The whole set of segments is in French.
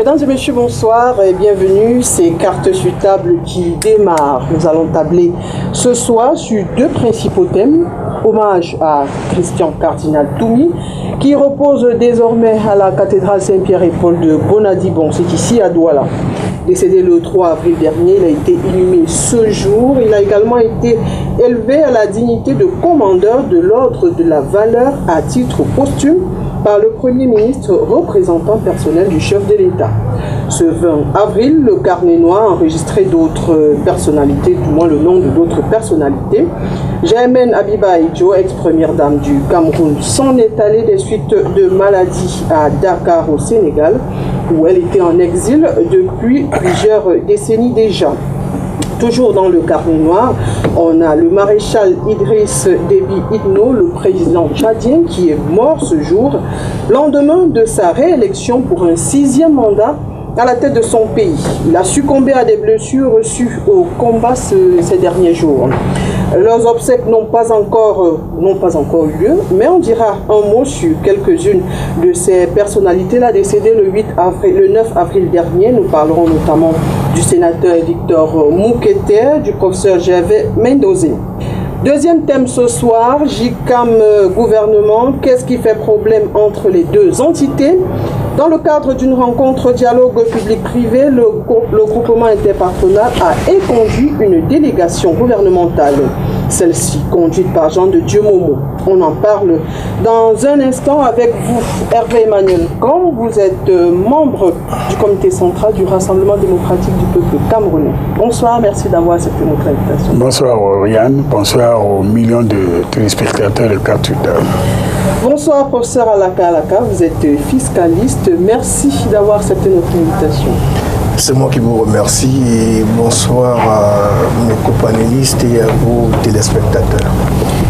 Mesdames et messieurs, bonsoir et bienvenue. C'est Cartes sur table qui démarre. Nous allons tabler ce soir sur deux principaux thèmes. Hommage à Christian Cardinal Toumi, qui repose désormais à la cathédrale Saint-Pierre et Paul de Bonadibon, c'est ici à Douala. Décédé le 3 avril dernier, il a été inhumé ce jour. Il a également été élevé à la dignité de commandeur de l'Ordre de la Valeur à titre posthume par le Premier ministre représentant personnel du chef de l'État. Ce 20 avril, le carnet noir a enregistré d'autres personnalités, du moins le nom de d'autres personnalités. Germaine Abiba Idjo, ex-première dame du Cameroun, s'en est allée des suites de maladie à Dakar au Sénégal, où elle était en exil depuis plusieurs décennies déjà. Toujours dans le carnet noir, on a le maréchal Idriss Déby Itno, le président tchadien, qui est mort ce jour, lendemain de sa réélection pour un 6e mandat à la tête de son pays. Il a succombé à des blessures reçues au combat ces derniers jours. Leurs obsèques n'ont pas encore eu lieu, mais on dira un mot sur quelques-unes de ces personnalités-là décédées le 9 avril dernier. Nous parlerons notamment du sénateur Victor Moukete, du professeur Gervais Mendozé. Deuxième thème ce soir, JICAM gouvernement, qu'est-ce qui fait problème entre les deux entités? Dans le cadre d'une rencontre dialogue public-privé, le groupement interpartenarial a éconduit une délégation gouvernementale. Celle-ci, conduite par Jean de Dieu Momo. On en parle dans un instant avec vous, Hervé Emmanuel Kom. Vous êtes membre du comité central du Rassemblement démocratique du peuple camerounais. Bonsoir, merci d'avoir accepté notre invitation. Bonsoir Oriane, bonsoir aux millions de téléspectateurs de Cartes sur table. Bonsoir professeur Alaka Alaka, vous êtes fiscaliste. Merci d'avoir accepté notre invitation. C'est moi qui vous remercie et bonsoir à mes copanélistes et à vos téléspectateurs.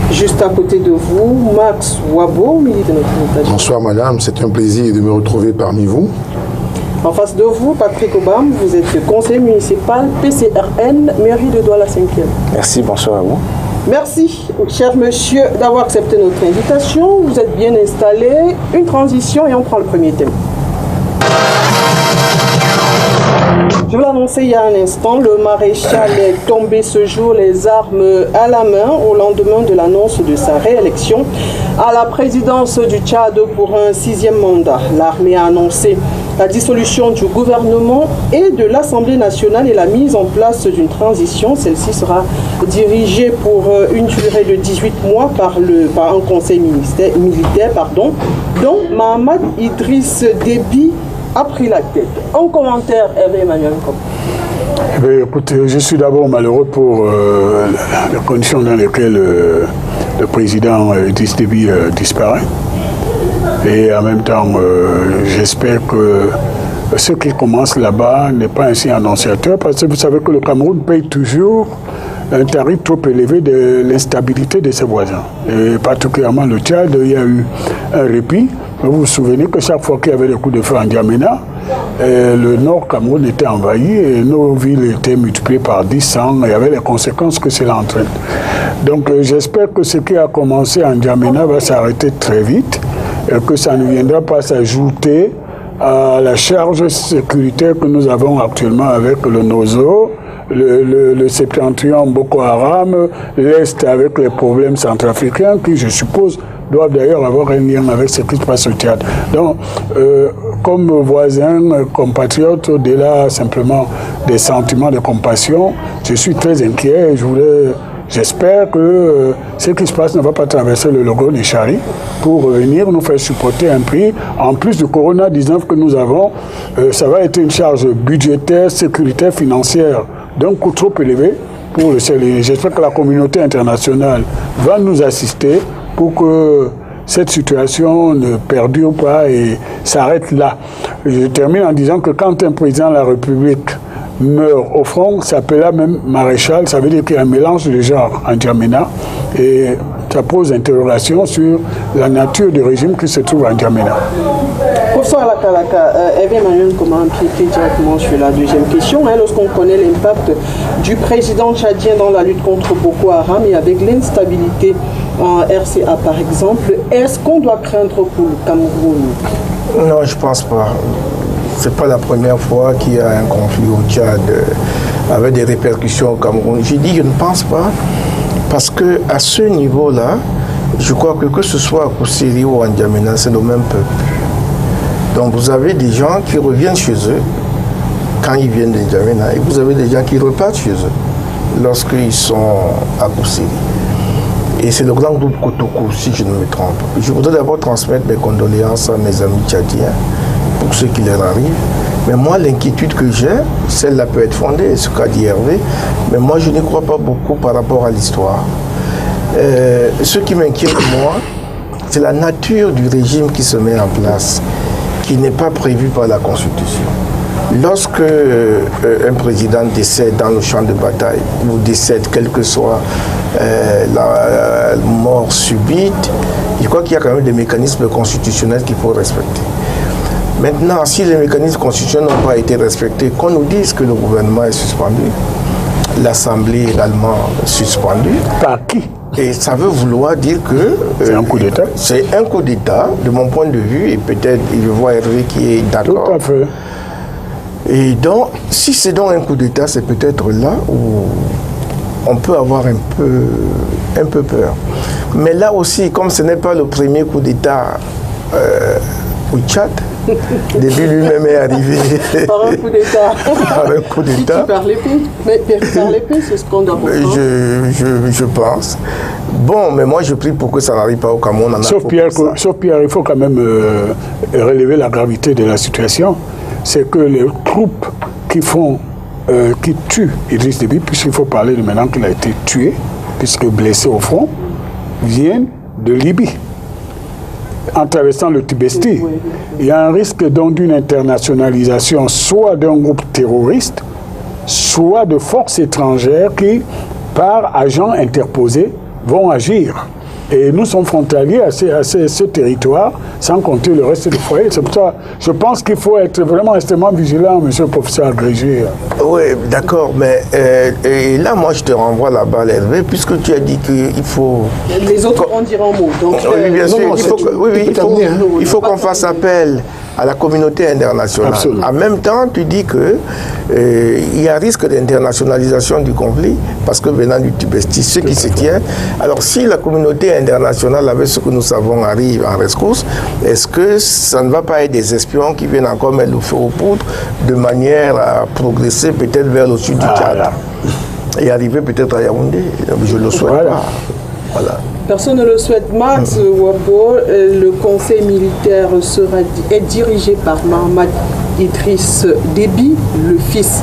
Juste à côté de vous, Max Wabo, au milieu de notre invitation. Bonsoir madame, c'est un plaisir de me retrouver parmi vous. En face de vous, Patrick Obam, vous êtes conseiller municipal PCRN, mairie de Douala 5e. Merci, bonsoir à vous. Merci, cher monsieur, d'avoir accepté notre invitation. Vous êtes bien installé. Une transition et on prend le premier thème. Je vous l'annonçais il y a un instant, le maréchal est tombé ce jour les armes à la main au lendemain de l'annonce de sa réélection à la présidence du Tchad pour un 6e mandat. L'armée a annoncé la dissolution du gouvernement et de l'Assemblée nationale et la mise en place d'une transition. Celle-ci sera dirigée pour une durée de 18 mois par un conseil militaire, dont Mahamad Idriss Déby a pris la tête. En commentaire, Hervé Emmanuel Kom. Écoutez, je suis d'abord malheureux pour les conditions dans lesquelles le président Idriss Déby disparaît. Et en même temps, j'espère que ce qui commence là-bas n'est pas ainsi annonciateur, parce que vous savez que le Cameroun paye toujours un tarif trop élevé de l'instabilité de ses voisins. Et particulièrement le Tchad, il y a eu un répit. Vous vous souvenez que chaque fois qu'il y avait des coups de feu en N'Djamena, le nord Cameroun était envahi et nos villes étaient multipliées par 10, 100. Il y avait les conséquences que cela entraîne. Donc j'espère que ce qui a commencé en N'Djamena va s'arrêter très vite et que ça ne viendra pas s'ajouter à la charge sécuritaire que nous avons actuellement avec le Nozo, le septentrion Boko Haram, l'Est avec les problèmes centrafricains qui, je suppose, doivent d'ailleurs avoir un lien avec ce qui se passe au Tchad. Donc, comme voisin, compatriote, au-delà simplement des sentiments de compassion, je suis très inquiet et j'espère que ce qui se passe ne va pas traverser le logo Nechari pour revenir nous faire supporter un prix. En plus du Corona-19 que nous avons, ça va être une charge budgétaire, sécuritaire, financière d'un coût trop élevé pour le CLI. J'espère que la communauté internationale va nous assister pour que cette situation ne perdure pas et s'arrête là. Je termine en disant que quand un président de la République meurt au front, s'appelle même maréchal, ça veut dire qu'il y a un mélange de genres en N'Djamena et ça pose interrogation sur la nature du régime qui se trouve en N'Djamena. Professeur Alakalaka, Hervé Emmanuel, comment empiéter directement sur la deuxième question, lorsqu'on connaît l'impact du président tchadien dans la lutte contre Boko Haram et avec l'instabilité en RCA par exemple, est-ce qu'on doit craindre pour le Cameroun? Non, je ne pense pas. c'est pas la première fois qu'il y a un conflit au Tchad avec des répercussions au Cameroun. J'ai dit je ne pense pas, parce que à ce niveau-là, je crois que ce soit à Koussiri ou à N'Djamena, c'est le même peuple. Donc vous avez des gens qui reviennent chez eux quand ils viennent de N'Djamena, et vous avez des gens qui repartent chez eux lorsqu'ils sont à Koussiri. Et c'est le grand groupe Kotoko, si je ne me trompe. Je voudrais d'abord transmettre mes condoléances à mes amis tchadiens pour ce qui leur arrive. Mais moi, l'inquiétude que j'ai, celle-là peut être fondée, ce qu'a dit Hervé, mais moi, je n'y crois pas beaucoup par rapport à l'histoire. Ce qui m'inquiète, moi, c'est la nature du régime qui se met en place, qui n'est pas prévu par la Constitution. Lorsque un président décède dans le champ de bataille, ou décède quelle que soit la mort subite, je crois qu'il y a quand même des mécanismes constitutionnels qu'il faut respecter. Maintenant, si les mécanismes constitutionnels n'ont pas été respectés, qu'on nous dise que le gouvernement est suspendu, l'Assemblée également suspendue. Par qui? Et ça veut vouloir dire que... c'est un coup d'État. C'est un coup d'État, de mon point de vue, et peut-être je vois Hervé qui est d'accord. Tout à fait. Et donc, si c'est donc un coup d'État, c'est peut-être là où on peut avoir un peu peur. Mais là aussi, comme ce n'est pas le premier coup d'État au Tchad, depuis lui-même est arrivé par un coup d'État. par un coup d'État. Qui perd l'épée. Mais par l'épée, c'est ce qu'on doit comprendre. Je pense. Bon, mais moi je prie pour que ça n'arrive pas au Cameroun. Sauf Pierre, il faut quand même relever la gravité de la situation. C'est que les troupes qui tuent Idriss Déby, puisqu'il faut parler de maintenant qu'il a été tué, puisque blessé au front, viennent de Libye. En traversant le Tibesti, il y a un risque donc d'une internationalisation soit d'un groupe terroriste, soit de forces étrangères qui, par agents interposés, vont agir. Et nous sommes frontaliers à ce territoire, sans compter le reste du foyer. C'est pour ça je pense qu'il faut être vraiment extrêmement vigilant, monsieur le professeur agrégé. Oui, d'accord, mais et là, moi, je te renvoie la balle, Hervé, puisque tu as dit qu'il faut... Les autres en diront mot. Donc, oui, bien sûr, il faut qu'on fasse appel à la communauté internationale. Absolument. En même temps, tu dis que il y a risque d'internationalisation du conflit, parce que venant du Tibesti, ce qui se tient. Alors, si la communauté internationale, avec ce que nous savons, arrive en rescousse, est-ce que ça ne va pas être des espions qui viennent encore mettre le feu aux poudres de manière à progresser peut-être vers le sud du Tchad et arriver peut-être à Yaoundé? Je le souhaite pas. Voilà. Personne ne le souhaite. Max Wabo, le conseil militaire est dirigé par Mohamed Idriss Déby, le fils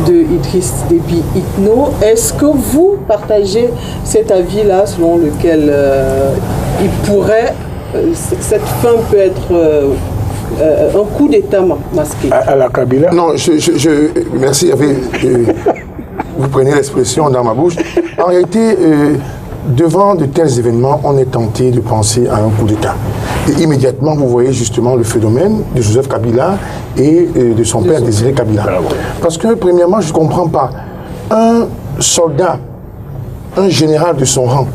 de Idriss Déby Itno. Est-ce que vous partagez cet avis-là selon lequel il pourrait, cette fin peut être un coup d'État masqué? À la Kabila? Non, merci. Vous prenez l'expression dans ma bouche. En réalité, devant de tels événements, on est tenté de penser à un coup d'État. Et immédiatement, vous voyez justement le phénomène de Joseph Kabila et de son père Désiré Kabila. Parce que, premièrement, je ne comprends pas. Un soldat, un général de son rang,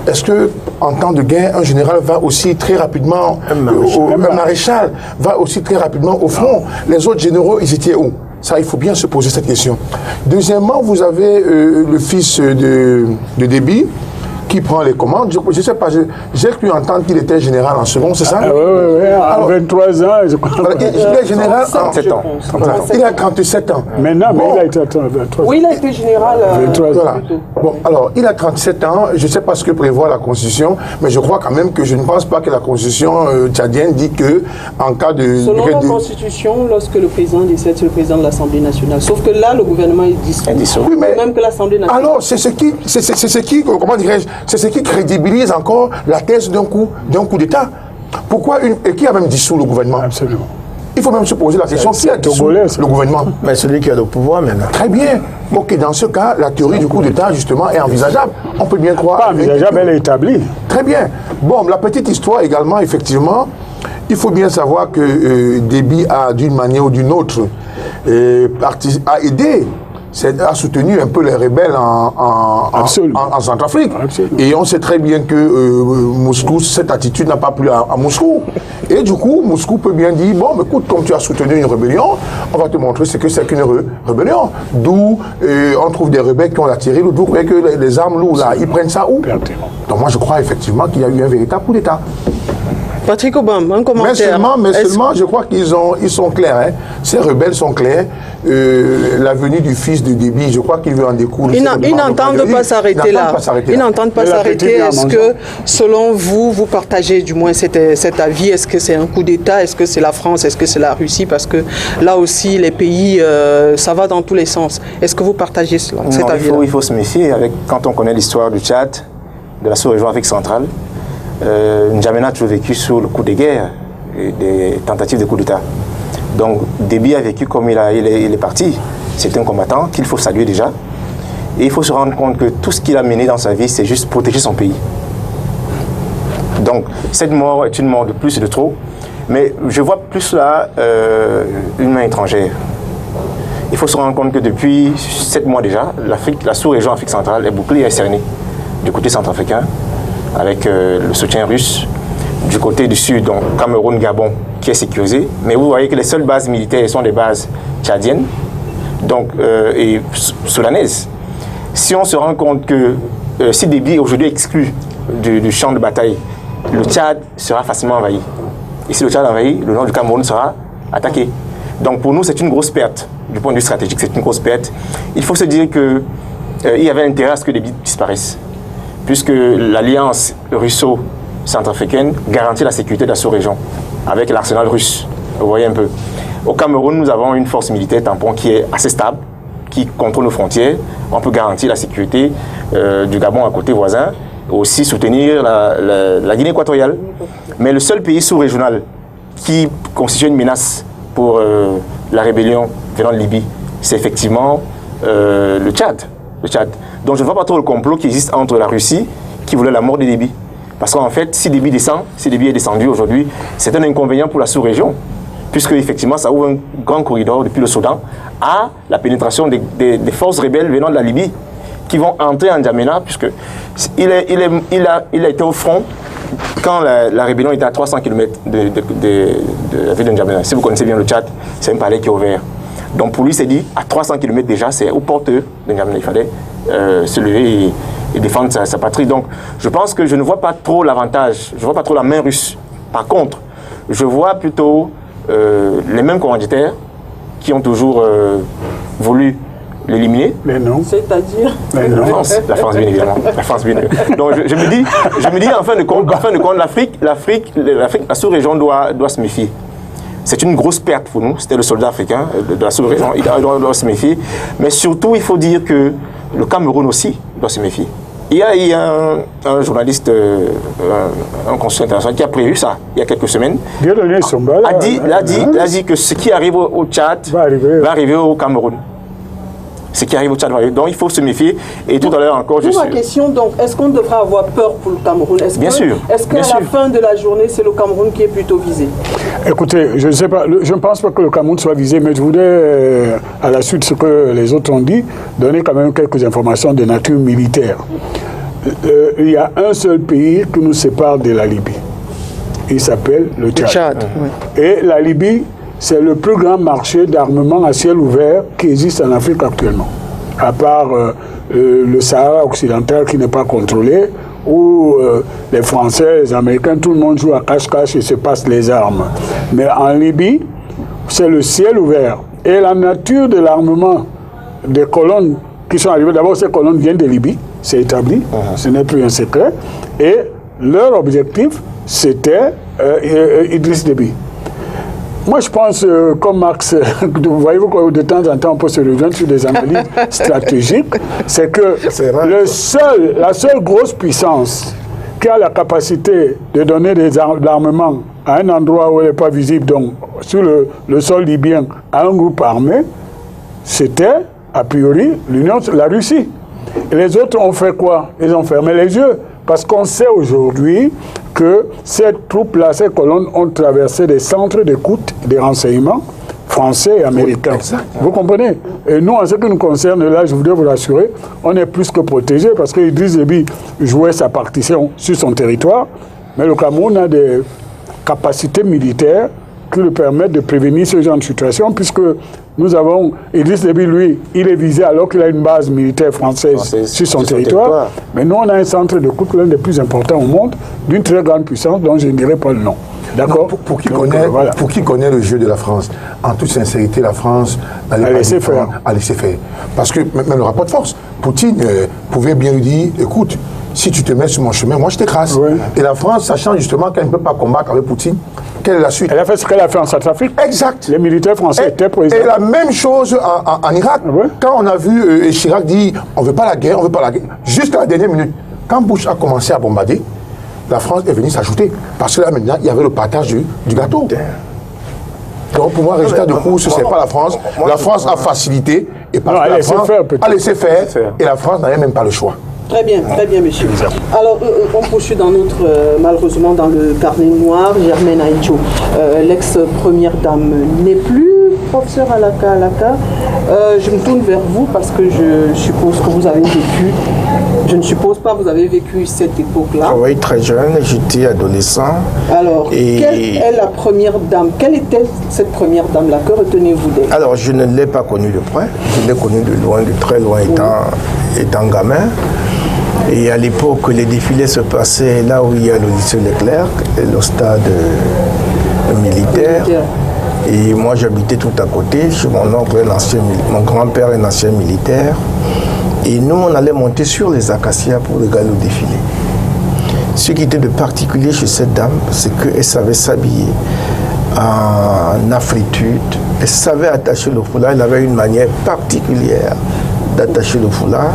est-ce que en temps de guerre, un général va aussi très rapidement, un maréchal va aussi très rapidement au front? Les autres généraux, ils étaient où? Ça, il faut bien se poser cette question. Deuxièmement, vous avez le fils de Déby qui prend les commandes. Je ne sais pas, j'ai cru entendre qu'il était général en second, c'est ça? Oui, à 23 ans, je crois. Il est général en 37 ans. Il a 37 ans. Maintenant, mais il a été à 23 ans. Oui, il a été général. 23 ans. Voilà. Bon, alors, il a 37 ans. Je ne sais pas ce que prévoit la Constitution, mais je crois quand même que je ne pense pas que la Constitution tchadienne dit que, en cas de... Selon la Constitution, lorsque le président décède, c'est le président de l'Assemblée nationale. Sauf que là, le gouvernement est dissous. Oui, mais même que l'Assemblée nationale. Alors, c'est ce qui, comment dirais-je, c'est ce qui crédibilise encore la thèse d'un coup d'État. Pourquoi et qui a même dissous le gouvernement? Absolument. Il faut même se poser la question, qui a dissous le gouvernement? Mais celui qui a le pouvoir maintenant. Très bien. Ok, dans ce cas, la théorie du coup d'État, justement, est envisageable. On peut bien croire. Pas envisageable, elle est établie. Très bien. Bon, la petite histoire également, effectivement, il faut bien savoir que Déby a, d'une manière ou d'une autre, a aidé a soutenu un peu les rebelles en Centrafrique. Absolument. Et on sait très bien que Moscou, cette attitude n'a pas plu à Moscou. Et du coup, Moscou peut bien dire, bon, mais écoute, comme tu as soutenu une rébellion, on va te montrer ce que c'est qu'une rébellion. D'où on trouve des rebelles qui ont attiré, d'où que les armes lourdes, là, ils prennent ça où? Donc moi, je crois effectivement qu'il y a eu un véritable coup d'État. Patrick Obama, un commentaire. Mais seulement, je crois qu'ils sont clairs. Hein. Ces rebelles sont clairs. La venue du fils de Déby, je crois qu'il veut en découdre. Ils n'entendent pas s'arrêter là. Ils n'entendent pas s'arrêter. Est-ce que, selon vous, vous partagez du moins cet avis? Est-ce que c'est un coup d'État? Est-ce que c'est la France? Est-ce que c'est la Russie? Parce que là aussi, les pays, ça va dans tous les sens. Est-ce que vous partagez cet avis? Il faut se méfier. Quand on connaît l'histoire du Tchad, de la sous-région Afrique centrale, N'Djamena a toujours vécu sous le coup de guerre et des tentatives de coup d'État. Donc Déby a vécu comme il est parti. C'est un combattant qu'il faut saluer déjà. Et il faut se rendre compte que tout ce qu'il a mené dans sa vie, c'est juste protéger son pays. Donc cette mort est une mort de plus et de trop. Mais je vois plus là une main étrangère. Il faut se rendre compte que depuis 7 mois déjà, la sous-région Afrique centrale est bouclée et cernée du côté centrafricain, avec le soutien russe, du côté du sud, donc Cameroun, Gabon, qui est sécurisé. Mais vous voyez que les seules bases militaires sont des bases tchadiennes donc, et soudanaises. Si on se rend compte que si Déby aujourd'hui est exclu du champ de bataille, le Tchad sera facilement envahi. Et si le Tchad est envahi, le nord du Cameroun sera attaqué. Donc pour nous, c'est une grosse perte. Du point de vue stratégique, c'est une grosse perte. Il faut se dire qu'il y avait intérêt à ce que Déby disparaisse, puisque l'alliance russo-centrafricaine garantit la sécurité de la sous-région, avec l'arsenal russe. Vous voyez un peu. Au Cameroun, nous avons une force militaire tampon qui est assez stable, qui contrôle nos frontières. On peut garantir la sécurité du Gabon à côté voisin, aussi soutenir la Guinée équatoriale. Mais le seul pays sous-régional qui constitue une menace pour la rébellion venant de Libye, c'est effectivement le Tchad. Donc je ne vois pas trop le complot qui existe entre la Russie, qui voulait la mort de Déby. Parce qu'en fait, si Déby est descendu aujourd'hui, c'est un inconvénient pour la sous-région, puisque effectivement ça ouvre un grand corridor depuis le Soudan à la pénétration des forces rebelles venant de la Libye, qui vont entrer en N'Djamena, puisqu'il a été au front quand la rébellion était à 300 km de la ville de N'Djamena. Si vous connaissez bien le Tchad, c'est un palais qui est ouvert. Donc pour lui, c'est dit, à 300 km déjà, c'est aux portes de N'Djamena. Il fallait se lever et défendre sa patrie. Donc je pense que je ne vois pas trop l'avantage, je ne vois pas trop la main russe. Par contre, je vois plutôt les mêmes commanditaires qui ont toujours voulu l'éliminer. Mais non. C'est-à-dire la France, bien évidemment. La France, bien évidemment. Donc je me dis en fin de compte, la sous-région doit se méfier. C'est une grosse perte pour nous. C'était le soldat africain de la sous-région. Il doit se méfier. Mais surtout, il faut dire que le Cameroun aussi doit se méfier. Il y a un journaliste, un consul international qui a prévu ça il y a quelques semaines. A dit que ce qui arrive au Tchad va arriver au Cameroun. Ce qui arrive au Tchad. Donc il faut se méfier. Et tout à l'heure encore, ma question, donc, est-ce qu'on devrait avoir peur pour le Cameroun? Bien sûr. Est-ce qu'à la fin de la journée, c'est le Cameroun qui est plutôt visé? Écoutez, je ne sais pas, je ne pense pas que le Cameroun soit visé, mais je voudrais, à la suite de ce que les autres ont dit, donner quand même quelques informations de nature militaire. Il y a un seul pays qui nous sépare de la Libye. Il s'appelle le Tchad. Oui. Et la Libye, c'est le plus grand marché d'armement à ciel ouvert qui existe en Afrique actuellement. À part le Sahara occidental qui n'est pas contrôlé, où les Français, les Américains, tout le monde joue à cache-cache et se passe les armes. Mais en Libye, c'est le ciel ouvert. Et la nature de l'armement des colonnes qui sont arrivées, d'abord ces colonnes viennent de Libye, c'est établi, ce n'est plus un secret. Et leur objectif, c'était Idriss Déby. Moi, je pense, comme Marx, voyez-vous que de temps en temps, on peut se rejoindre sur des analyses stratégiques, c'est que la seule grosse puissance qui a la capacité de donner des armements à un endroit où elle n'est pas visible, donc sur le sol libyen, à un groupe armé, c'était, a priori, la Russie. Et les autres ont fait quoi? Ils ont fermé les yeux. Parce qu'on sait aujourd'hui que ces troupes-là, ces colonnes ont traversé des centres d'écoute, des renseignements français et américain. Vous comprenez? Et nous, en ce qui nous concerne, là, je voudrais vous rassurer, on est plus que protégés parce que Idriss Déby jouait sa partition sur son territoire, mais le Cameroun a des capacités militaires qui lui permettent de prévenir ce genre de situation, puisque nous avons, Idriss Déby, lui, il est visé alors qu'il a une base militaire française sur son territoire. Mais nous, on a un centre de coût, l'un des plus importants au monde, d'une très grande puissance, dont je ne dirai pas le nom. D'accord. Pour qui connaît le jeu de la France, en toute sincérité, la France a laissé faire. Parce que même le rapport de force, Poutine pouvait bien lui dire, écoute, si tu te mets sur mon chemin, moi je t'écrase. Ouais. Et la France, sachant justement qu'elle ne peut pas combattre avec Poutine, quelle est la suite? Elle a fait ce qu'elle a fait en Centrafrique. Exact. Les militaires français étaient présents. Et la même chose en Irak. Ouais. Quand on a vu Chirac dire, on ne veut pas la guerre, on ne veut pas la guerre, jusqu'à la dernière minute, quand Bush a commencé à bombarder, la France est venue s'ajouter. Parce que là maintenant, il y avait le partage du gâteau. Donc pour moi, résultat de course, ce n'est pas la France. La France a facilité et parce que la France a laissé faire et la France n'avait même pas le choix. Très bien, monsieur. Alors, on poursuit dans notre, malheureusement, dans le carnet noir, Germaine Aïdjo, l'ex-première dame n'est plus professeur Alaka. Je me tourne vers vous parce que je suppose que vous avez vécu, je ne suppose pas, vous avez vécu cette époque-là. Oui, très jeune, j'étais adolescent. Alors, quelle est la première dame? Quelle était cette première dame-là? Que retenez-vous d'elle? Alors, je ne l'ai pas connue de près, je l'ai connue de loin, de très loin, étant gamin. Et à l'époque, les défilés se passaient là où il y a le lycée Leclerc, le stade militaire. Et moi, j'habitais tout à côté. Chez mon oncle, mon grand-père, un ancien militaire. Et nous, on allait monter sur les acacias pour regarder le défilé. Ce qui était de particulier chez cette dame, c'est qu'elle savait s'habiller en afritude. Elle savait attacher le foulard. Elle avait une manière particulière d'attacher le foulard.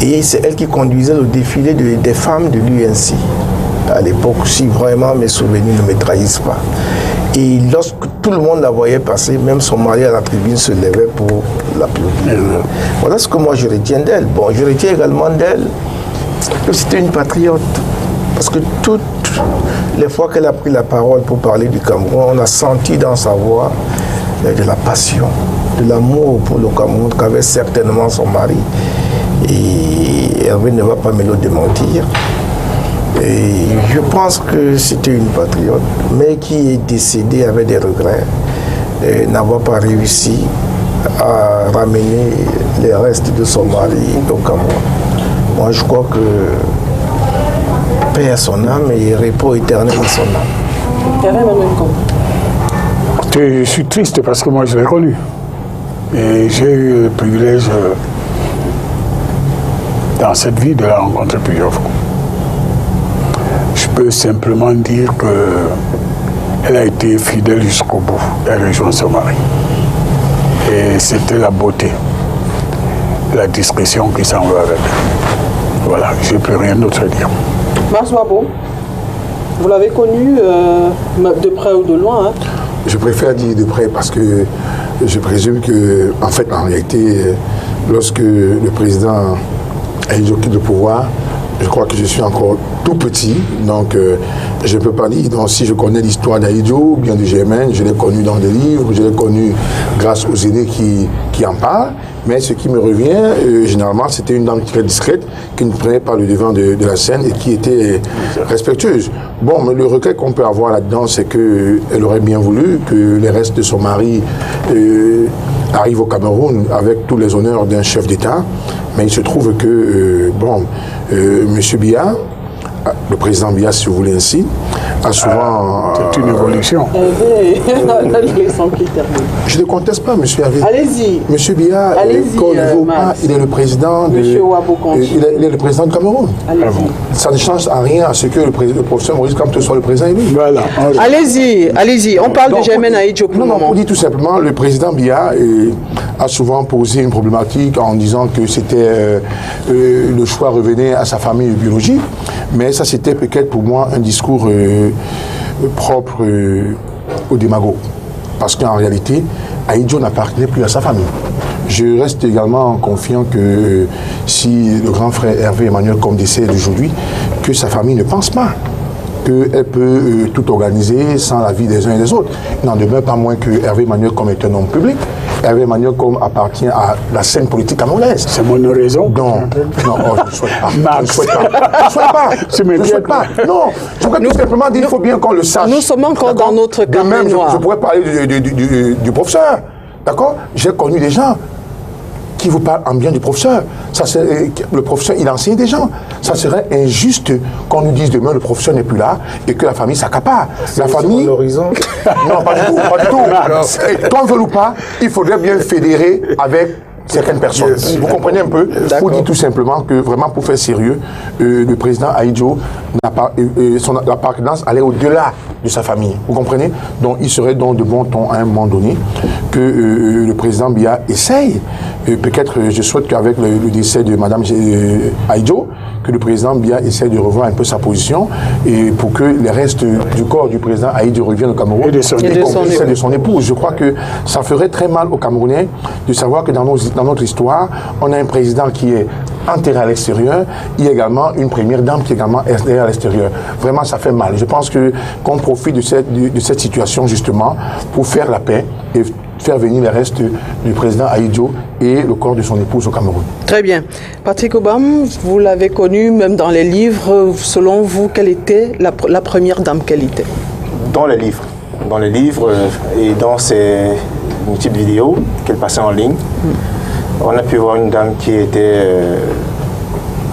Et c'est elle qui conduisait le défilé des femmes de l'UNC à l'époque, si vraiment mes souvenirs ne me trahissent pas. Et lorsque tout le monde la voyait passer, même son mari à la tribune se levait pour l'applaudir. Voilà ce que moi je retiens d'elle. Bon, je retiens également d'elle que c'était une patriote. Parce que toutes les fois qu'elle a pris la parole pour parler du Cameroun, on a senti dans sa voix de la passion, de l'amour pour le Cameroun qu'avait certainement son mari. Et Hervé ne va pas me le démentir. Et je pense que c'était une patriote, mais qui est décédée avec des regrets, n'avoir pas réussi à ramener les restes de son mari au Cameroun. Moi, je crois que paix à son âme et repos éternel à son âme. Je suis triste parce que moi, je l'ai connu. Et j'ai eu le privilège dans cette vie de la rencontrer plusieurs fois. Je peux simplement dire qu'elle a été fidèle jusqu'au bout. Elle a rejoint son mari. Et c'était la beauté, la discrétion qui s'en va avec. Voilà, je n'ai plus rien d'autre à dire. Mars Wabo, vous l'avez connu de près ou de loin, hein? Je préfère dire de près parce que je présume que, en fait, en réalité, lorsque le président Aïdjo quitte le pouvoir, je crois que je suis encore tout petit, donc je ne peux pas dire. Donc, si je connais l'histoire d'Aïdjo, bien de Germaine, je l'ai connu dans des livres, je l'ai connu grâce aux aînés qui en parlent. Mais ce qui me revient, généralement, c'était une dame très discrète, qui ne prenait pas le devant de la scène et qui était respectueuse. Bon, mais le regret qu'on peut avoir là-dedans, c'est qu'elle aurait bien voulu que les restes de son mari arrivent au Cameroun avec tous les honneurs d'un chef d'État. Mais il se trouve que, M. Biya, le président Biya, si vous voulez ainsi, a souvent... c'est une évolution. Je ne conteste pas, M. Hervé. Allez-y. M. Biya, il est le président il est le président du Cameroun. Ça ne change à rien à ce que le professeur Maurice Kamto soit le président élu. Voilà. Allez-y. On parle de Germaine Aïdjo pour le moment. On dit tout simplement, le président Biya a souvent posé une problématique en disant que c'était le choix revenait à sa famille biologique. Mais ça, c'était peut-être pour moi un discours propre aux démagogues. Parce qu'en réalité, Aïdjo n'appartenait plus à sa famille. Je reste également confiant que si le grand frère Hervé Emmanuel comme décède aujourd'hui, que sa famille ne pense pas qu'elle peut tout organiser sans l'avis des uns et des autres. Il n'en demeure pas moins que Hervé Emmanuel comme est un homme public. Hervé Emmanuel comme appartient à la scène politique camerounaise. C'est mon raison. Non, je ne souhaite pas. Je ne souhaite pas. Je ne souhaite pas. Non, je voudrais tout simplement dire, il faut bien qu'on le sache. Nous sommes encore dans notre carnet noir. Je pourrais parler du professeur. D'accord? J'ai connu des gens qui vous parlent en bien du professeur. Le professeur, il enseigne des gens. Ça serait injuste qu'on nous dise demain le professeur n'est plus là et que la famille s'accapare. La famille... l'horizon. Non, pas du tout. Qu'on veut ou pas, il faudrait bien fédérer avec certaines personnes. Yes. Vous comprenez un peu? Pour dire tout simplement que vraiment pour faire sérieux, le président Ahidjo l'appartenance allait au-delà de sa famille. Vous comprenez? Donc il serait donc de bon ton à un moment donné que le président Biya essaye. Peut-être je souhaite qu'avec le décès de Mme Ahidjo, que le président Biya essaye de revoir un peu sa position et pour que les restes du corps du président Ahidjo reviennent au Cameroun et de son épouse. Je crois que ça ferait très mal aux Camerounais de savoir que dans notre histoire, on a un président qui est enterré à l'extérieur, il y a également une première dame qui est également enterrée à l'extérieur. Vraiment, ça fait mal. Je pense qu'on profite de cette situation justement pour faire la paix et faire venir les restes du président Ahidjo et le corps de son épouse au Cameroun. Très bien. Patrick Obam, vous l'avez connu même dans les livres. Selon vous, quelle était la première dame qu'elle était? Dans les livres. Dans les livres et dans ces multiples vidéos qu'elle passait en ligne, on a pu voir une dame qui était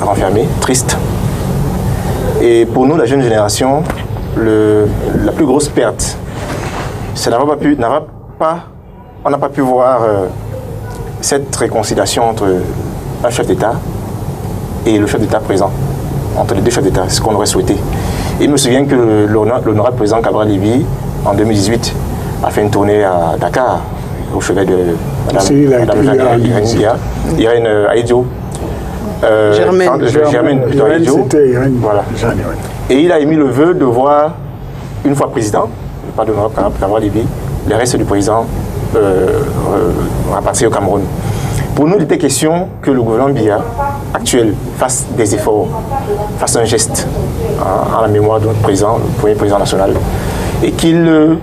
renfermée, triste. Et pour nous, la jeune génération, la plus grosse perte, c'est on n'a pas pu voir cette réconciliation entre un chef d'État et le chef d'État présent, entre les deux chefs d'État, c'est ce qu'on aurait souhaité. Et je me souviens que l'honorable président Cabral Libye, en 2018, a fait une tournée à Dakar, au chevet de Mme Irène Ahidjo. Germaine Ahidjo. Voilà. Et il a émis le vœu de voir, une fois président, pas de l'honorable Cabral Libye, les restes du président rapatriés au Cameroun. Pour nous, il était question que le gouvernement Biya actuel fasse des efforts, fasse un geste en la mémoire de notre président, le premier président national, et qu'il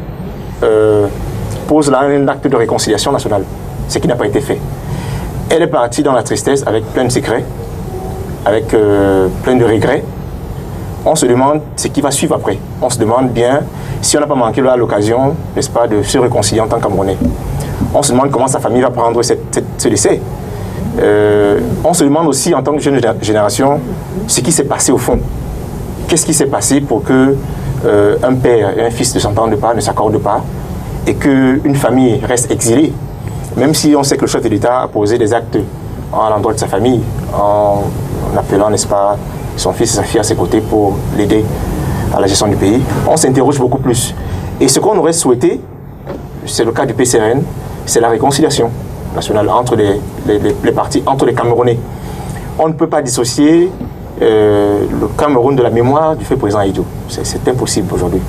pose là un acte de réconciliation nationale, ce qui n'a pas été fait. Elle est partie dans la tristesse avec plein de secrets, avec plein de regrets. On se demande ce qui va suivre après. On se demande bien si on n'a pas manqué là l'occasion, n'est-ce pas, de se réconcilier en tant que Camerounais. On se demande comment sa famille va prendre ce décès. On se demande aussi en tant que jeune génération ce qui s'est passé au fond. Qu'est-ce qui s'est passé pour que un père et un fils ne s'entendent pas, ne s'accordent pas, et qu'une famille reste exilée, même si on sait que le chef de l'État a posé des actes à l'endroit de sa famille, en appelant, n'est-ce pas, son fils et sa fille à ses côtés pour l'aider à la gestion du pays, on s'interroge beaucoup plus. Et ce qu'on aurait souhaité, c'est le cas du PCRN, c'est la réconciliation nationale entre les partis, entre les Camerounais. On ne peut pas dissocier le Cameroun de la mémoire du fait président Ahidjo. C'est impossible aujourd'hui.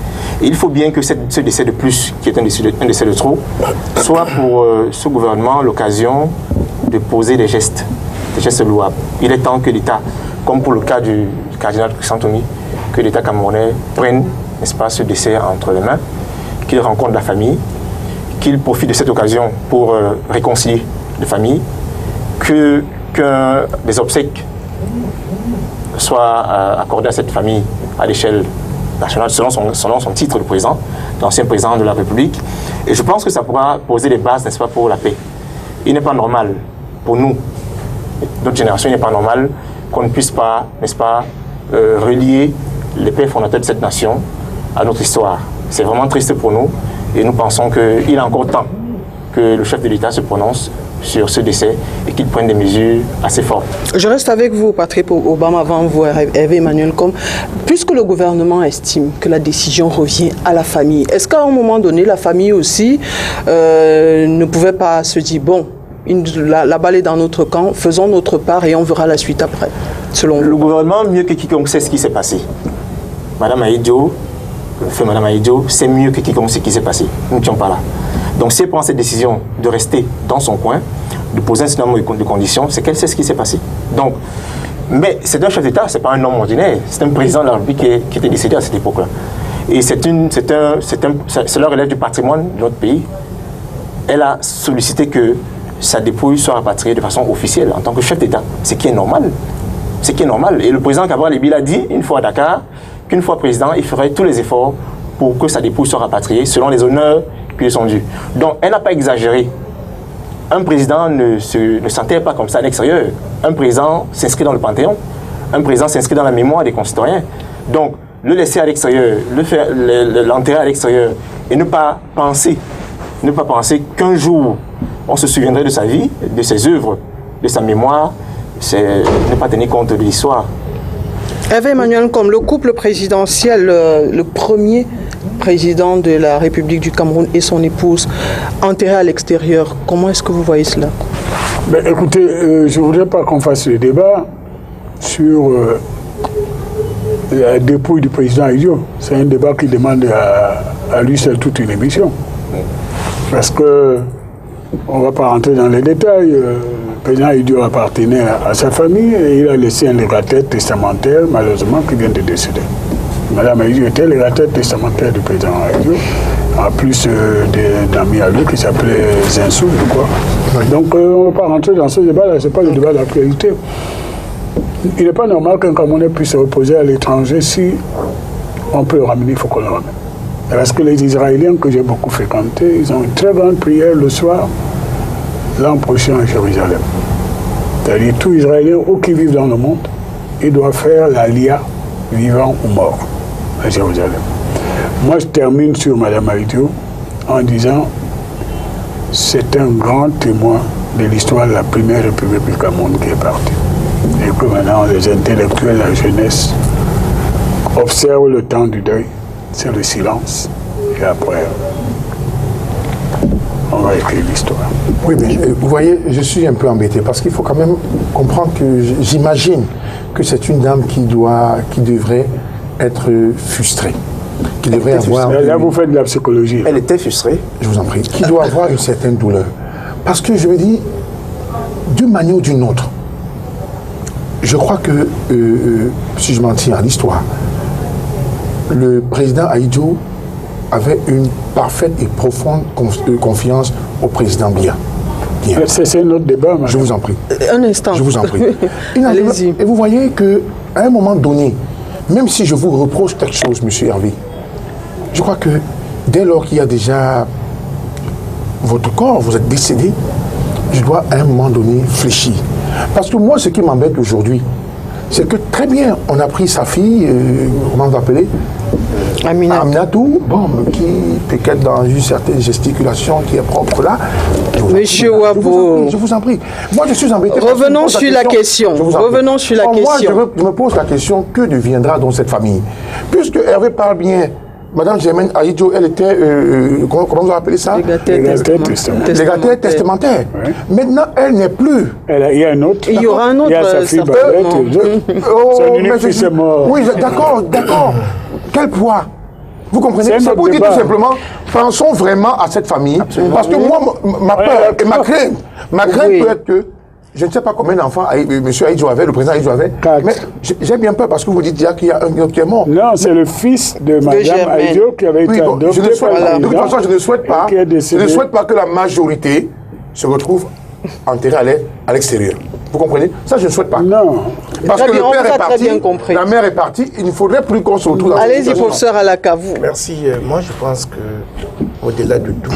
Et il faut bien que ce décès de plus, qui est un décès de trop, soit pour ce gouvernement l'occasion de poser des gestes louables. Il est temps que l'État, comme pour le cas du cardinal Christian Toumi, que l'État camerounais prenne, n'est-ce pas, ce décès entre les mains, qu'il rencontre la famille, qu'il profite de cette occasion pour réconcilier les familles, que des obsèques soient accordées à cette famille à l'échelle nationale, selon son titre de président, l'ancien président de la République. Et je pense que ça pourra poser les bases, n'est-ce pas, pour la paix. Il n'est pas normal, pour nous, notre génération, il n'est pas normal qu'on ne puisse pas, n'est-ce pas, relier les pères fondateurs de cette nation à notre histoire. C'est vraiment triste pour nous et nous pensons qu'il est encore temps que le chef de l'État se prononce sur ce décès et qu'il prenne des mesures assez fortes. Je reste avec vous, Patrick Obam, avant vous, Hervé Emmanuel. Puisque le gouvernement estime que la décision revient à la famille, est-ce qu'à un moment donné, la famille aussi ne pouvait pas se dire, bon, la balle est dans notre camp, faisons notre part et on verra la suite après, selon vous? Le gouvernement, mieux que quiconque, sait ce qui s'est passé. Madame Ahidjo, c'est mieux que quiconque ce qui s'est passé. Nous ne sommes pas là. Donc si elle prend cette décision de rester dans son coin, de poser un certain nombre de conditions, c'est qu'elle sait ce qui s'est passé. Donc Mais c'est un chef d'État, ce n'est pas un homme ordinaire. C'est un président de la République qui était décédé à cette époque-là. Et cela relève du patrimoine de notre pays. Elle a sollicité que sa dépouille soit rapatriée de façon officielle en tant que chef d'État, ce qui est normal. Ce qui est normal. Et le président Cabral Libye l'a dit une fois à Dakar, qu'une fois président, il ferait tous les efforts pour que sa dépouille soit rapatriée selon les honneurs qui lui sont dus. Donc, elle n'a pas exagéré. Un président ne s'enterre pas comme ça à l'extérieur. Un président s'inscrit dans le panthéon. Un président s'inscrit dans la mémoire des concitoyens. Donc, le laisser à l'extérieur, l'enterrer à l'extérieur et ne pas penser qu'un jour, on se souviendrait de sa vie, de ses œuvres, de sa mémoire, c'est ne pas tenir compte de l'histoire. Hervé Emmanuel, comme le couple présidentiel, le premier président de la République du Cameroun et son épouse enterrés à l'extérieur, comment est-ce que vous voyez cela? Ben, écoutez, je ne voudrais pas qu'on fasse le débat sur la dépouille du président Idio. C'est un débat qui demande à lui seul toute une émission. Parce que on ne va pas rentrer dans les détails. Le président Idio appartenait à sa famille et il a laissé un légataire testamentaire, malheureusement, qui vient de décéder. Madame Idio était légataire testamentaire du président Idio, en plus d'un ami à lui qui s'appelait Zinsou, je crois. Donc on ne va pas rentrer dans ce débat-là, ce n'est pas le débat de la priorité. Il n'est pas normal qu'un Camerounais puisse se reposer à l'étranger si on peut le ramener, il faut qu'on le ramène. Parce que les Israéliens que j'ai beaucoup fréquentés, ils ont une très grande prière le soir, l'an prochain à Jérusalem. C'est-à-dire tout Israélien, où qu'ils vivent dans le monde, ils doivent faire l'Aliyah, vivant ou mort, à Jérusalem. Moi, je termine sur Mme Idio en disant c'est un grand témoin de l'histoire de la première République du Cameroun qui est partie. Et que maintenant, les intellectuels, la jeunesse, observent le temps du deuil. C'est le silence. Et après, on va écrire l'histoire. Oui, mais vous voyez, je suis un peu embêté parce qu'il faut quand même comprendre que j'imagine que c'est une dame qui devrait être frustrée. Qui devrait avoir. Là, vous faites de la psychologie. Elle était frustrée. Je vous en prie. Qui doit avoir une certaine douleur. Parce que je me dis, d'une manière ou d'une autre, je crois que, si je m'en tiens à l'histoire, le président Ahidjo avait une parfaite et profonde confiance au président Biya. C'est un autre débat. Je vous en prie. Un instant. Je vous en prie. Allez-y. Et vous voyez qu'à un moment donné, même si je vous reproche quelque chose, M. Hervé, je crois que dès lors qu'il y a déjà votre corps, vous êtes décédé, je dois à un moment donné fléchir. Parce que moi, ce qui m'embête aujourd'hui, c'est que très bien, on a pris sa fille, comment on va l'appeler, Aminatou, bon, qui peut-être dans une certaine gesticulation qui est propre là. Monsieur Wabo. Je vous en prie. Moi, je suis embêté. Revenons sur la question. Revenons sur la question. Moi, je me pose la question, que deviendra donc cette famille? Puisque Hervé parle bien, Madame Germaine Ahidjo, elle était, comment vous appelez ça? Légataire testamentaire. Oui. Maintenant, elle n'est plus. Il y a un autre. Il y aura un autre. Il y a sa fille son unique fils est mort. Oui, d'accord. Quel poids? Vous comprenez? C'est pour dire tout simplement, pensons vraiment à cette famille. Absolument. Parce que moi, ma peur et ma crainte peut être que je ne sais pas combien d'enfants M. Ahidjo avait, le président Ahidjo avait, mais j'ai bien peur parce que vous dites déjà qu'il y a un autre qui est mort. Non, c'est le fils de Mme Ahidjo qui avait été adopté. De toute façon, je ne souhaite pas que la majorité se retrouve enterrée à l'extérieur. Vous comprenez? Ça, je ne souhaite pas. Non. Parce que le père est parti, la mère est partie, il ne faudrait plus qu'on se retrouve dans cette situation. Allez-y, professeur Alaka, vous. Merci. Moi, je pense qu'au-delà de tout,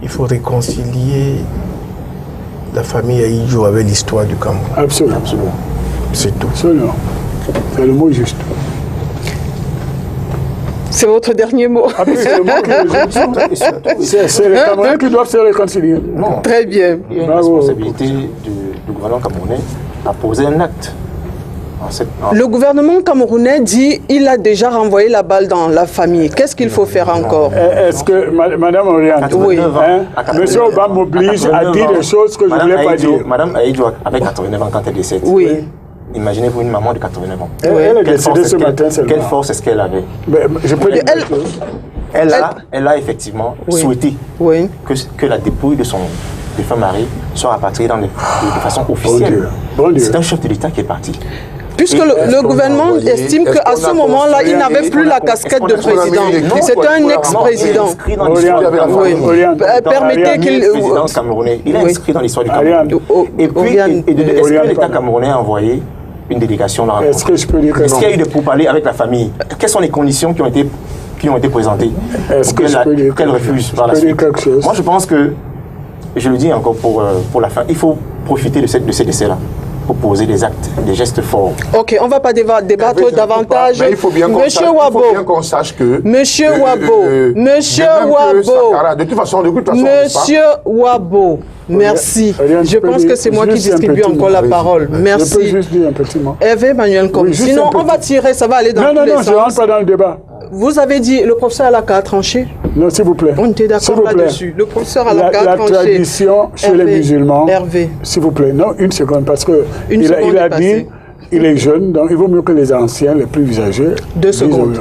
il faut réconcilier la famille Ahidjo avec l'histoire du Cameroun. Absolument. C'est tout. Absolument. C'est le mot juste. C'est votre dernier mot. Absolument. C'est les Camerounais qui doivent se réconcilier. Non. Très bien. Il y a une responsabilité du gouvernement camerounais à poser un acte. Le gouvernement camerounais dit qu'il a déjà renvoyé la balle dans la famille. Qu'est-ce qu'il faut faire encore? Est-ce que, Madame Oriane, oui. Monsieur Obama m'oblige à dire des choses que je ne voulais pas dire. Madame Ahidjo avait 89 ans quand elle décède. Oui. Imaginez-vous une maman de 89 ans. Elle est décédée ce matin seulement. Quelle force est-ce qu'elle avait? Je peux dire elle a effectivement souhaité que la dépouille de son défunt mari soit rapatrié de façon officielle. Bon Dieu. C'est un chef de l'État qui est parti. Puisque le gouvernement estime qu'à ce moment-là, il n'avait plus la casquette de président. C'est un ex-président. Permettez qu'il... Il est inscrit dans l'histoire du Cameroun. Et puis, est-ce que l'État camerounais a envoyé une délégation là? Est-ce que je peux dire que Est-ce qu'il y a eu de pourparlers avec la famille? Quelles sont les conditions qui ont été présentées? Est-ce que je peux dire qu'elle refuse par la suite? Moi, je pense que, je le dis encore pour la fin, il faut profiter de ces décès-là pour poser des actes, des gestes forts. Ok, on ne va pas débattre davantage. Mais il faut bien qu'on sache que... Monsieur Wabo, de toute façon, Monsieur Wabo, merci. Je pense que c'est moi qui distribue encore la parole. Merci. Je peux juste dire un petit mot. Hervé Emmanuel Komi. Sinon, on va tirer, ça va aller dans tous les sens. Non, je ne rentre pas dans le débat. Vous avez dit, le professeur Alaka a tranché. Non, s'il vous plaît. On était d'accord là-dessus. Le professeur Alaka a tranché. La tradition chez les musulmans. Hervé. S'il vous plaît. Non, une seconde, parce qu'il a dit, il est jeune, donc il vaut mieux que les anciens, les plus visageux. 2 secondes.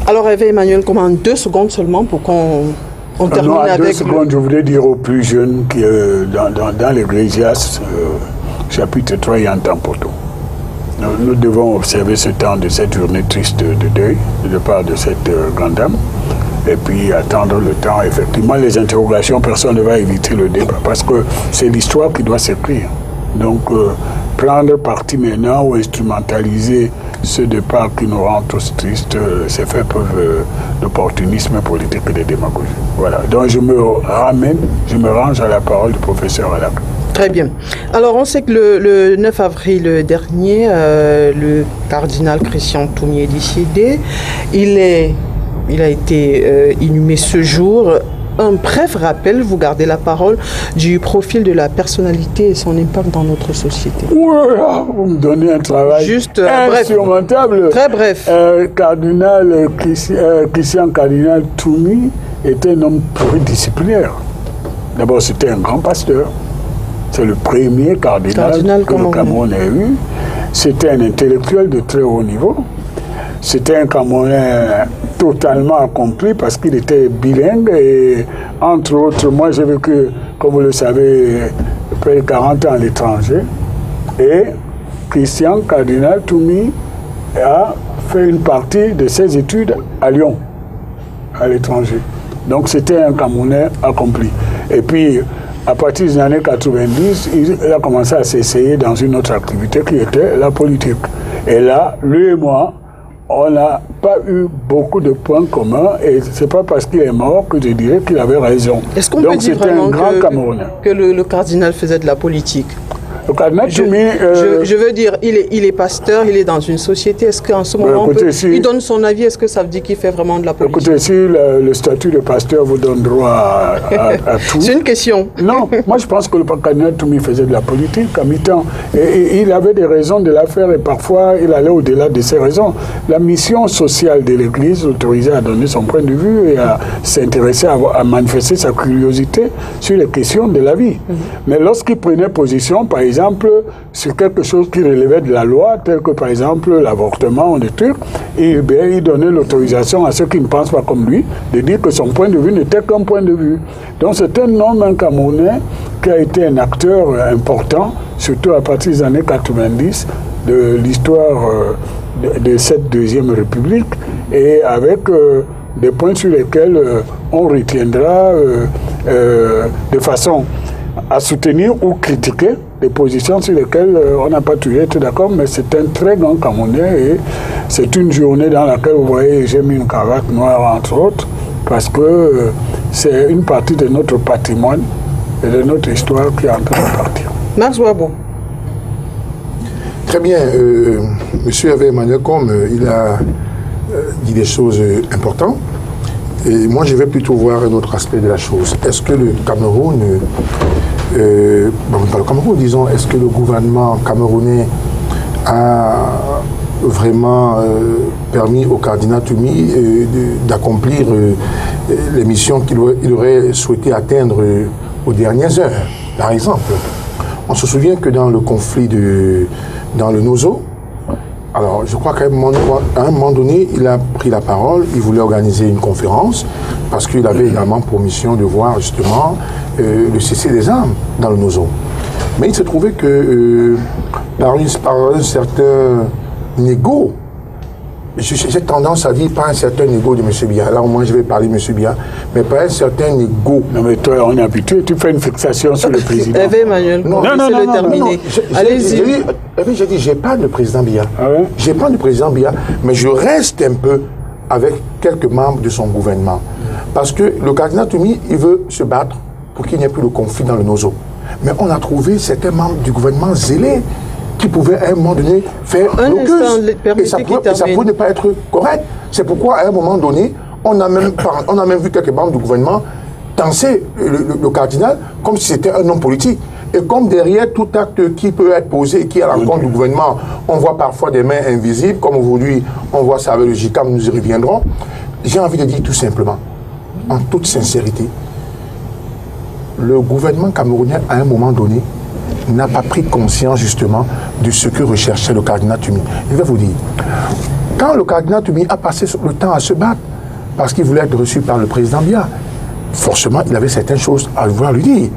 Alors, Hervé Emmanuel, comment 2 secondes seulement pour qu'on termine avec... 2 secondes, je voulais dire aux plus jeunes qui, dans l'Ecclésiaste, chapitre 3, il y a un temps pour tout. Nous devons observer ce temps de cette journée triste de deuil, de part de cette grande dame, et puis attendre le temps. Effectivement, les interrogations, personne ne va éviter le débat, parce que c'est l'histoire qui doit s'écrire. Donc, prendre parti maintenant ou instrumentaliser ce départ qui nous rend tous tristes, c'est faire preuve d'opportunisme politique et de démagogie. Voilà. Donc, je me range à la parole du professeur Alaka. Très bien. Alors, on sait que le 9 avril dernier, le cardinal Christian Toumi est décédé. Il a été inhumé ce jour. Un bref rappel, vous gardez la parole, du profil de la personnalité et son impact dans notre société. Ouah, vous me donnez un travail juste insurmontable. Très bref. Cardinal Christian Cardinal Toumi était un homme pluridisciplinaire. D'abord, c'était un grand pasteur. C'est le premier cardinal que le Cameroun a eu. C'était un intellectuel de très haut niveau. C'était un Camerounais totalement accompli parce qu'il était bilingue. Et entre autres, moi j'ai vécu, comme vous le savez, près de 40 ans à l'étranger. Et Christian Cardinal Toumi a fait une partie de ses études à Lyon, à l'étranger. Donc c'était un Camerounais accompli. Et puis, à partir des années 90, il a commencé à s'essayer dans une autre activité qui était la politique. Et là, lui et moi, on n'a pas eu beaucoup de points communs et c'est pas parce qu'il est mort que je dirais qu'il avait raison. Est-ce qu'on peut dire vraiment que le cardinal faisait de la politique? Le cardinal Toumi, je veux dire, il est pasteur, il est dans une société. Est-ce qu'en ce moment, il donne son avis? Est-ce que ça veut dire qu'il fait vraiment de la politique? Écoutez, si le statut de pasteur vous donne droit à tout... C'est une question. Non, moi je pense que le cardinal Toumi faisait de la politique à mi-temps. Et il avait des raisons de la faire et parfois il allait au-delà de ses raisons. La mission sociale de l'Église l'autorisait à donner son point de vue et à s'intéresser, à manifester sa curiosité sur les questions de la vie. Mais lorsqu'il prenait position, par exemple, sur quelque chose qui relevait de la loi, tel que par exemple l'avortement ou des trucs, et bien, il donnait l'autorisation à ceux qui ne pensent pas comme lui de dire que son point de vue n'était qu'un point de vue. Donc c'est un homme, un Camerounais, qui a été un acteur important, surtout à partir des années 90, de l'histoire de cette Deuxième République, et avec des points sur lesquels on retiendra de façon à soutenir ou critiquer des positions sur lesquelles on n'a pas toujours été d'accord, mais c'est un très grand Camerounais et c'est une journée dans laquelle, vous voyez, j'ai mis une cravate noire entre autres, parce que c'est une partie de notre patrimoine et de notre histoire qui est en train de partir. Max Wabo. Très bien. Monsieur Hervé Emmanuel Komi, il a dit des choses importantes. Et moi, je vais plutôt voir un autre aspect de la chose. Est-ce que le Cameroun, dans le Cameroun, disons, est-ce que le gouvernement camerounais a vraiment permis au cardinal Toumi d'accomplir les missions qu'il aurait souhaité atteindre aux dernières heures? Par exemple, on se souvient que dans le conflit dans le Nozo, Alors, je crois qu'à un moment donné, il a pris la parole, il voulait organiser une conférence, parce qu'il avait également pour mission de voir justement le cessez des armes dans le Nozo. Mais il se trouvait que par un certain négo, j'ai tendance à dire pas un certain négo de M. Biya, là au moins je vais parler de M. Biya, mais pas un certain négo. Non mais toi, on est habitué, tu fais une fixation sur le président. Hervé Emmanuel, laissez-le terminer. Allez-y. J'ai dit, j'ai pas de président Biya. Ah ouais? J'ai pas de président Biya, mais je reste un peu avec quelques membres de son gouvernement. Parce que le cardinal Toumi, il veut se battre pour qu'il n'y ait plus de conflit dans le Nozo. Mais on a trouvé certains membres du gouvernement zélés qui pouvaient à un moment donné faire blocus. Et ça pouvait ne pas être correct. C'est pourquoi à un moment donné, on a même vu quelques membres du gouvernement danser le cardinal comme si c'était un homme politique. Et comme derrière tout acte qui peut être posé et qui est à l'encontre du gouvernement, on voit parfois des mains invisibles, comme aujourd'hui on voit ça avec le JICAM, nous y reviendrons. J'ai envie de dire tout simplement, en toute sincérité, le gouvernement camerounais, à un moment donné, n'a pas pris conscience justement de ce que recherchait le cardinal Toumi. Je vais vous dire, quand le cardinal Toumi a passé le temps à se battre, parce qu'il voulait être reçu par le président Biya, forcément, il avait certaines choses à vouloir lui dire.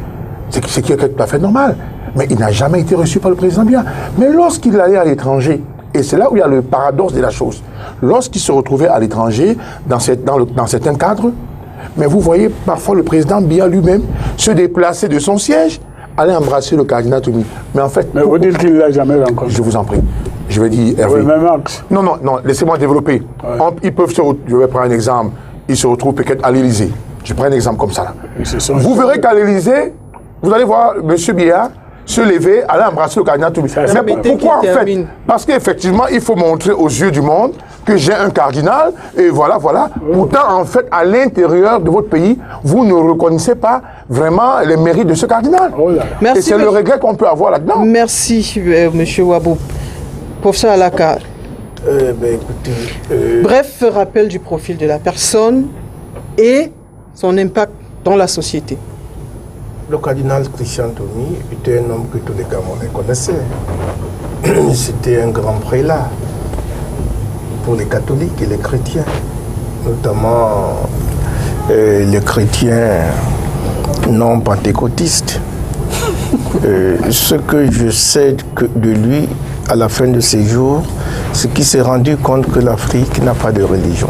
C'est qui est tout à fait normal. Mais il n'a jamais été reçu par le président Biya. Mais lorsqu'il allait à l'étranger, et c'est là où il y a le paradoxe de la chose, lorsqu'il se retrouvait à l'étranger, dans certains cadres, mais vous voyez parfois le président Biya lui-même se déplacer de son siège, aller embrasser le cardinal Toumi. Mais en fait... Mais vous dites qu'il ne l'a jamais rencontré. Je vous en prie. Je vais dire, Hervé. Oui, même axe. Non, laissez-moi développer. Ouais. Ils peuvent je vais prendre un exemple. Ils se retrouvent peut-être à l'Élysée. Je prends un exemple comme ça. Là. Vous verrez qu'à l'Élysée, vous allez voir M. Biya se lever, aller embrasser le cardinal Toumi. Mais pourquoi en fait? Parce qu'effectivement, il faut montrer aux yeux du monde que j'ai un cardinal, et voilà. Pourtant, en fait, à l'intérieur de votre pays, vous ne reconnaissez pas vraiment les mérites de ce cardinal. Merci, et c'est le regret qu'on peut avoir là-dedans. Merci, M. Wabou. Professeur Alaka. Bref rappel du profil de la personne et son impact dans la société. Le cardinal Christian Toumi était un homme que tous les Camerounais connaissaient. C'était un grand prélat pour les catholiques et les chrétiens, notamment les chrétiens non pentecôtistes. Ce que je sais de lui à la fin de ses jours, c'est qu'il s'est rendu compte que l'Afrique n'a pas de religion.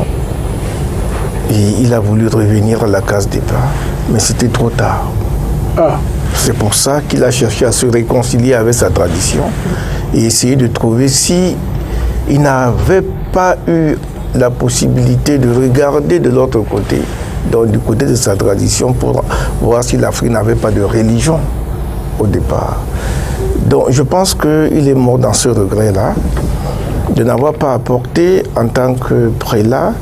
Et il a voulu revenir à la case départ, mais c'était trop tard. C'est pour ça qu'il a cherché à se réconcilier avec sa tradition et essayer de trouver si il n'avait pas eu la possibilité de regarder de l'autre côté, donc du côté de sa tradition, pour voir si l'Afrique n'avait pas de religion au départ. Donc je pense qu'il est mort dans ce regret-là, de n'avoir pas apporté en tant que prélat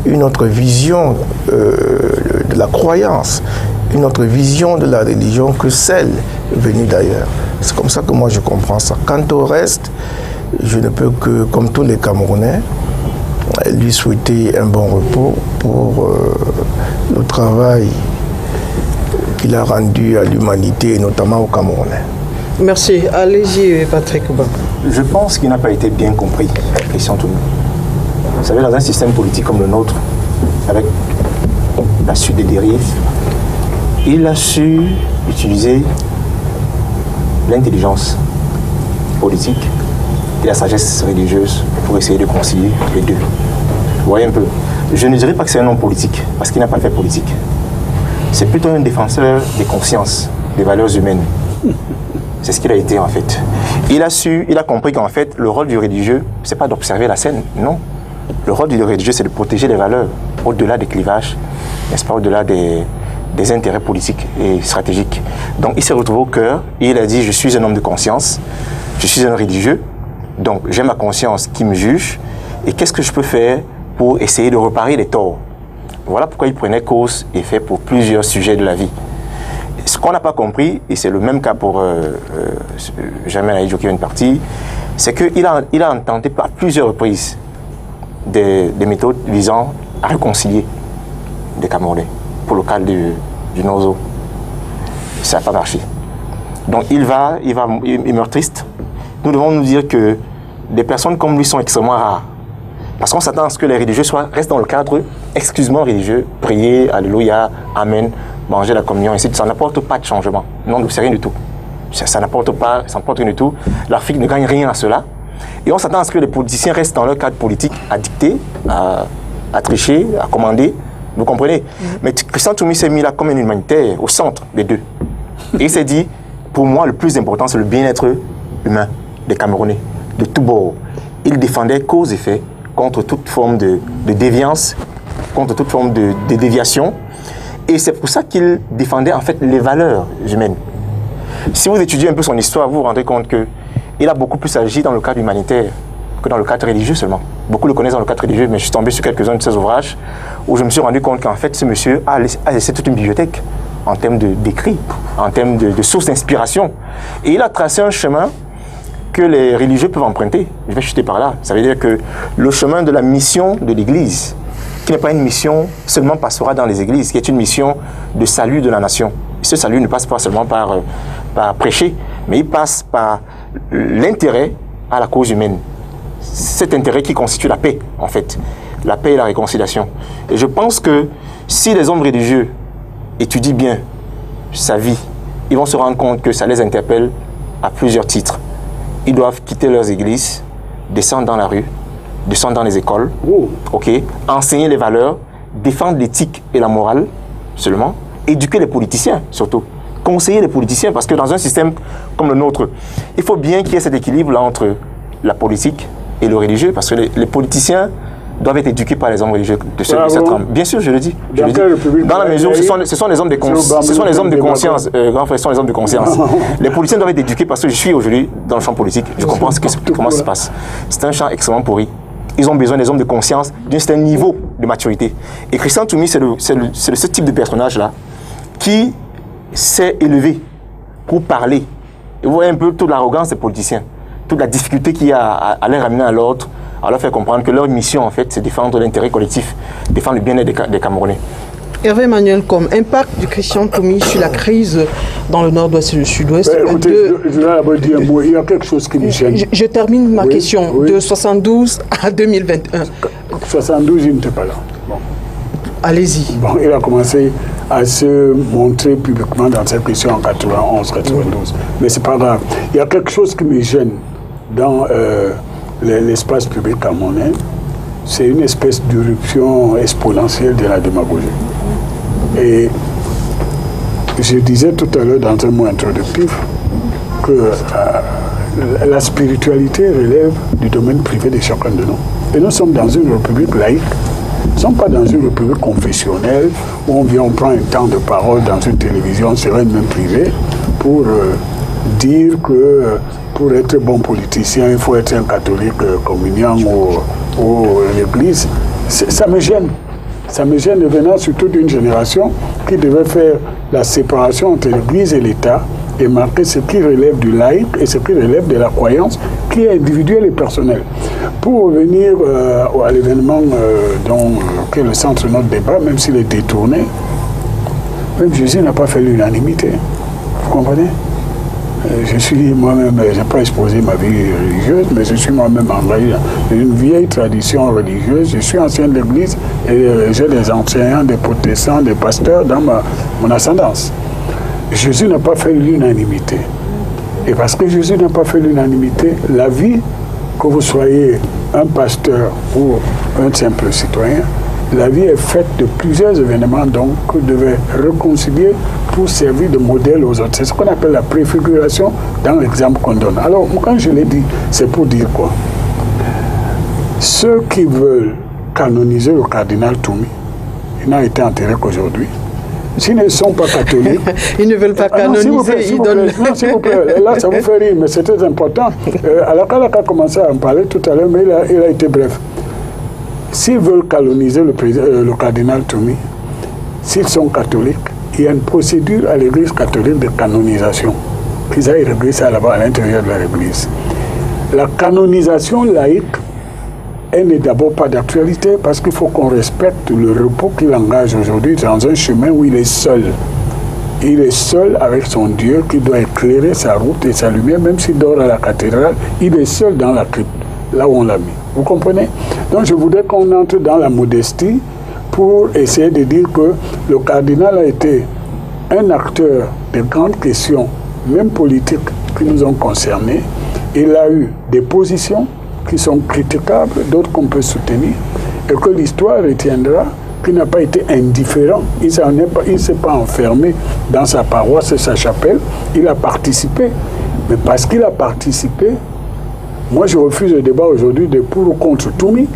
une autre vision de la croyance, une autre vision de la religion que celle venue d'ailleurs. C'est comme ça que moi je comprends ça. Quant au reste, je ne peux que, comme tous les Camerounais, lui souhaiter un bon repos pour le travail qu'il a rendu à l'humanité et notamment aux Camerounais. Merci. Allez-y, Patrick. Je pense qu'il n'a pas été bien compris, Christian Toumi. Vous savez, dans un système politique comme le nôtre, avec la suite des dérives, il a su utiliser l'intelligence politique et la sagesse religieuse pour essayer de concilier les deux. Vous voyez un peu. Je ne dirais pas que c'est un homme politique, parce qu'il n'a pas fait politique. C'est plutôt un défenseur des consciences, des valeurs humaines. C'est ce qu'il a été en fait. Il a compris qu'en fait, le rôle du religieux, c'est pas d'observer la scène, non. Le rôle du religieux, c'est de protéger les valeurs, au-delà des clivages, n'est-ce pas, au-delà des intérêts politiques et stratégiques. Donc il s'est retrouvé au cœur et il a dit, je suis un homme de conscience, je suis un religieux, donc j'ai ma conscience qui me juge, et qu'est-ce que je peux faire pour essayer de réparer les torts? Voilà pourquoi il prenait cause et fait pour plusieurs sujets de la vie. Ce qu'on n'a pas compris, et c'est le même cas pour Jamel Aïdjo qui vient de partir, c'est qu'il a intenté par plusieurs reprises des méthodes visant à réconcilier des Camerounais pour le cas du Nozo. Ça n'a pas marché. Donc il meurt triste. Nous devons nous dire que des personnes comme lui sont extrêmement rares. Parce qu'on s'attend à ce que les religieux restent dans le cadre exclusivement religieux, prier, alléluia, amen, manger la communion, ainsi de suite. Ça n'apporte pas de changement. Non, c'est rien du tout. Ça n'apporte rien du tout. L'Afrique ne gagne rien à cela. Et on s'attend à ce que les politiciens restent dans leur cadre politique à dicter, à tricher, à commander. Vous comprenez? Mais Christian Toumi s'est mis là comme un humanitaire, au centre des deux. Et il s'est dit, pour moi, le plus important, c'est le bien-être humain des Camerounais, de tous bords. Il défendait cause et effet contre toute forme de déviance, contre toute forme de déviation. Et c'est pour ça qu'il défendait en fait les valeurs humaines. Si vous étudiez un peu son histoire, vous vous rendrez compte qu'il a beaucoup plus agi dans le cadre humanitaire que dans le cadre religieux seulement. Beaucoup le connaissent dans le cadre religieux, mais je suis tombé sur quelques-uns de ses ouvrages où je me suis rendu compte qu'en fait, ce monsieur a laissé toute une bibliothèque en termes d'écrits, en termes de sources d'inspiration. Et il a tracé un chemin que les religieux peuvent emprunter. Je vais chuter par là. Ça veut dire que le chemin de la mission de l'Église, qui n'est pas une mission seulement pastorale dans les églises, qui est une mission de salut de la nation. Ce salut ne passe pas seulement par prêcher, mais il passe par l'intérêt à la cause humaine. Cet intérêt qui constitue la paix, en fait. La paix et la réconciliation. Et je pense que si les hommes religieux étudient bien sa vie, ils vont se rendre compte que ça les interpelle à plusieurs titres. Ils doivent quitter leurs églises, descendre dans la rue, descendre dans les écoles, enseigner les valeurs, défendre l'éthique et la morale seulement, éduquer les politiciens surtout, conseiller les politiciens, parce que dans un système comme le nôtre, il faut bien qu'il y ait cet équilibre-là entre la politique et le religieux, parce que les politiciens doivent être éduqués par les hommes religieux de cette trame. Bien sûr, je le dis. Dans la mesure où ce sont les hommes de conscience, grand frère, ce sont les hommes de conscience. Les politiciens doivent être éduqués parce que je suis aujourd'hui dans le champ politique. Je comprends comment ça se passe. C'est un champ extrêmement pourri. Ils ont besoin des hommes de conscience d'un certain niveau de maturité. Et Christian Toumi, c'est ce type de personnage-là qui s'est élevé pour parler. Et vous voyez un peu toute l'arrogance des politiciens, toute la difficulté qu'il y a à les ramener à l'ordre, à leur faire comprendre que leur mission, en fait, c'est défendre l'intérêt collectif, défendre le bien-être des Camerounais. Hervé Emmanuel, comme impact du Christian Toumi sur la crise dans le nord-ouest et le sud-ouest. Écoutez, je vais d'abord dire un mot. Il y a quelque chose qui me gêne. Je termine ma question de 72 à 2021. 72, il n'était pas là. Bon. Allez-y. Bon, il a commencé à se montrer publiquement dans cette question en 91, 92. Mais c'est pas grave. Il y a quelque chose qui me gêne dans l'espace public camerounais. C'est une espèce d'éruption exponentielle de la démagogie. Et je disais tout à l'heure dans un mot introductif que la spiritualité relève du domaine privé de chacun de nous. Et nous sommes dans une république laïque. Nous ne sommes pas dans une république confessionnelle où on prend un temps de parole dans une télévision, serait même privée, pour dire que pour être bon politicien, il faut être un catholique communiant ou l'église. Ça me gêne. Ça me gêne venant surtout d'une génération qui devait faire la séparation entre l'église et l'État et marquer ce qui relève du laïque et ce qui relève de la croyance qui est individuelle et personnelle. Pour revenir à l'événement qui est le centre de notre débat, même s'il est détourné, même Jésus n'a pas fait l'unanimité. Vous comprenez? Je suis moi-même, je n'ai pas exposé ma vie religieuse, mais je suis moi-même envahi d'une vieille tradition religieuse. Je suis ancien de l'Église et j'ai des enseignants, des protestants, des pasteurs dans mon ascendance. Jésus n'a pas fait l'unanimité. Et parce que Jésus n'a pas fait l'unanimité, la vie, que vous soyez un pasteur ou un simple citoyen, la vie est faite de plusieurs événements donc que vous devez réconcilier pour servir de modèle aux autres. C'est ce qu'on appelle la préfiguration dans l'exemple qu'on donne. Alors, quand je l'ai dit, c'est pour dire quoi? Ceux qui veulent canoniser le cardinal Toumi, il n'a été enterré qu'aujourd'hui. S'ils ne sont pas catholiques... Ils ne veulent pas canoniser, ils donnent... Non, s'il vous plaît, là, ça vous fait rire, mais c'est très important. Alakalaka a commencé à en parler tout à l'heure, mais il a été bref. S'ils veulent canoniser le cardinal Toumi, s'ils sont catholiques, il y a une procédure à l'Église catholique de canonisation. Qu'ils aillent régler ça là-bas à l'intérieur de l'Église. La canonisation laïque, elle n'est d'abord pas d'actualité parce qu'il faut qu'on respecte le repos qu'il engage aujourd'hui dans un chemin où il est seul. Il est seul avec son Dieu qui doit éclairer sa route et sa lumière, même s'il dort à la cathédrale, il est seul dans la crypte. là où on l'a mis. Vous comprenez? Donc je voudrais qu'on entre dans la modestie pour essayer de dire que le cardinal a été un acteur de grandes questions, même politiques, qui nous ont concernés. Il a eu des positions qui sont critiquables, d'autres qu'on peut soutenir, et que l'histoire retiendra qu'il n'a pas été indifférent. Il ne s'est pas enfermé dans sa paroisse et sa chapelle. Il a participé. Mais parce qu'il a participé, moi je refuse le débat aujourd'hui de pour ou contre Toumi.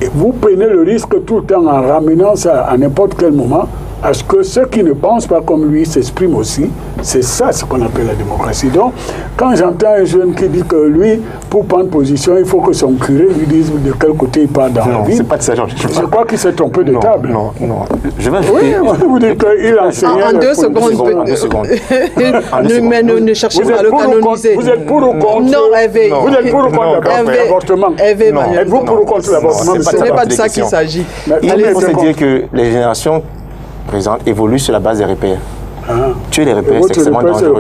Et vous prenez le risque tout le temps en ramenant ça à n'importe quel moment à ce que ceux qui ne pensent pas comme lui s'expriment aussi. C'est ça ce qu'on appelle la démocratie. Donc, quand j'entends un jeune qui dit que lui, pour prendre position, il faut que son curé lui dise de quel côté il part dans la vie. C'est pas de ça, je crois qu'il s'est trompé de table. Non. Je vais oui, vous dites qu'il enseignait. En 2 secondes. En 2 secondes. Mais ne cherchez pas à le canoniser. Vous êtes pour ou contre? Non, Hervé. Vous êtes pour ou contre l'avortement? Hervé, êtes-vous pour ou contre l'avortement? Ce n'est pas de ça qu'il s'agit. Il faut se dire que les générations présentes évoluent sur la base des repères. Tuer les repères, c'est extrêmement dangereux.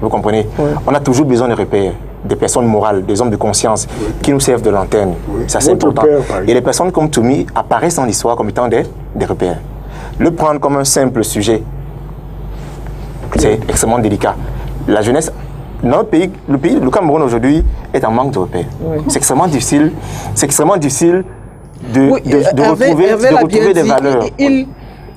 Vous comprenez? Ouais. On a toujours besoin de repères, des personnes morales, des hommes de conscience qui nous servent de lanterne. Ça, c'est important. Et les personnes comme Toumi apparaissent dans l'histoire comme étant des repères. Le prendre comme un simple sujet, c'est extrêmement délicat. La jeunesse, dans notre pays, le Cameroun aujourd'hui est en manque de repères. Oui. C'est extrêmement difficile de retrouver des valeurs.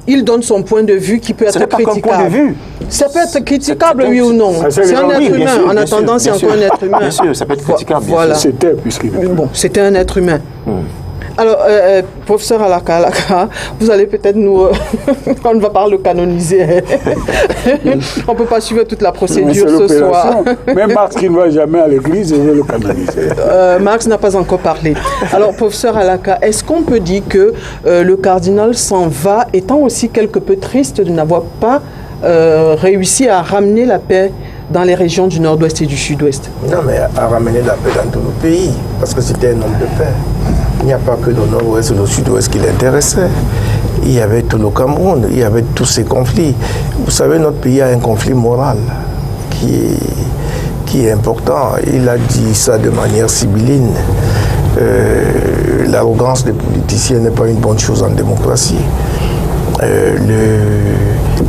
Il donne son point de vue qui peut être critiquable. Point de vue. Ça peut être critiquable, oui ou non. C'est un être humain. En attendant, c'est encore un être humain. Bien sûr, ça peut être critiquable. Voilà. C'était, puisqu'il c'était un être humain. Alors, professeur Alaka, vous allez peut-être nous... on ne va pas le canoniser. On ne peut pas suivre toute la procédure ce soir. Même Marx qui ne va jamais à l'église, il veut le canoniser. Marx n'a pas encore parlé. Alors, professeur Alaka, est-ce qu'on peut dire que le cardinal s'en va, étant aussi quelque peu triste de n'avoir pas réussi à ramener la paix dans les régions du nord-ouest et du sud-ouest? Non, mais à ramener la paix dans tous nos pays, parce que c'était un homme de paix. Il n'y a pas que le nord-ouest et le sud-ouest qui l'intéressaient. Il y avait tout le Cameroun, il y avait tous ces conflits. Vous savez, notre pays a un conflit moral qui est important. Il a dit ça de manière sibylline. L'arrogance des politiciens n'est pas une bonne chose en démocratie.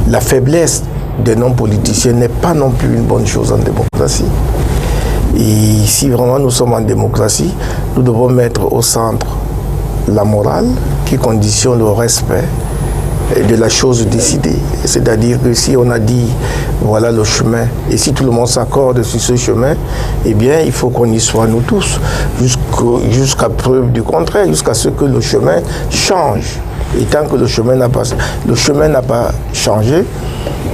La faiblesse des non-politiciens n'est pas non plus une bonne chose en démocratie. Et si vraiment nous sommes en démocratie, nous devons mettre au centre la morale qui conditionne le respect de la chose décidée. C'est-à-dire que si on a dit voilà le chemin, et si tout le monde s'accorde sur ce chemin, eh bien il faut qu'on y soit nous tous, jusqu'à preuve du contraire, jusqu'à ce que le chemin change. Et tant que le chemin n'a pas changé,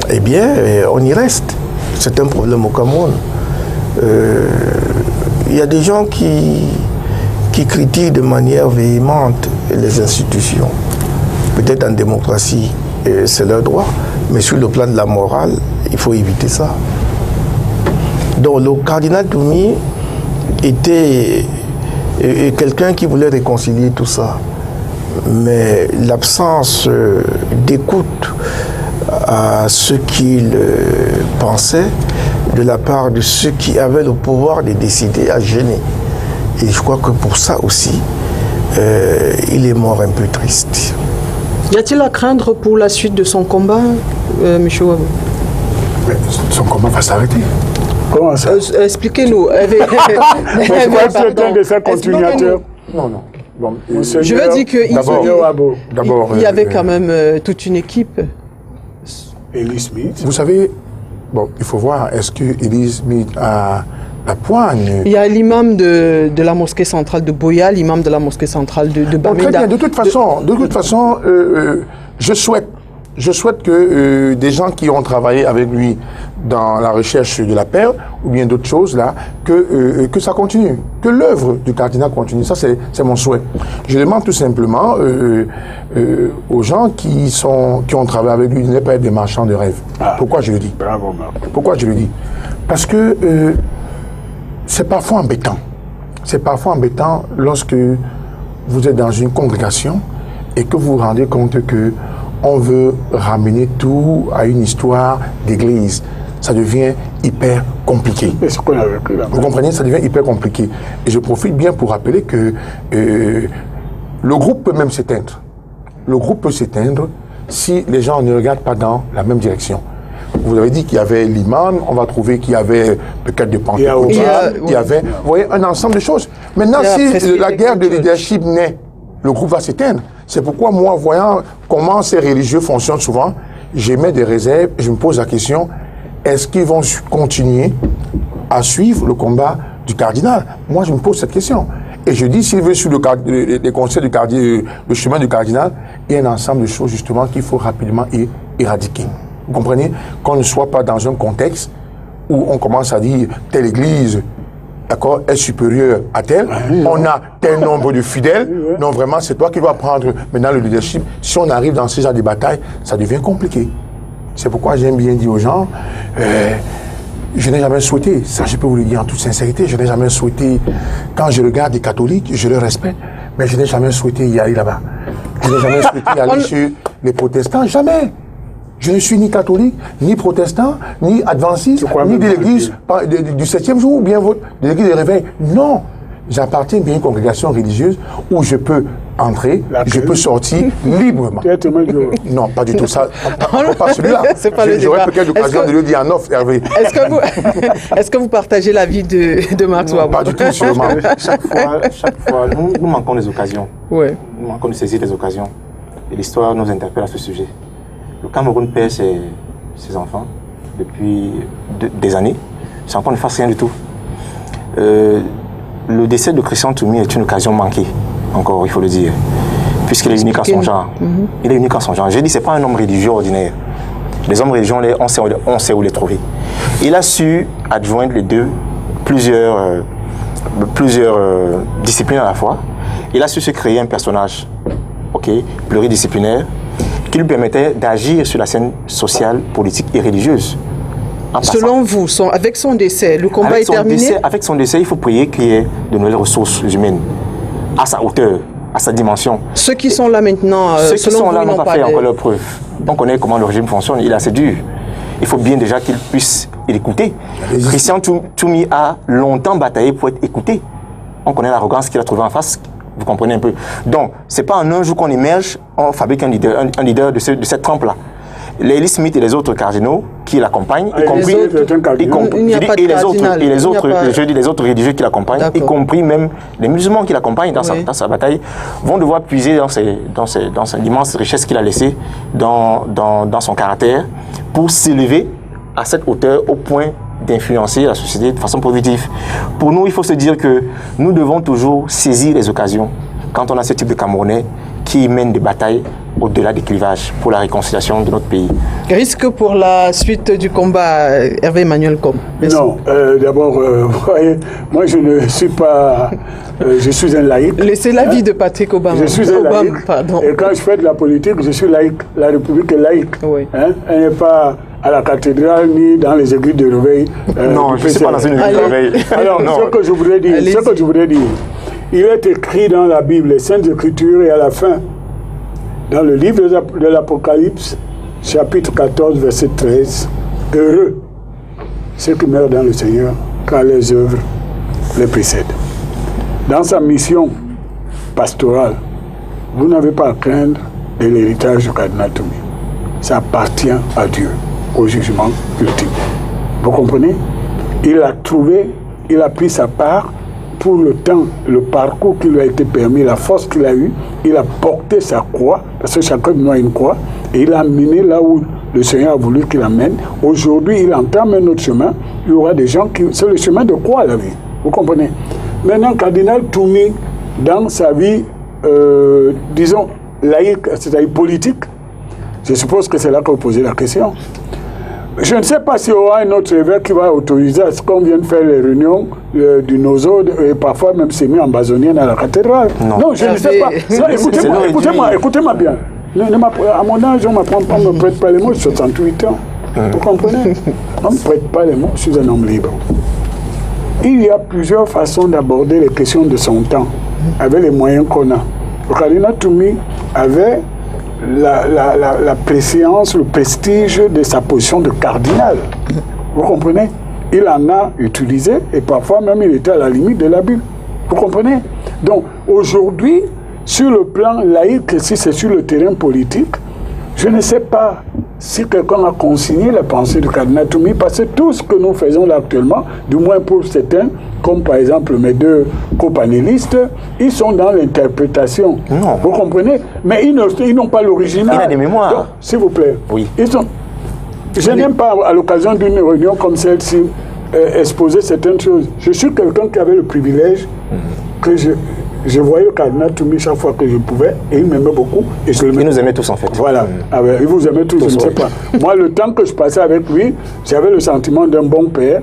eh bien on y reste. C'est un problème au Cameroun. Il y a des gens qui critiquent de manière véhémente les institutions. Peut-être en démocratie, c'est leur droit, mais sur le plan de la morale, il faut éviter ça. Donc le cardinal Toumi était quelqu'un qui voulait réconcilier tout ça. Mais l'absence d'écoute à ce qu'il pensait de la part de ceux qui avaient le pouvoir de décider a gêné. Et je crois que pour ça aussi, il est mort un peu triste. Y a-t-il à craindre pour la suite de son combat, M. Wabou? Son combat va s'arrêter. Comment ça? Expliquez-nous. Quelqu'un de sa continuateur. Non. Bon, je veux dire qu'il y avait quand même toute une équipe. Eli Smith. Vous savez, bon, il faut voir, est-ce que Eli Smith a la poigne? Il y a l'imam de la mosquée centrale de Boya, l'imam de la mosquée centrale de Bamenda. Très bien, de toute façon, je souhaite que des gens qui ont travaillé avec lui dans la recherche de la paix ou bien d'autres choses là, que ça continue, que l'œuvre du cardinal continue. Ça, c'est mon souhait. Je demande tout simplement aux gens qui ont travaillé avec lui de ne pas être des marchands de rêves. Pourquoi je le dis? Bravo, Marc. Pourquoi je le dis? Parce que c'est parfois embêtant. C'est parfois embêtant lorsque vous êtes dans une congrégation et que vous vous rendez compte que on veut ramener tout à une histoire d'église. ça devient hyper compliqué. C'est ce qu'on a vécu là. Vous comprenez, ça devient hyper compliqué. Et je profite bien pour rappeler que le groupe peut même s'éteindre. Le groupe peut s'éteindre si les gens ne regardent pas dans la même direction. Vous avez dit qu'il y avait l'imam, on va trouver qu'il y avait peut-être des pentecôtistes, il y avait, vous voyez, un ensemble de choses. Maintenant, si la guerre de leadership naît, le groupe va s'éteindre. C'est pourquoi moi, voyant comment ces religieux fonctionnent souvent, j'émets des réserves, je me pose la question, est-ce qu'ils vont continuer à suivre le combat du cardinal? Moi, je me pose cette question. Et je dis, s'il veut suivre les conseils du cardinal, le chemin du cardinal, il y a un ensemble de choses justement qu'il faut rapidement éradiquer. Vous comprenez? Qu'on ne soit pas dans un contexte où on commence à dire telle église, d'accord, est supérieure à telle, on a tel nombre de fidèles, non vraiment c'est toi qui vas prendre maintenant le leadership. Si on arrive dans ce genre de bataille, ça devient compliqué. C'est pourquoi j'aime bien dire aux gens, je n'ai jamais souhaité, ça je peux vous le dire en toute sincérité, je n'ai jamais souhaité, quand je regarde les catholiques, je les respecte, mais je n'ai jamais souhaité y aller là-bas. Je n'ai jamais souhaité y aller sur les protestants, jamais. Je ne suis ni catholique, ni protestant, ni adventiste, ni de l'église du 7e jour, ou bien de l'église des réveils. Non, j'appartiens bien à une congrégation religieuse où je peux entrer, je peux sortir librement. Non, pas du tout ça. Pas celui-là. J'aurais peut-être l'occasion de le dire en off, Hervé. Est-ce que vous partagez l'avis de Marc Souabou? Pas du tout, sûrement. Chaque fois, nous manquons des occasions. Ouais. Nous manquons de saisir des occasions. Et l'histoire nous interpelle à ce sujet. Le Cameroun perd ses enfants depuis des années, sans qu'on ne fasse rien du tout. Le décès de Christian Toumi est une occasion manquée, encore, il faut le dire, puisqu'il est unique en son genre. Il est unique en son genre. J'ai dit, ce n'est pas un homme religieux ordinaire. Les hommes religieux, on sait où les trouver. Il a su adjoindre les deux, plusieurs disciplines à la fois. Il a su se créer un personnage, pluridisciplinaire, qui lui permettait d'agir sur la scène sociale, politique et religieuse. Selon vous, avec son décès, le combat est terminé? Avec son décès, il faut prier qu'il y ait de nouvelles ressources humaines, à sa hauteur, à sa dimension. Ceux qui sont là maintenant, ceux qui sont là n'ont pas fait encore leur preuve. On connaît comment le régime fonctionne, il est assez dur. Il faut bien déjà qu'il puisse l'écouter. Christian Toumi a longtemps bataillé pour être écouté. On connaît l'arrogance qu'il a trouvée en face. Vous comprenez un peu. Donc, ce n'est pas en un jour qu'on émerge, on fabrique un leader de cette trempe-là. L'Élie Smith et les autres cardinaux qui l'accompagnent, y compris les autres religieux qui l'accompagnent, y compris même les musulmans qui l'accompagnent dans sa bataille, vont devoir puiser dans l'immense richesse qu'il a laissée, dans son caractère, pour s'élever à cette hauteur au point d'influencer la société de façon positive. Pour nous, il faut se dire que nous devons toujours saisir les occasions quand on a ce type de Camerounais qui mènent des batailles au-delà des clivages pour la réconciliation de notre pays. Risque pour la suite du combat, Hervé Emmanuel Com? Non, d'abord, vous voyez, moi je ne suis pas... je suis un laïc. Laissez l'avis de Patrick Obama. Je suis un laïc. Et quand je fais de la politique, je suis laïc. La République est laïque. Oui. Elle n'est pas à la cathédrale ni dans les églises de réveil. Non, je ne suis pas dans une église de réveil. Alors, ce que je voudrais dire, il est écrit dans la Bible, les Saintes Écritures, et à la fin, dans le livre de l'Apocalypse, chapitre 14, verset 13, heureux ceux qui meurent dans le Seigneur, car les œuvres les précèdent. Dans sa mission pastorale, vous n'avez pas à craindre de l'héritage du cardinal Toumi. Ça appartient à Dieu, au jugement ultime. Vous comprenez? Il a trouvé, il a pris sa part pour le temps, le parcours qui lui a été permis, la force qu'il a eue. Il a porté sa croix, parce que chacun de nous a une croix, et il a mené là où le Seigneur a voulu qu'il amène. Aujourd'hui, il entame un autre chemin. Il y aura des gens qui... C'est le chemin de croix, la vie. Vous comprenez? Maintenant, cardinal Toumi, dans sa vie, disons, laïque, c'est-à-dire politique, je suppose que c'est là que vous posez la question. Je ne sais pas s'il y aura un autre évêque qui va autoriser à ce qu'on vienne faire les réunions du Nozo et parfois même s'aimer en basonienne à la cathédrale. Non, je ne sais pas. Écoutez-moi bien. À mon âge, on ne me prête pas les mots, j'ai 68 ans. Vous comprenez? On ne me prête pas les mots, je suis un homme libre. Il y a plusieurs façons d'aborder les questions de son temps, avec les moyens qu'on a. Le cardinal Toumi avait la préséance, le prestige de sa position de cardinal. Vous comprenez? Il en a utilisé et parfois même il était à la limite de l'abus. Vous comprenez? Donc aujourd'hui, sur le plan laïque, si c'est sur le terrain politique, je ne sais pas si quelqu'un a consigné la pensée du cardinal Toumi, parce que tout ce que nous faisons là actuellement, du moins pour certains, comme par exemple mes deux copanélistes, ils sont dans l'interprétation. Non. Vous comprenez? Mais ils n'ont pas l'original. Il a des mémoires. Donc, s'il vous plaît. Oui. Je n'aime pas, à l'occasion d'une réunion comme celle-ci, exposer certaines choses. Je suis quelqu'un qui avait le privilège que je voyais le cardinal Toumi chaque fois que je pouvais, et il m'aimait beaucoup. Et je Il nous aimait tous en fait. Voilà, il vous aimait tous, je ne sais pas. Moi, le temps que je passais avec lui, j'avais le sentiment d'un bon père,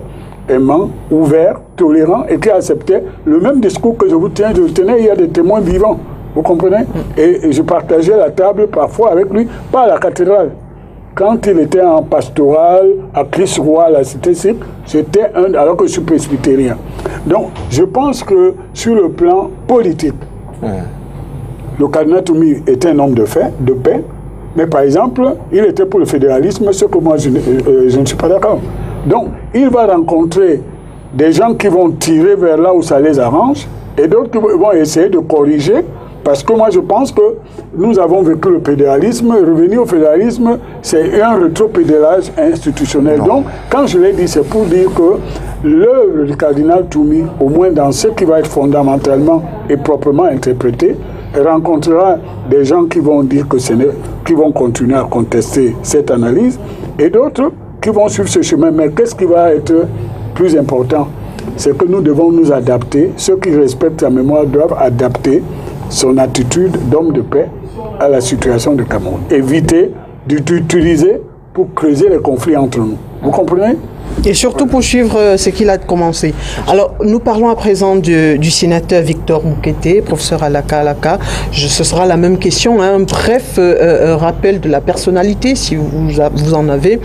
aimant, ouvert, tolérant, et qui acceptait le même discours que je vous tiens. Je le tenais, il y a des témoins vivants, vous comprenez? Et je partageais la table parfois avec lui, pas à la cathédrale. Quand il était en pastoral, à Christ-Roi, à la Cité-Cirque, c'était alors que je suis presbytérien. Donc, je pense que sur le plan politique, le cardinal Toumi était un homme de paix, mais par exemple, il était pour le fédéralisme, ce que moi je ne suis pas d'accord. Donc, il va rencontrer des gens qui vont tirer vers là où ça les arrange, et d'autres qui vont essayer de corriger. Parce que moi, je pense que nous avons vécu le fédéralisme. Revenir au fédéralisme, c'est un rétropédalage institutionnel. Non. Donc, quand je l'ai dit, c'est pour dire que l'œuvre du cardinal Toumi, au moins dans ce qui va être fondamentalement et proprement interprété, rencontrera des gens qui vont dire que qui vont continuer à contester cette analyse, et d'autres qui vont suivre ce chemin. Mais qu'est-ce qui va être plus important? C'est que nous devons nous adapter. Ceux qui respectent sa mémoire doivent adapter son attitude d'homme de paix à la situation du Cameroun. Éviter d'utiliser pour creuser les conflits entre nous. Vous comprenez? Et surtout pour suivre ce qu'il a commencé. Alors, nous parlons à présent du sénateur Victor Moukete, professeur Alaka. Ce sera la même question, un bref rappel de la personnalité, si vous en avez,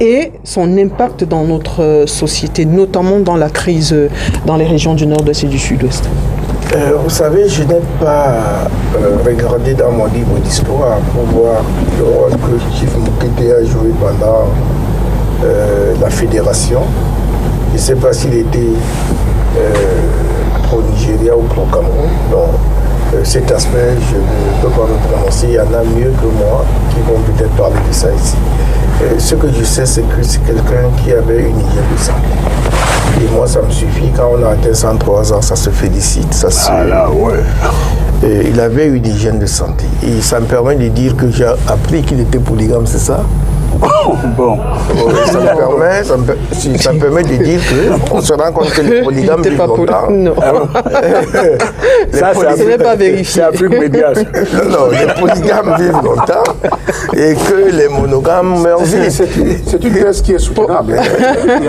et son impact dans notre société, notamment dans la crise dans les régions du Nord-Est et du Sud-Ouest. Vous savez, je n'ai pas regardé dans mon livre d'histoire pour voir le rôle que Chief Moukete a joué pendant la fédération. Je ne sais pas s'il était pro-Nigeria ou pro-Cameroun. Donc, cet aspect, je ne peux pas me prononcer. Il y en a mieux que moi qui vont peut-être parler de ça ici. Ce que je sais, c'est que c'est quelqu'un qui avait une hygiène de santé. Et moi, ça me suffit. Quand on a atteint 103 ans, ça se félicite. Ça se... Ah là, ouais. Il avait une hygiène de santé. Et ça me permet de dire que j'ai appris qu'il était polygame, c'est ça? Bon. Ça me permet de dire qu'on se rend compte que les polygames vivent longtemps. Non. Ça, ce n'est pas vérifié. C'est Afrique médias. Non, les polygames vivent longtemps et que les monogames meurent vite. C'est une thèse qui est soutenable.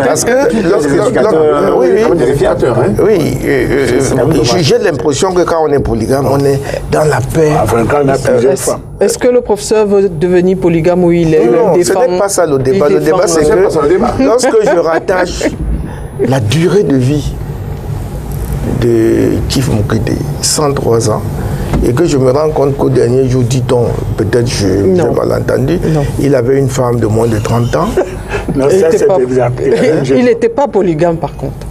Parce que j'ai l'impression que quand on est polygame, on est dans la paix. Enfin, quand on a plusieurs femmes. Est-ce que le professeur veut devenir polygame ou il est Non, ce n'est pas ça le débat. Le débat, c'est que lorsque je rattache la durée de vie de Chief Moukete, 103 ans, et que je me rends compte qu'au dernier jour, dit-on, peut-être j'ai mal entendu, il avait une femme de moins de 30 ans. Non, ça c'est exact. Il n'était pas polygame par contre.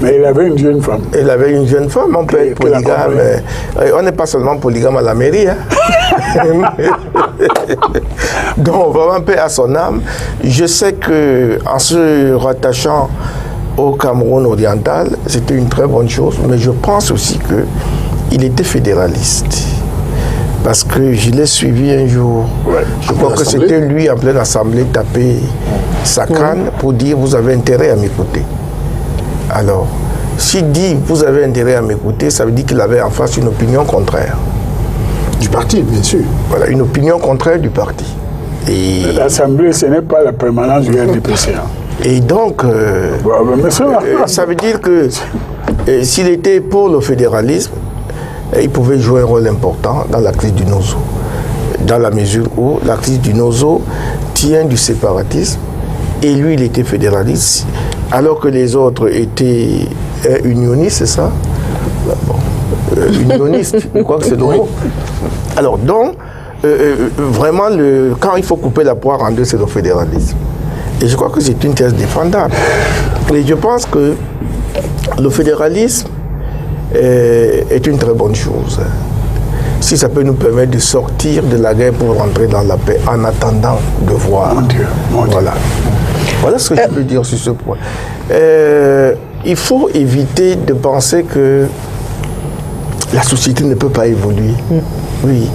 Mais il avait une jeune femme. Il avait une jeune femme, on peut être polygame. On n'est pas seulement polygame à la mairie. Hein. Donc, vraiment, paix à son âme. Je sais qu'en se rattachant au Cameroun oriental, c'était une très bonne chose, mais je pense aussi qu'il était fédéraliste. Parce que je l'ai suivi un jour. Ouais, je crois que c'était lui en pleine assemblée taper sa canne pour dire vous avez intérêt à m'écouter. Alors, s'il dit vous avez intérêt à m'écouter, ça veut dire qu'il avait en face une opinion contraire. Du parti, bien sûr. Voilà, une opinion contraire du parti. Et l'Assemblée, ce n'est pas la permanence du RDPC. Et donc, ça veut dire que s'il était pour le fédéralisme, il pouvait jouer un rôle important dans la crise du Nozo. Dans la mesure où la crise du Nozo tient du séparatisme, et lui, il était fédéraliste, alors que les autres étaient unionistes, c'est ça? Unionistes, je crois que c'est le mot. Alors, donc, vraiment, quand il faut couper la poire en deux, c'est le fédéralisme. Et je crois que c'est une thèse défendable. Et je pense que le fédéralisme est une très bonne chose. Si ça peut nous permettre de sortir de la guerre pour rentrer dans la paix en attendant de voir. Mon Dieu. Voilà ce que je peux dire sur ce point. Il faut éviter de penser que la société ne peut pas évoluer. Oui.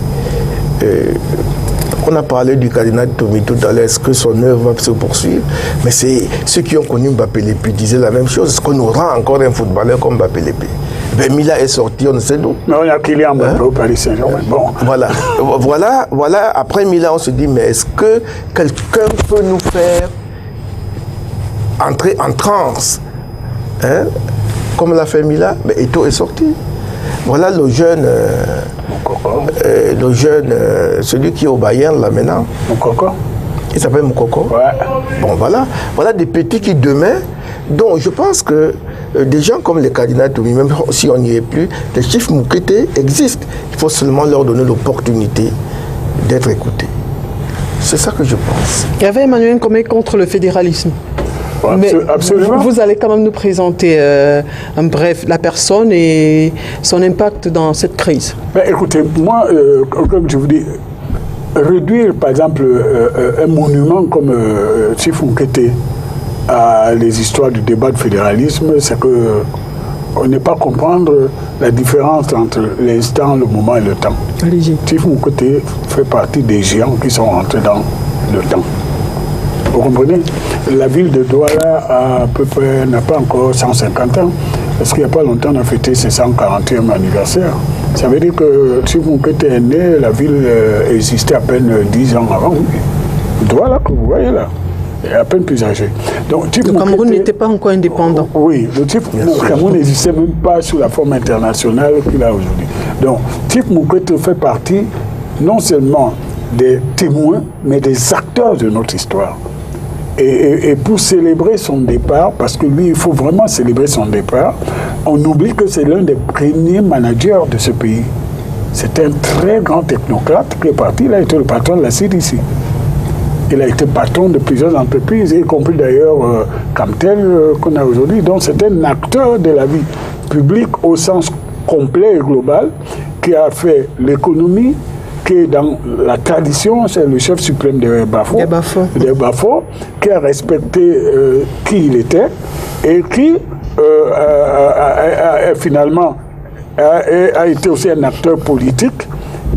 On a parlé du cardinal Toumi tout à l'heure, est-ce que son œuvre va se poursuivre? Mais c'est ceux qui ont connu Mbappé Lépi disaient la même chose. Est-ce qu'on aura encore un footballeur comme Mbappé Lépi? Ben Mila est sorti, on ne sait d'où. Mais on a Kylian Mbappé au Paris Saint-Germain. Bon. Voilà. Après Mila, on se dit, mais est-ce que quelqu'un peut nous faire entrer en transe, comme l'a fait Mila? Mais Eto'o est sorti. Voilà le jeune, celui qui est au Bayern là maintenant. Moukoko. Il s'appelle Moukoko. Ouais. Bon voilà des petits qui demain. Donc je pense que des gens comme les cardinaux Toumi, même si on n'y est plus, les chiffres Moukete existent. Il faut seulement leur donner l'opportunité d'être écoutés. C'est ça que je pense. Il y avait Emmanuel Ngomé contre le fédéralisme. Mais absolument. Vous allez quand même nous présenter en bref la personne et son impact dans cette crise. Ben, écoutez, moi, comme je vous dis, réduire par exemple un monument comme Chief Moukete à les histoires du débat de fédéralisme, c'est que on n'est pas comprendre la différence entre l'instant, le moment et le temps. Allez-y. Chief Moukete fait partie des géants qui sont rentrés dans le temps. Vous comprenez? La ville de Douala n'a pas encore 150 ans, parce qu'il n'y a pas longtemps, on a fêté ses 140e anniversaire. Ça veut dire que si Moukete est né, la ville existait à peine 10 ans avant. Douala, que vous voyez là, est à peine plus âgé. Donc, le Cameroun n'était pas encore indépendant. Oui, le Cameroun n'existait même pas sous la forme internationale qu'il a aujourd'hui. Donc, Chief Moukete fait partie non seulement des témoins, mais des acteurs de notre histoire. Et pour célébrer son départ, parce que lui, il faut vraiment célébrer son départ, on oublie que c'est l'un des premiers managers de ce pays. C'est un très grand technocrate qui est parti, il a été le patron de la CDC. Il a été patron de plusieurs entreprises, y compris d'ailleurs Camtel qu'on a aujourd'hui. Donc c'est un acteur de la vie publique au sens complet et global, qui a fait l'économie, qui est dans la tradition, c'est le chef suprême des Bafo, qui a respecté qui il était et qui finalement a été aussi un acteur politique.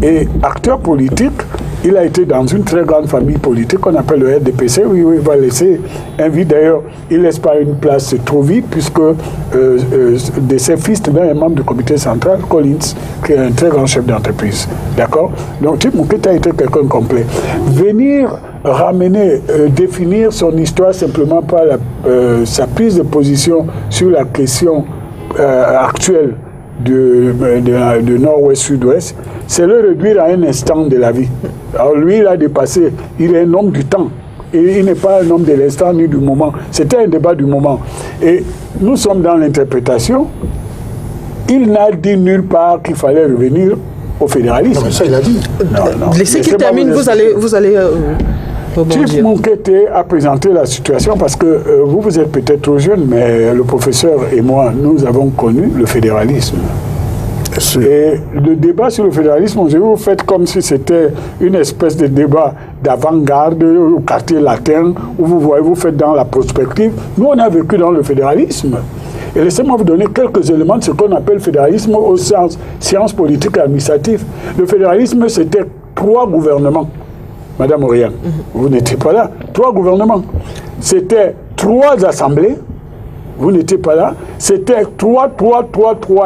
Et acteur politique, il a été dans une très grande famille politique qu'on appelle le RDPC, où il va laisser un vide. D'ailleurs, il ne laisse pas une place trop vide, puisque de ses fils, d'un est membre du comité central, Collins, qui est un très grand chef d'entreprise. D'accord? Donc, Chief Moukete a été quelqu'un complet. Venir ramener, définir son histoire simplement par sa prise de position sur la question actuelle de nord-ouest, sud-ouest, c'est le réduire à un instant de la vie. Alors lui, il a dépassé, il est un homme du temps. Et il n'est pas un homme de l'instant ni du moment. C'était un débat du moment. Et nous sommes dans l'interprétation. Il n'a dit nulle part qu'il fallait revenir au fédéralisme. Non, mais ça, il a dit. Non. Laissez qu'il termine, vous allez Chief Moukete a présenté la situation parce que vous êtes peut-être trop jeune, mais le professeur et moi, nous avons connu le fédéralisme. Et le débat sur le fédéralisme, vous faites comme si c'était une espèce de débat d'avant-garde au quartier latin, où vous faites dans la prospective. Nous, on a vécu dans le fédéralisme. Et laissez-moi vous donner quelques éléments de ce qu'on appelle fédéralisme au sens sciences politiques et administratives. Le fédéralisme, c'était 3 gouvernements. Madame Oriane, vous n'étiez pas là. 3 gouvernements. C'était 3 assemblées. Vous n'étiez pas là. C'était 3.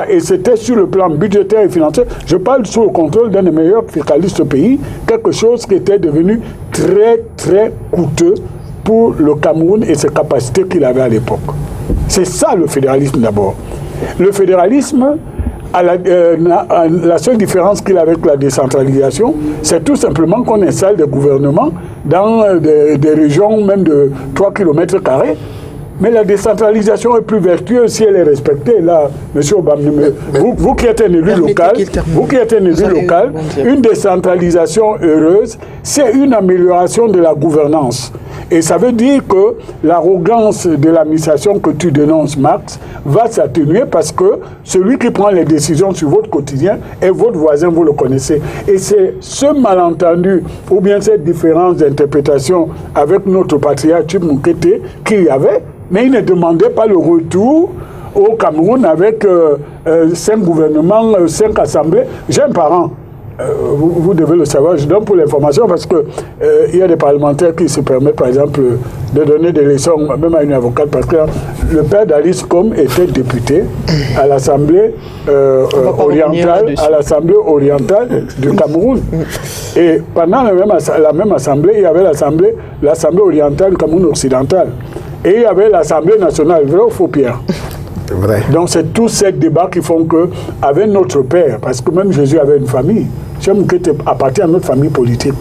Et c'était sur le plan budgétaire et financier. Je parle sous le contrôle d'un des meilleurs fiscalistes au pays. Quelque chose qui était devenu très, très coûteux pour le Cameroun et ses capacités qu'il avait à l'époque. C'est ça le fédéralisme d'abord. Le fédéralisme, la seule différence qu'il a avec la décentralisation, c'est tout simplement qu'on installe des gouvernements dans des régions même de 3 km². Mais la décentralisation est plus vertueuse si elle est respectée. Là, M. Obama, vous qui êtes un élu local, une décentralisation heureuse, c'est une amélioration de la gouvernance. Et ça veut dire que l'arrogance de l'administration que tu dénonces, Max, va s'atténuer parce que celui qui prend les décisions sur votre quotidien est votre voisin, vous le connaissez. Et c'est ce malentendu ou bien cette différence d'interprétation avec notre patriarche Moukete qu'il y avait, mais il ne demandait pas le retour au Cameroun avec 5 gouvernements, 5 assemblées. J'ai un parent. Vous devez le savoir, je donne pour l'information parce que il y a des parlementaires qui se permettent par exemple de donner des leçons même à une avocate parce que le père d'Alice Com était député à l'Assemblée orientale du Cameroun. Et pendant la même assemblée, il y avait l'Assemblée orientale du Cameroun occidental. Et il y avait l'Assemblée nationale, vrai ou faux, Pierre? Vrai. Donc c'est tous ces débats qui font que, avec notre père, parce que même Jésus avait une famille, Cheikh Moukete appartient à notre famille politique.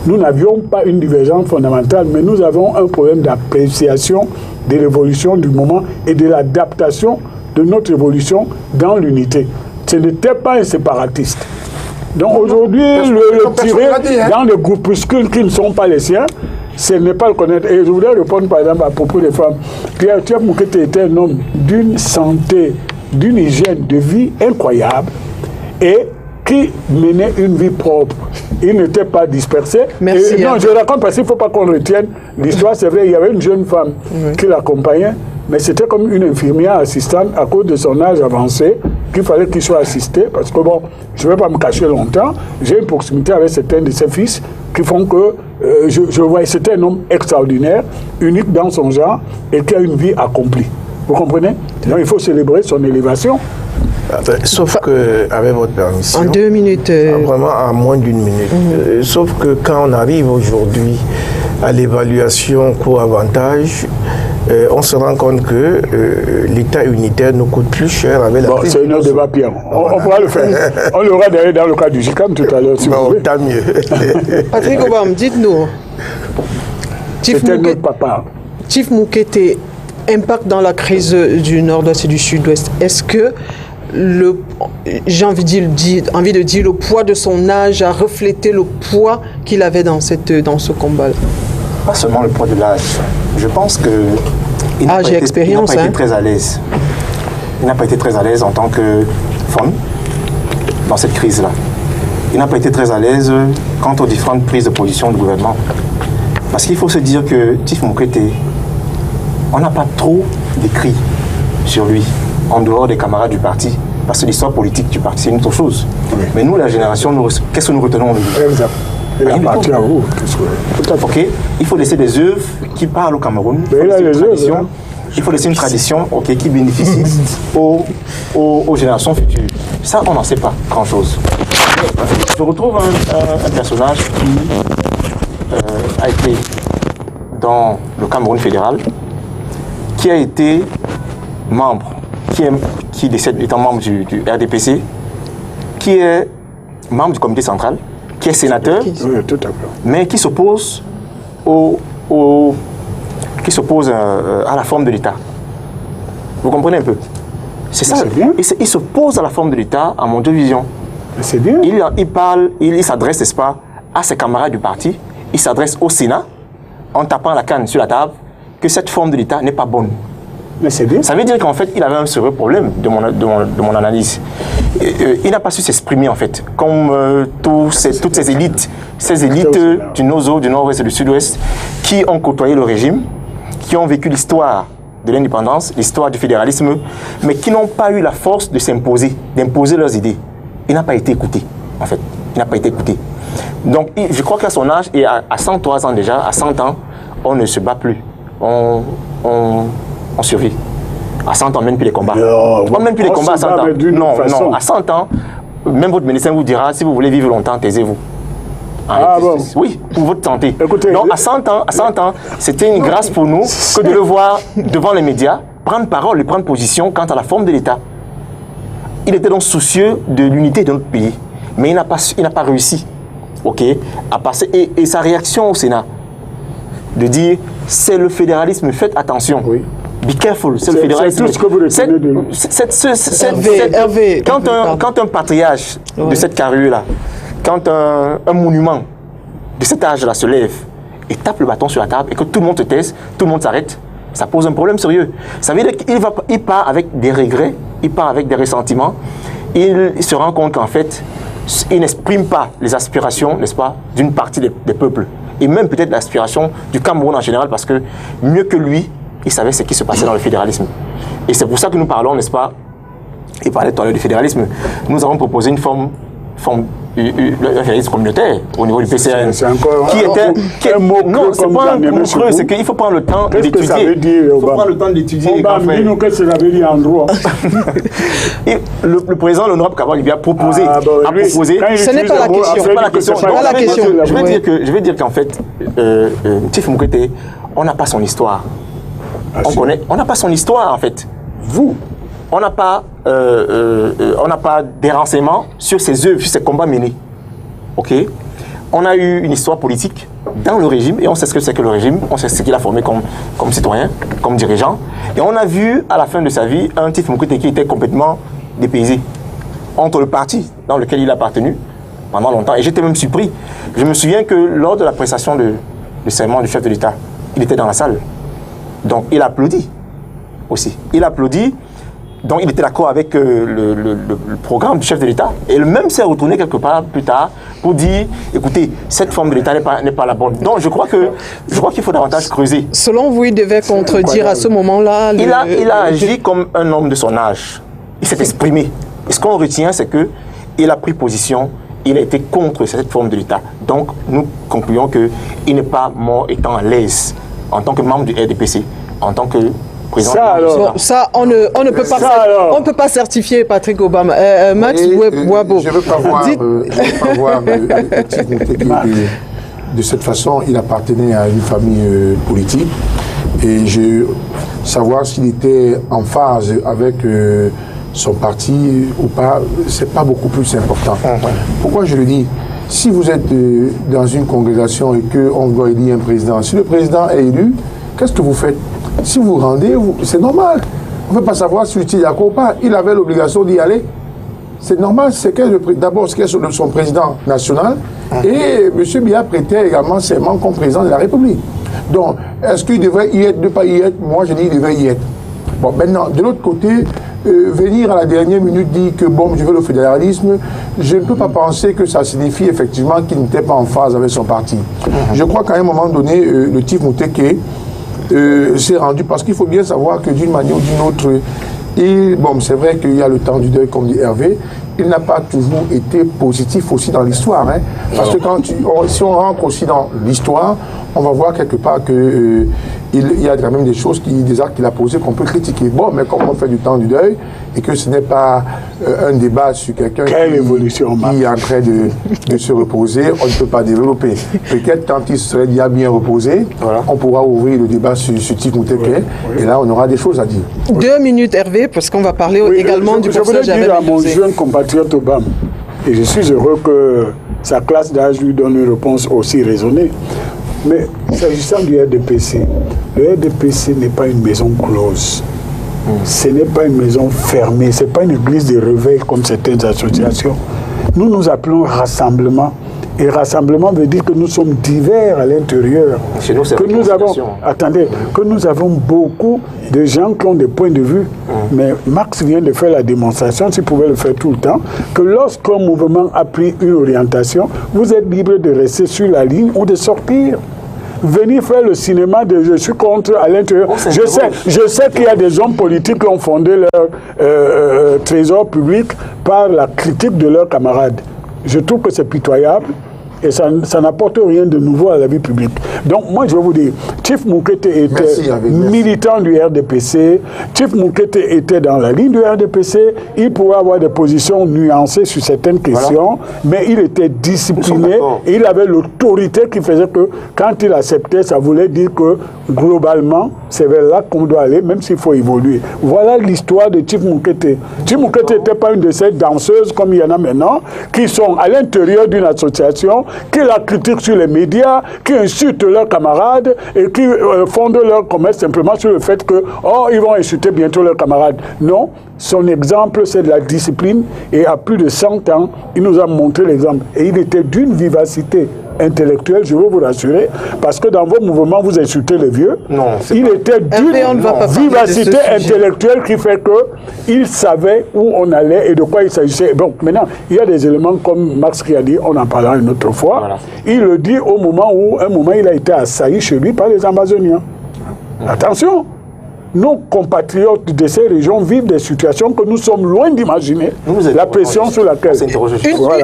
Nous n'avions pas une divergence fondamentale, mais nous avons un problème d'appréciation de l'évolution du moment et de l'adaptation de notre évolution dans l'unité. Ce n'était pas un séparatiste. Donc aujourd'hui, le tirer dans des groupuscules qui ne sont pas les siens, ce n'est pas le connaître. Et je voudrais répondre par exemple à propos des femmes. Pierre Moukete était un homme d'une santé, d'une hygiène de vie incroyable et qui menait une vie propre. Il n'était pas dispersé. Merci. Non, je raconte parce qu'il ne faut pas qu'on retienne l'histoire. C'est vrai, il y avait une jeune femme qui l'accompagnait, mais c'était comme une infirmière assistante à cause de son âge avancé qu'il fallait qu'il soit assisté. Parce que bon, je ne vais pas me cacher longtemps. J'ai une proximité avec certains de ses fils qui font que je vois, c'était un homme extraordinaire, unique dans son genre et qui a une vie accomplie. Vous comprenez? Donc il faut célébrer son élévation. Sauf que, avec votre permission... En 2 minutes... Vraiment à moins d'1 minute. Sauf que quand on arrive aujourd'hui à l'évaluation coût-avantage, on se rend compte que l'État unitaire nous coûte plus cher avec la prise. C'est un autre débat, Pierre. On pourra le faire. On l'aura d'ailleurs dans le cas du GICAM tout à l'heure. Si vous voulez. Tant mieux. Patrick Obama, dites-nous. C'était notre papa. Chief Moukete, impact dans la crise du Nord-Ouest et du Sud-Ouest. Est-ce que j'ai envie de dire, le poids de son âge a reflété le poids qu'il avait dans ce combat? Pas seulement le poids de l'âge. Je pense qu'il n'a pas été très à l'aise. Il n'a pas été très à l'aise en tant que femme dans cette crise-là. Il n'a pas été très à l'aise quant aux différentes prises de position du gouvernement. Parce qu'il faut se dire que Chief Moukete, on n'a pas trop d'écrits sur lui, en dehors des camarades du parti. Parce que l'histoire politique du parti, c'est une autre chose. Oui. Mais nous, la génération, qu'est-ce que nous retenons de lui? Il appartient à vous. Ok, il faut laisser des œuvres qui parlent au Cameroun. Il faut laisser une tradition qui bénéficie aux générations futures. Ça, on n'en sait pas grand-chose. Je retrouve un personnage qui a été dans le Cameroun fédéral, qui a été membre, qui décède étant membre du RDPC, qui est membre du comité central, qui est sénateur, mais qui s'oppose à la forme de l'État. Vous comprenez un peu? C'est ça. Il s'oppose à la forme de l'État, à mon vision. C'est bien. Il s'adresse, n'est-ce pas, à ses camarades du parti, il s'adresse au Sénat, en tapant la canne sur la table, que cette forme de l'État n'est pas bonne. Mais c'est bien. Ça veut dire qu'en fait, il avait un sérieux problème de mon analyse. Il n'a pas su s'exprimer, en fait, comme toutes ces élites du Nozo, du Nord-Ouest et du Sud-Ouest, qui ont côtoyé le régime, qui ont vécu l'histoire de l'indépendance, l'histoire du fédéralisme, mais qui n'ont pas eu la force de s'imposer, d'imposer leurs idées. Il n'a pas été écouté, en fait. Il n'a pas été écouté. Donc, je crois qu'à son âge, et à 103 ans déjà, à 100 ans, on ne se bat plus. On survit. À 100 ans, même plus les combats. On mène plus les combats à 100 ans. Non, à 100 ans, même votre médecin vous dira, si vous voulez vivre longtemps, taisez-vous. Bon. Oui, pour votre santé. Écoutez, donc à 100 ans, c'était une grâce pour nous que de le voir devant les médias, prendre parole et prendre position quant à la forme de l'État. Il était donc soucieux de l'unité de notre pays, mais il n'a pas réussi à passer. Et sa réaction au Sénat, de dire, c'est le fédéralisme, faites attention. Oui. Be careful, c'est le fédéralisme. C'est tout ce que vous retenez de lui. Hervé, quand un patriarche de cette carrure-là, quand un monument de cet âge-là se lève et tape le bâton sur la table et que tout le monde se taise, tout le monde s'arrête, ça pose un problème sérieux. Ça veut dire qu'il part avec des regrets, il part avec des ressentiments, il se rend compte qu'en fait, il n'exprime pas les aspirations, n'est-ce pas, d'une partie des peuples. Et même peut-être l'aspiration du Cameroun en général, parce que mieux que lui, il savait ce qui se passait dans le fédéralisme. Et c'est pour ça que nous parlons, n'est-ce pas, il parlait tout à l'heure du fédéralisme, nous avons proposé une forme le fédéralisme communautaire au niveau du PCN. C'est encore un mot creux. Non, c'est pas un mot creux, c'est qu'il faut prendre le temps d'étudier. Qu'est-ce que ça veut dire, il faut prendre le temps d'étudier. Dis-nous qu'est-ce que ça veut dire en droit. Le président, l'honorable Kabal, il a proposé. Ce n'est pas la question. C'est pas la question. C'est pas la question. Je vais dire qu'en fait, Tif Moukete, on n'a pas son histoire. On n'a pas son histoire, en fait. Vous, on n'a pas des renseignements sur ses œuvres, sur ses combats menés. Ok? On a eu une histoire politique dans le régime et on sait ce que c'est que le régime, on sait ce qu'il a formé comme citoyen, comme dirigeant. Et on a vu à la fin de sa vie un Tif Moukete qui était complètement dépaysé entre le parti dans lequel il a appartenu pendant longtemps. Et j'étais même surpris. Je me souviens que lors de la prestation de serment du chef de l'État, il était dans la salle. Donc il applaudit aussi. Il applaudit. Donc il était d'accord avec le programme du chef de l'État. Et le même s'est retourné quelque part plus tard pour dire, écoutez, cette forme de l'État n'est pas la bonne. Donc je crois qu'il faut davantage creuser. Selon vous, il devait contredire à ce moment-là... Il a agi comme un homme de son âge. Il s'est exprimé. Et ce qu'on retient, c'est qu'il a pris position, il a été contre cette forme de l'État. Donc nous concluons qu'il n'est pas mort étant à l'aise en tant que membre du RDPC, en tant que... Ça, on ne peut pas certifier Patrick Obama. Max Wabo. Je ne veux pas voir de cette façon. Il appartenait à une famille politique et savoir s'il était en phase avec son parti ou pas, c'est pas beaucoup plus important. Pourquoi je le dis? Si vous êtes dans une congrégation et qu'on doit élire un président, si le président est élu, qu'est-ce que vous faites? Si vous rendez, c'est normal. On ne peut pas savoir si il y a ou pas. Il avait l'obligation d'y aller. C'est normal. D'abord, c'est son président national. Et M. Biya prêtait également serment comme président de la République. Donc, est-ce qu'il devrait y être, ne pas y être? Moi, je dis qu'il devrait y être. Bon, maintenant, de l'autre côté, venir à la dernière minute dire que bon, je veux le fédéralisme, je ne peux pas penser que ça signifie effectivement qu'il n'était pas en phase avec son parti. Je crois qu'à un moment donné, le Tif Mouteke s'est rendu, parce qu'il faut bien savoir que d'une manière ou d'une autre, bon, c'est vrai qu'il y a le temps du deuil, comme dit Hervé, il n'a pas toujours été positif aussi dans l'histoire. Hein, parce que si on rentre aussi dans l'histoire, on va voir quelque part qu'il y a quand même des choses, des actes qu'il a posés qu'on peut critiquer. Bon, mais comme on fait du temps du deuil, et que ce n'est pas un débat sur quelqu'un qui est en train de se reposer, on ne peut pas développer. Peut-être quand il serait déjà bien reposé, on pourra ouvrir le débat sur Tif Mouteke, et là on aura des choses à dire. 2 minutes Hervé, parce qu'on va parler également du professeur Javel. Je voudrais dire à mon jeune compatriote Obama, et je suis heureux que sa classe d'âge lui donne une réponse aussi raisonnée. Mais s'agissant du RDPC, le RDPC n'est pas une maison close. Ce n'est pas une maison fermée, ce n'est pas une église de réveil comme certaines associations. Nous appelons rassemblement. Et rassemblement veut dire que nous sommes divers à l'intérieur. Chez nous, c'est que nous avons beaucoup de gens qui ont des points de vue. Mais Max vient de faire la démonstration, s'il pouvait le faire tout le temps, que lorsqu'un mouvement a pris une orientation, vous êtes libre de rester sur la ligne ou de sortir. Venir faire le cinéma de je suis contre à l'intérieur. Je sais qu'il y a des hommes politiques qui ont fondé leur trésor public par la critique de leurs camarades. Je trouve que c'est pitoyable et ça n'apporte rien de nouveau à la vie publique. Donc moi je vais vous dire, Tif Moukete était militant du RDPC, Tif Moukete était dans la ligne du RDPC, il pouvait avoir des positions nuancées sur certaines questions, mais il était discipliné et il avait l'autorité qui faisait que quand il acceptait, ça voulait dire que globalement, c'est vers là qu'on doit aller, même s'il faut évoluer. Voilà l'histoire de Tif Moukete. Tif Moukete n'était pas une de ces danseuses comme il y en a maintenant, qui sont à l'intérieur d'une association, qui la critiquent sur les médias, qui insultent leurs camarades et qui fondent leur commerce simplement sur le fait que, oh, ils vont insulter bientôt leurs camarades. Non, son exemple, c'est de la discipline et à plus de 100 ans, il nous a montré l'exemple. Et il était d'une vivacité intellectuelle, je veux vous rassurer, parce que dans vos mouvements, vous insultez les vieux. Non, il était d'une vivacité intellectuelle qui fait qu'il savait où on allait et de quoi il s'agissait. Bon, maintenant, il y a des éléments comme Marx qui a dit, on en parlera une autre fois, voilà. Il le dit au moment où, il a été assailli chez lui par les Amazoniens. Attention! Nos compatriotes de ces régions vivent des situations que nous sommes loin d'imaginer. La pression sur laquelle...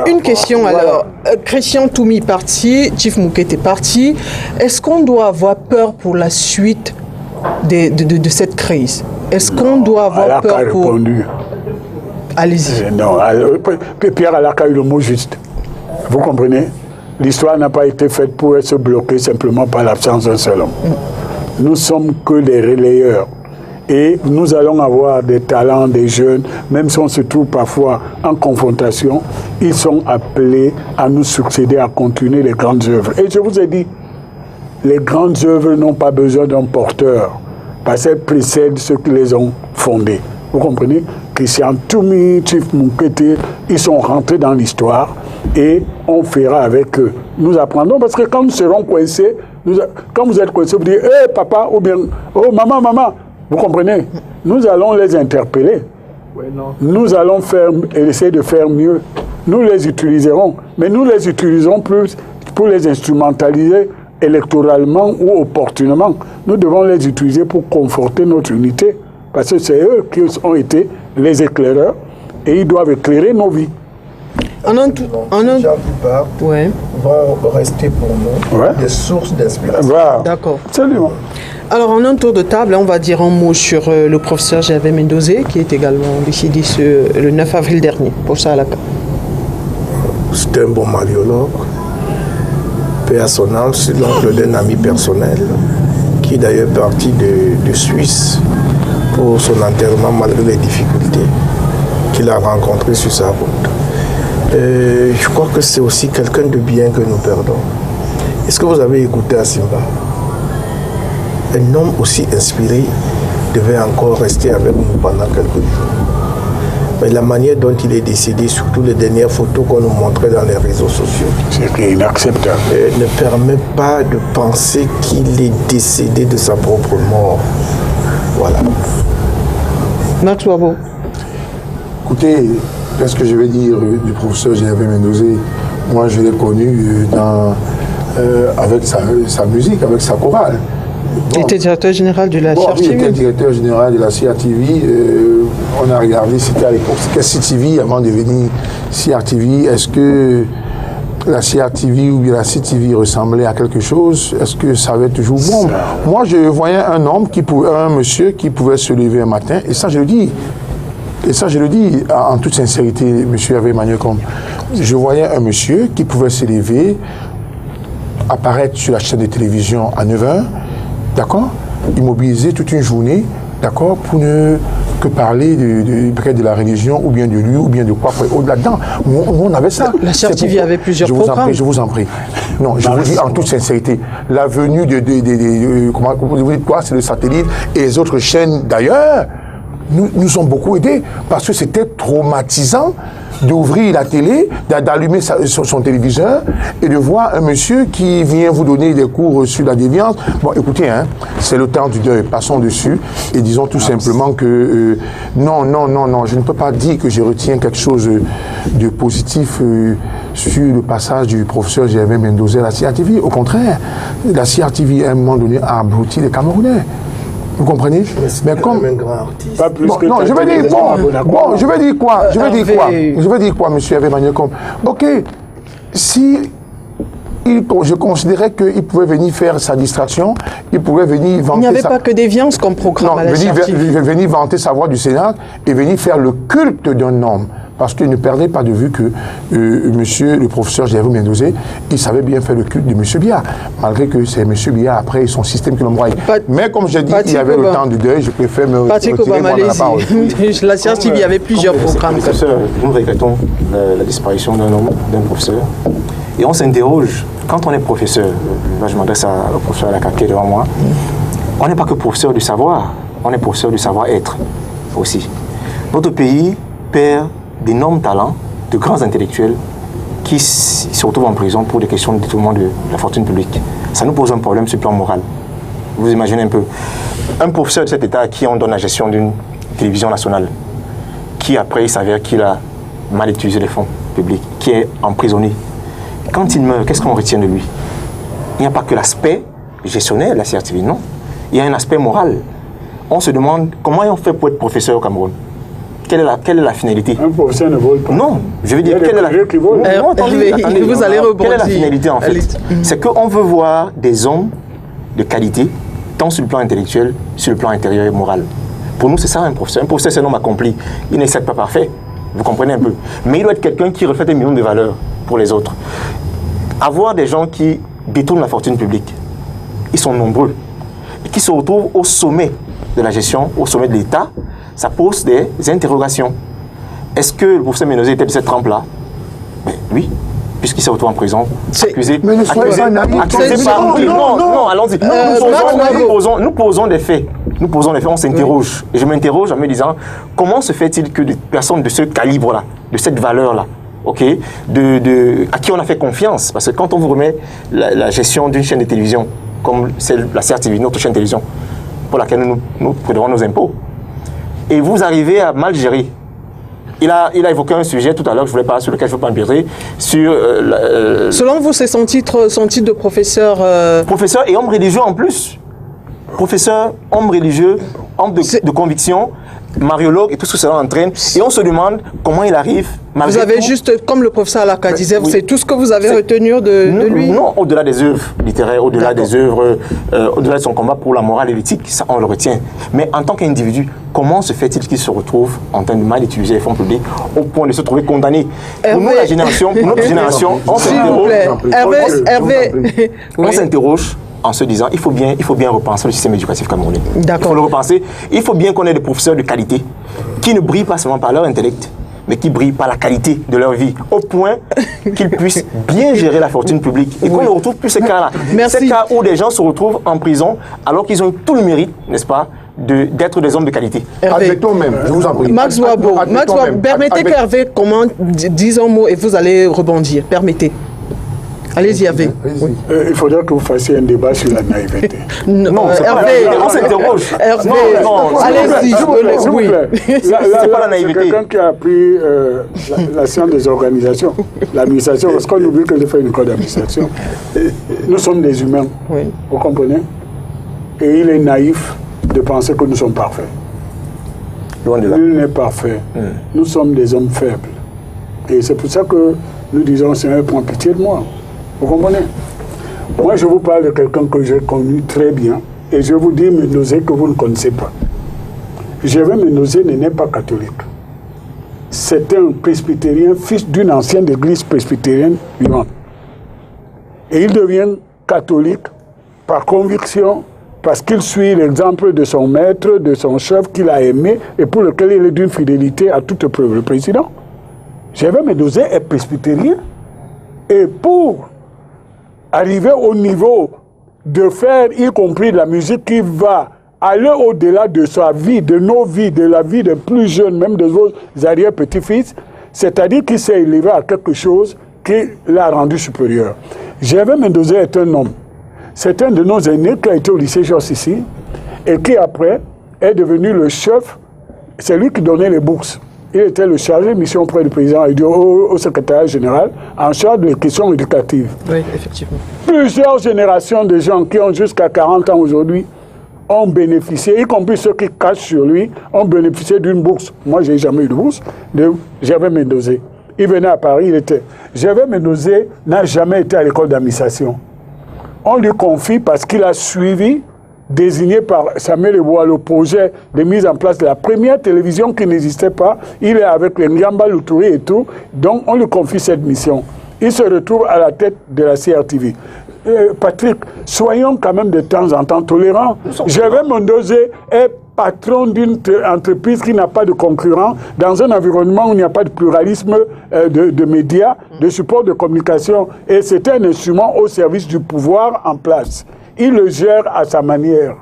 Une question alors. Christian Toumi parti, Chief Moukete est parti. Est-ce qu'on doit avoir peur pour la suite de cette crise? Est-ce qu'on doit avoir peur pour... Allez-y. Non, Pierre Alaka a eu le mot juste. Vous comprenez? L'histoire n'a pas été faite pour se bloquer simplement par l'absence d'un seul homme. Nous sommes que des relayeurs. Et nous allons avoir des talents, des jeunes, même si on se trouve parfois en confrontation, ils sont appelés à nous succéder, à continuer les grandes œuvres. Et je vous ai dit, les grandes œuvres n'ont pas besoin d'un porteur, parce qu'elles précèdent ceux qui les ont fondées. Vous comprenez? Christian Toumi, Chief Moukete, ils sont rentrés dans l'histoire et on fera avec eux. Nous apprendrons, parce que quand nous serons coincés, quand vous êtes coincés, vous dites, hé papa, ou bien, oh maman, maman. Vous comprenez? Nous allons les interpeller. Nous allons essayer de faire mieux. Nous les utiliserons. Mais nous les utiliserons plus pour les instrumentaliser électoralement ou opportunément. Nous devons les utiliser pour conforter notre unité. Parce que c'est eux qui ont été les éclaireurs et ils doivent éclairer nos vies. Les gens qui partent vont rester pour nous des sources d'inspiration. Voilà. D'accord. Absolument. Alors, en un tour de table, on va dire un mot sur le professeur Gervais Mendozé, qui est également décédé le 9 avril dernier, pour ça à la CAP. C'était un bon mariologue, paix à son âme, c'est l'oncle d'un ami personnel, qui est d'ailleurs parti de Suisse pour son enterrement malgré les difficultés qu'il a rencontrées sur sa route. Je crois que c'est aussi quelqu'un de bien que nous perdons. Est-ce que vous avez écouté Asimba? Un homme aussi inspiré devait encore rester avec nous pendant quelques jours. Mais la manière dont il est décédé, surtout les dernières photos qu'on nous montrait dans les réseaux sociaux, c'est inacceptable. Ne permet pas de penser qu'il est décédé de sa propre mort. Voilà. Max Wabo. Écoutez, qu'est-ce que je vais dire du professeur Gervais Mendozé? Moi, je l'ai connu avec sa musique, avec sa chorale. Il était directeur général de la CRTV. Il était directeur général de la CRTV. On a regardé, c'était à l'époque, c'était CRTV avant de devenir CRTV. Est-ce que la CRTV ou bien la CTV ressemblait à quelque chose? Est-ce que ça avait toujours bon? Moi, je voyais un monsieur qui pouvait se lever un matin, et ça, je le dis. Et ça, je le dis en toute sincérité, monsieur Hervé Maniocombe. Je voyais un monsieur qui pouvait se lever, apparaître sur la chaîne de télévision à 9h, d'accord, immobiliser toute une journée, d'accord, pour ne que parler de la religion, ou bien de lui, ou bien de quoi, au-delà dedans. On avait ça. La CRTV avait plusieurs programmes. Je vous en prie. Non, je vous dis en toute sincérité, la venue comment vous dites quoi, c'est le satellite, et les autres chaînes d'ailleurs, nous ont beaucoup aidés, parce que c'était traumatisant d'ouvrir la télé, d'allumer son téléviseur et de voir un monsieur qui vient vous donner des cours sur la déviance. Bon, écoutez, c'est le temps du deuil, passons dessus et disons tout simplement que non, je ne peux pas dire que je retiens quelque chose de positif sur le passage du professeur Gervais Mendozé à la CRTV. Au contraire, la CRTV à un moment donné a abruti les Camerounais. Vous comprenez? Mais comme un grand artiste. Pas plus que je vais dire quoi, monsieur Hervé Maniocombe? Ok, si je considérais qu'il pouvait venir faire sa distraction, il pouvait venir vanter. Il n'y avait pas que déviance comme programme à la CRTV. Venir vanter sa voix du Sénat et venir faire le culte d'un homme. Parce qu'il ne perdait pas de vue que monsieur, le professeur Gervais Mendozé, il savait bien faire le culte de monsieur Biya. Malgré que c'est monsieur Biya, après, son système qui l'envoie. Mais comme j'ai dit, il y avait le temps du deuil, je préfère me retirer moi de la parole. La CRTV, il y avait plusieurs programmes. Professeur, nous regrettons la disparition d'un homme, d'un professeur. Et on s'interroge, quand on est professeur, là je m'adresse au professeur Alaka qui est devant moi, on n'est pas que professeur du savoir, on est professeur du savoir-être aussi. Notre pays perd d'énormes talents, de grands intellectuels qui se retrouvent en prison pour des questions de détournement de la fortune publique. Ça nous pose un problème sur le plan moral. Vous imaginez un peu, un professeur de cet État à qui on donne la gestion d'une télévision nationale, qui après il s'avère qu'il a mal utilisé les fonds publics, qui est emprisonné. Quand il meurt, qu'est-ce qu'on retient de lui? Il n'y a pas que l'aspect gestionnaire de la CRTV, non. Il y a un aspect moral. On se demande comment on fait pour être professeur au Cameroun. Quelle est la finalité? Un professeur ne vole pas. Non, je veux dire, quelle est la finalité? Vous allez rebondir. Quelle est la finalité en fait? C'est qu'on veut voir des hommes de qualité, tant sur le plan intellectuel, sur le plan intérieur et moral. Pour nous, c'est ça un professeur. Un professeur, c'est un homme accompli. Il n'est certes pas parfait, vous comprenez un peu. Mais il doit être quelqu'un qui reflète un minimum de valeur pour les autres. Avoir des gens qui détournent la fortune publique, ils sont nombreux, et qui se retrouvent au sommet de la gestion, au sommet de l'État, ça pose des interrogations. Est-ce que le professeur Ménozé était de cette trempe-là? Ben, oui, puisqu'il se retrouve en prison, accusé. Mais ne soyez pas naïf. Non, allons-y. Nous posons des faits. Nous posons des faits, on s'interroge. Et je m'interroge en me disant, comment se fait-il que des personnes de ce calibre-là, de cette valeur-là, ok, à qui on a fait confiance, parce que quand on vous remet la gestion d'une chaîne de télévision, comme la CRTV, notre chaîne de télévision, pour laquelle nous prélevons nos impôts, et vous arrivez à mal gérer. Il a évoqué un sujet tout à l'heure sur lequel je ne veux pas empiéter, sur... Selon vous, c'est son titre de professeur... Professeur et homme religieux en plus. Professeur, homme religieux, homme de conviction, mariologue et tout ce que cela entraîne. Et on se demande comment il arrive. Vous avez tout, juste, comme le professeur Alaka disait, oui, c'est tout ce que vous avez retenu de lui? Non, au-delà des œuvres littéraires, au-delà des œuvres, au-delà de son combat pour la morale et l'éthique, ça on le retient. Mais en tant qu'individu, comment se fait-il qu'il se retrouve en train de mal utiliser les fonds publics au point de se trouver condamné? Pour nous, la génération, pour notre génération, on s'interroge. On s'interroge en se disant il faut bien repenser le système éducatif camerounais. Il faut le repenser. Il faut bien qu'on ait des professeurs de qualité qui ne brillent pas seulement par leur intellect, mais qui brillent par la qualité de leur vie, au point qu'ils puissent bien gérer la fortune publique. Et qu'on ne retrouve plus ces cas-là. Ces cas où des gens se retrouvent en prison alors qu'ils ont tout le mérite, n'est-ce pas, d'être des hommes de qualité. Admettons même, je vous en prie. Max Wabo, permettez qu'Hervé dise un mot et vous allez rebondir. Permettez. Allez-y, Hervé. Oui. Il faudrait que vous fassiez un débat sur la naïveté. Non, Hervé, on s'interroge. Hervé, allez-y, oui. C'est pas la naïveté. C'est quelqu'un qui a appris la science des organisations, l'administration, parce qu'on oublie que j'ai fait une école d'administration. Nous sommes des humains, vous comprenez? Et il est naïf de penser que nous sommes parfaits. Nul n'est parfait. Nous sommes des hommes faibles. Et c'est pour ça que nous disons, Seigneur, prends pitié de moi. Vous comprenez? Moi, je vous parle de quelqu'un que j'ai connu très bien et je vous dis Ménozé que vous ne connaissez pas. Gervais Ménozé n'est pas catholique. C'est un presbytérien, fils d'une ancienne église presbytérienne vivante. Et il devient catholique par conviction parce qu'il suit l'exemple de son maître, de son chef qu'il a aimé et pour lequel il est d'une fidélité à toute preuve. Le président Gervais Ménozé est presbytérien et pour arriver au niveau de faire, y compris de la musique qui va aller au-delà de sa vie, de nos vies, de la vie des plus jeunes, même de vos arrière-petits-fils, c'est-à-dire qu'il s'est élevé à quelque chose qui l'a rendu supérieur. Gervais Ménozé est un homme. C'est un de nos aînés qui a été au lycée Georges ici et qui après est devenu le chef, c'est lui qui donnait les bourses. Il était le chargé de mission auprès du président et au secrétariat général en charge des questions éducatives. Oui, effectivement. Plusieurs générations de gens qui ont jusqu'à 40 ans aujourd'hui ont bénéficié, y compris ceux qui cachent sur lui, ont bénéficié d'une bourse. Moi, je n'ai jamais eu de bourse, de Gervais Ménozé. Il venait à Paris, il était... Gervais Ménozé n'a jamais été à l'école d'administration. On lui confie parce qu'il a suivi, désigné par Samuel Eboa, le projet de mise en place de la première télévision qui n'existait pas. Il est avec les Ngamba Loutouri et tout. Donc, on lui confie cette mission. Il se retrouve à la tête de la CRTV. Patrick, soyons quand même de temps en temps tolérants. Gervais Ménozé est patron d'une entreprise qui n'a pas de concurrent, dans un environnement où il n'y a pas de pluralisme de médias, de support de communication. Et c'est un instrument au service du pouvoir en place. Il le gère à sa manière.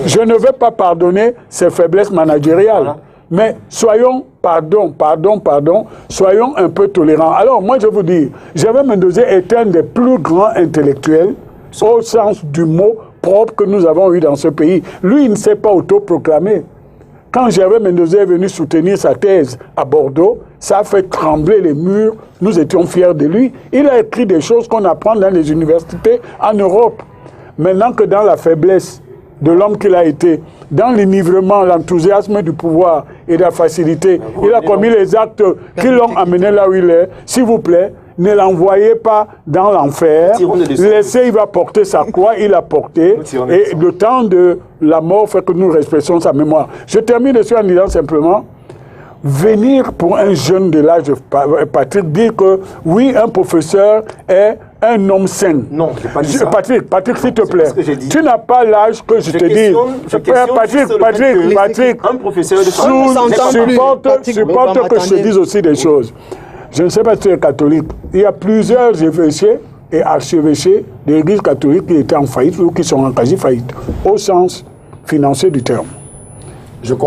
Je ne vais pas pardonner ses faiblesses managériales. Mais soyons, soyons un peu tolérants. Alors, moi, je vous dis, Gervais Mendoza est un des plus grands intellectuels, au sens du mot propre que nous avons eu dans ce pays. Lui, il ne s'est pas autoproclamé. Quand Gervais Mendoza est venu soutenir sa thèse à Bordeaux, ça a fait trembler les murs. Nous étions fiers de lui. Il a écrit des choses qu'on apprend dans les universités en Europe. Maintenant que dans la faiblesse de l'homme qu'il a été, dans l'enivrement, l'enthousiasme du pouvoir et de la facilité, il a commis les actes qui l'ont amené là où il est. S'il vous plaît, ne l'envoyez pas dans l'enfer. Laissez, il va porter sa croix, il a porté. Et le temps de la mort fait que nous respectons sa mémoire. Je termine dessus en disant simplement, venir pour un jeune de l'âge de Patrick dire que oui, un professeur est un homme sain. Non, je n'ai pas dit ça. Patrick, s'il te plaît, tu n'as pas l'âge que je te dis. Patrick, un professeur de supporte que je te dise aussi des choses. Je ne sais pas si tu es catholique. Il y a plusieurs évêchés et archevêchés de l'Église catholique qui étaient en faillite ou qui sont en quasi-faillite, au sens financier du terme.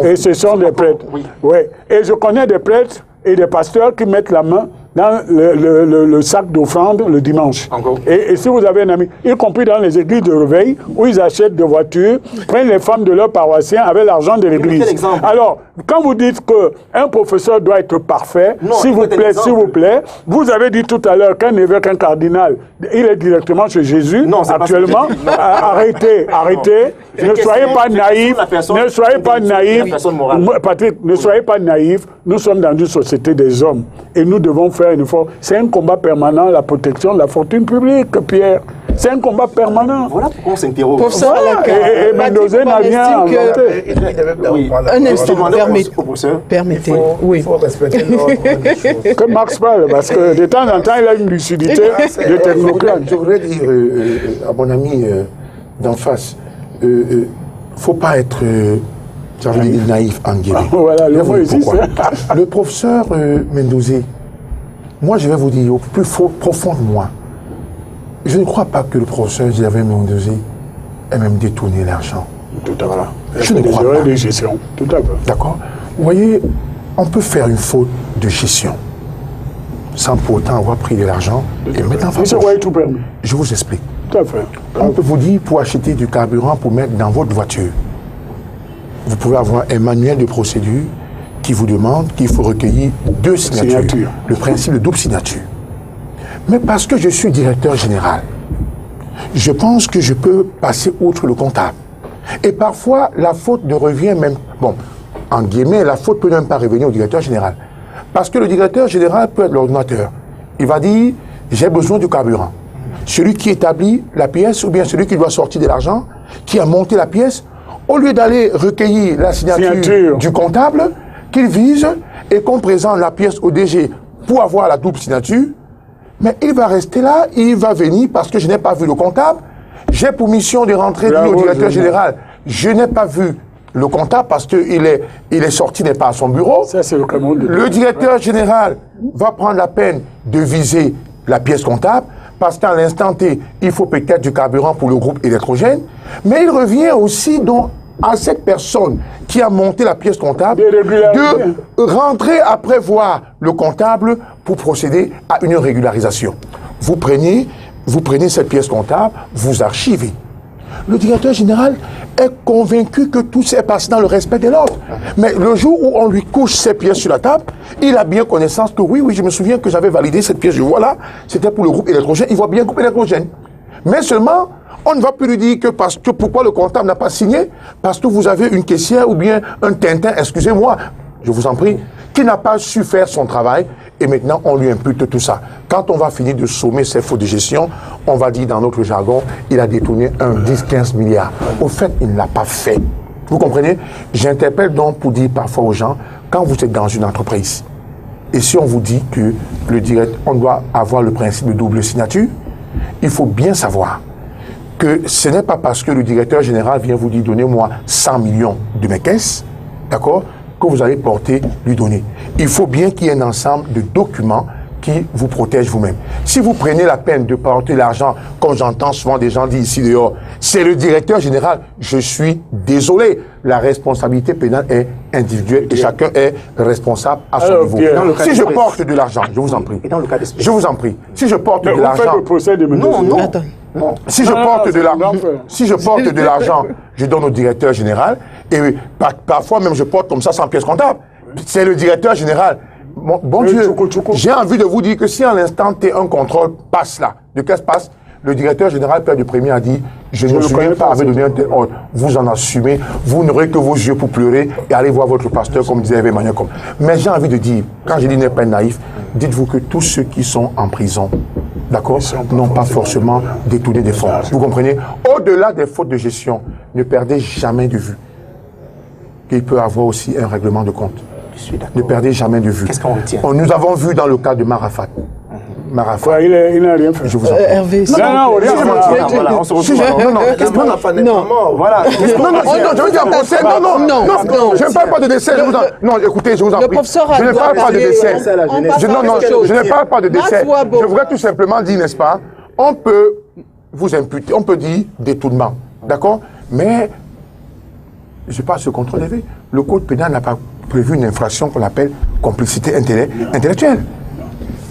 Et ce sont des prêtres. Oui. Ouais. Et je connais des prêtres et des pasteurs qui mettent la main dans le sac d'offrande le dimanche. Et si vous avez un ami, y compris dans les églises de réveil, où ils achètent des voitures, prennent les femmes de leurs paroissiens avec l'argent de l'église. Alors, quand vous dites qu'un professeur doit être parfait, s'il vous plaît, vous avez dit tout à l'heure qu'un évêque, un cardinal, il est directement chez Jésus, actuellement. Arrêtez. Ne soyez pas naïfs. Ne soyez pas naïfs. Patrick, ne soyez pas naïfs. Nous sommes dans une société des hommes et nous devons faire un effort. C'est un combat permanent, la protection de la fortune publique, Pierre. C'est un combat permanent. Voilà pourquoi on s'interroge. Et Mendoza n'a rien inventé. Un instant, permettez. Il faut respecter l'ordre des choses. Que Marx parle, parce que de temps en temps, il a une lucidité de technocrate. Je voudrais dire à mon ami d'en face, il ne faut pas être naïf en guillemets. Voilà, le mot ici, le professeur Mendoza, moi je vais vous dire, au plus profond de moi, je ne crois pas que le professeur Gervais Mendoza ait même détourné l'argent. Tout à fait. Je ne crois pas. De gestion. Tout à fait. D'accord. Vous voyez, on peut faire une faute de gestion sans pour autant avoir pris de l'argent et mettre en face. Je vous explique. Tout à fait. On peut vous dire pour acheter du carburant pour mettre dans votre voiture. Vous pouvez avoir un manuel de procédure qui vous demande qu'il faut recueillir 2 signatures. Le principe de double signature. Mais parce que je suis directeur général, je pense que je peux passer outre le comptable. Et parfois, la faute ne revient même... Bon, en guillemets, la faute peut même pas revenir au directeur général. Parce que le directeur général peut être l'ordonnateur. Il va dire, j'ai besoin du carburant. Celui qui établit la pièce, ou bien celui qui doit sortir de l'argent, qui a monté la pièce, au lieu d'aller recueillir la signature du comptable, qu'il vise et qu'on présente la pièce au DG pour avoir la double signature, mais il va rester là, il va venir parce que je n'ai pas vu le comptable. J'ai pour mission de rentrer au directeur général. Je n'ai pas vu le comptable parce qu'il est sorti, n'est pas à son bureau. Ça, c'est le directeur général va prendre la peine de viser la pièce comptable parce qu'à l'instant T, il faut peut-être du carburant pour le groupe électrogène. Mais il revient aussi donc à cette personne qui a monté la pièce comptable de rentrer après voir le comptable pour procéder à une régularisation. Vous prenez cette pièce comptable, vous archivez. Le directeur général est convaincu que tout s'est passé dans le respect de l'ordre. Mais le jour où on lui couche ces pièces sur la table, il a bien connaissance que oui, je me souviens que j'avais validé cette pièce, je vois là, c'était pour le groupe électrogène, il voit bien le groupe électrogène. Mais seulement, on ne va plus lui dire que pourquoi le comptable n'a pas signé, parce que vous avez une caissière ou bien un Tintin, excusez-moi, je vous en prie, qui n'a pas su faire son travail, et maintenant on lui impute tout ça. Quand on va finir de sommer ses fautes de gestion, on va dire dans notre jargon, il a détourné 10-15 milliards. Au fait, il ne l'a pas fait. Vous comprenez? J'interpelle donc pour dire parfois aux gens, quand vous êtes dans une entreprise, et si on vous dit que on doit avoir le principe de double signature, il faut bien savoir que ce n'est pas parce que le directeur général vient vous dire donnez-moi 100 millions de mes caisses, d'accord, que vous allez porter, lui donner. Il faut bien qu'il y ait un ensemble de documents qui vous protègent vous-même. Si vous prenez la peine de porter l'argent, comme j'entends souvent des gens dire ici dehors, c'est le directeur général, je suis désolé. La responsabilité pénale est individuelle et chacun est responsable à son niveau. Si je porte de l'argent, je vous en prie. Je vous en prie. Si je porte de l'argent. Non. Si je porte de l'argent, je donne au directeur général et parfois même je porte comme ça sans pièce comptable. C'est le directeur général. Bon Dieu, j'ai envie de vous dire que si à l'instant T un contrôle passe là, de caisse passe, le directeur général Père du Premier a dit je ne me souviens pas avoir donné un tel ordre. Vous en assumez, vous n'aurez que vos yeux pour pleurer et allez voir votre pasteur comme disait Emmanuel. Mais j'ai envie de dire, quand je dis n'est pas naïf, dites-vous que tous ceux qui sont en prison, d'accord, n'ont pas forcément détourné des fonds. Vous comprenez? Au-delà des fautes de gestion, ne perdez jamais de vue qu'il peut avoir aussi un règlement de compte. Ne perdez jamais de vue. Qu'est-ce qu'on retient? Nous avons vu dans le cas de Marafat. Marafat. Il n'a rien fait. Je vous en prie. Hervé, Non, rien. Voilà, on se retrouve. Voilà. Non, je ne parle pas de décès. Non, écoutez, je vous en prie. Je ne parle pas de décès. Je ne parle pas de décès. Je voudrais tout simplement dire, n'est-ce pas, on peut vous imputer, on peut dire détournement. D'accord? Mais je parle sur contrôle élevé. Le code pénal n'a pas prévu une infraction qu'on appelle complicité intellectuelle.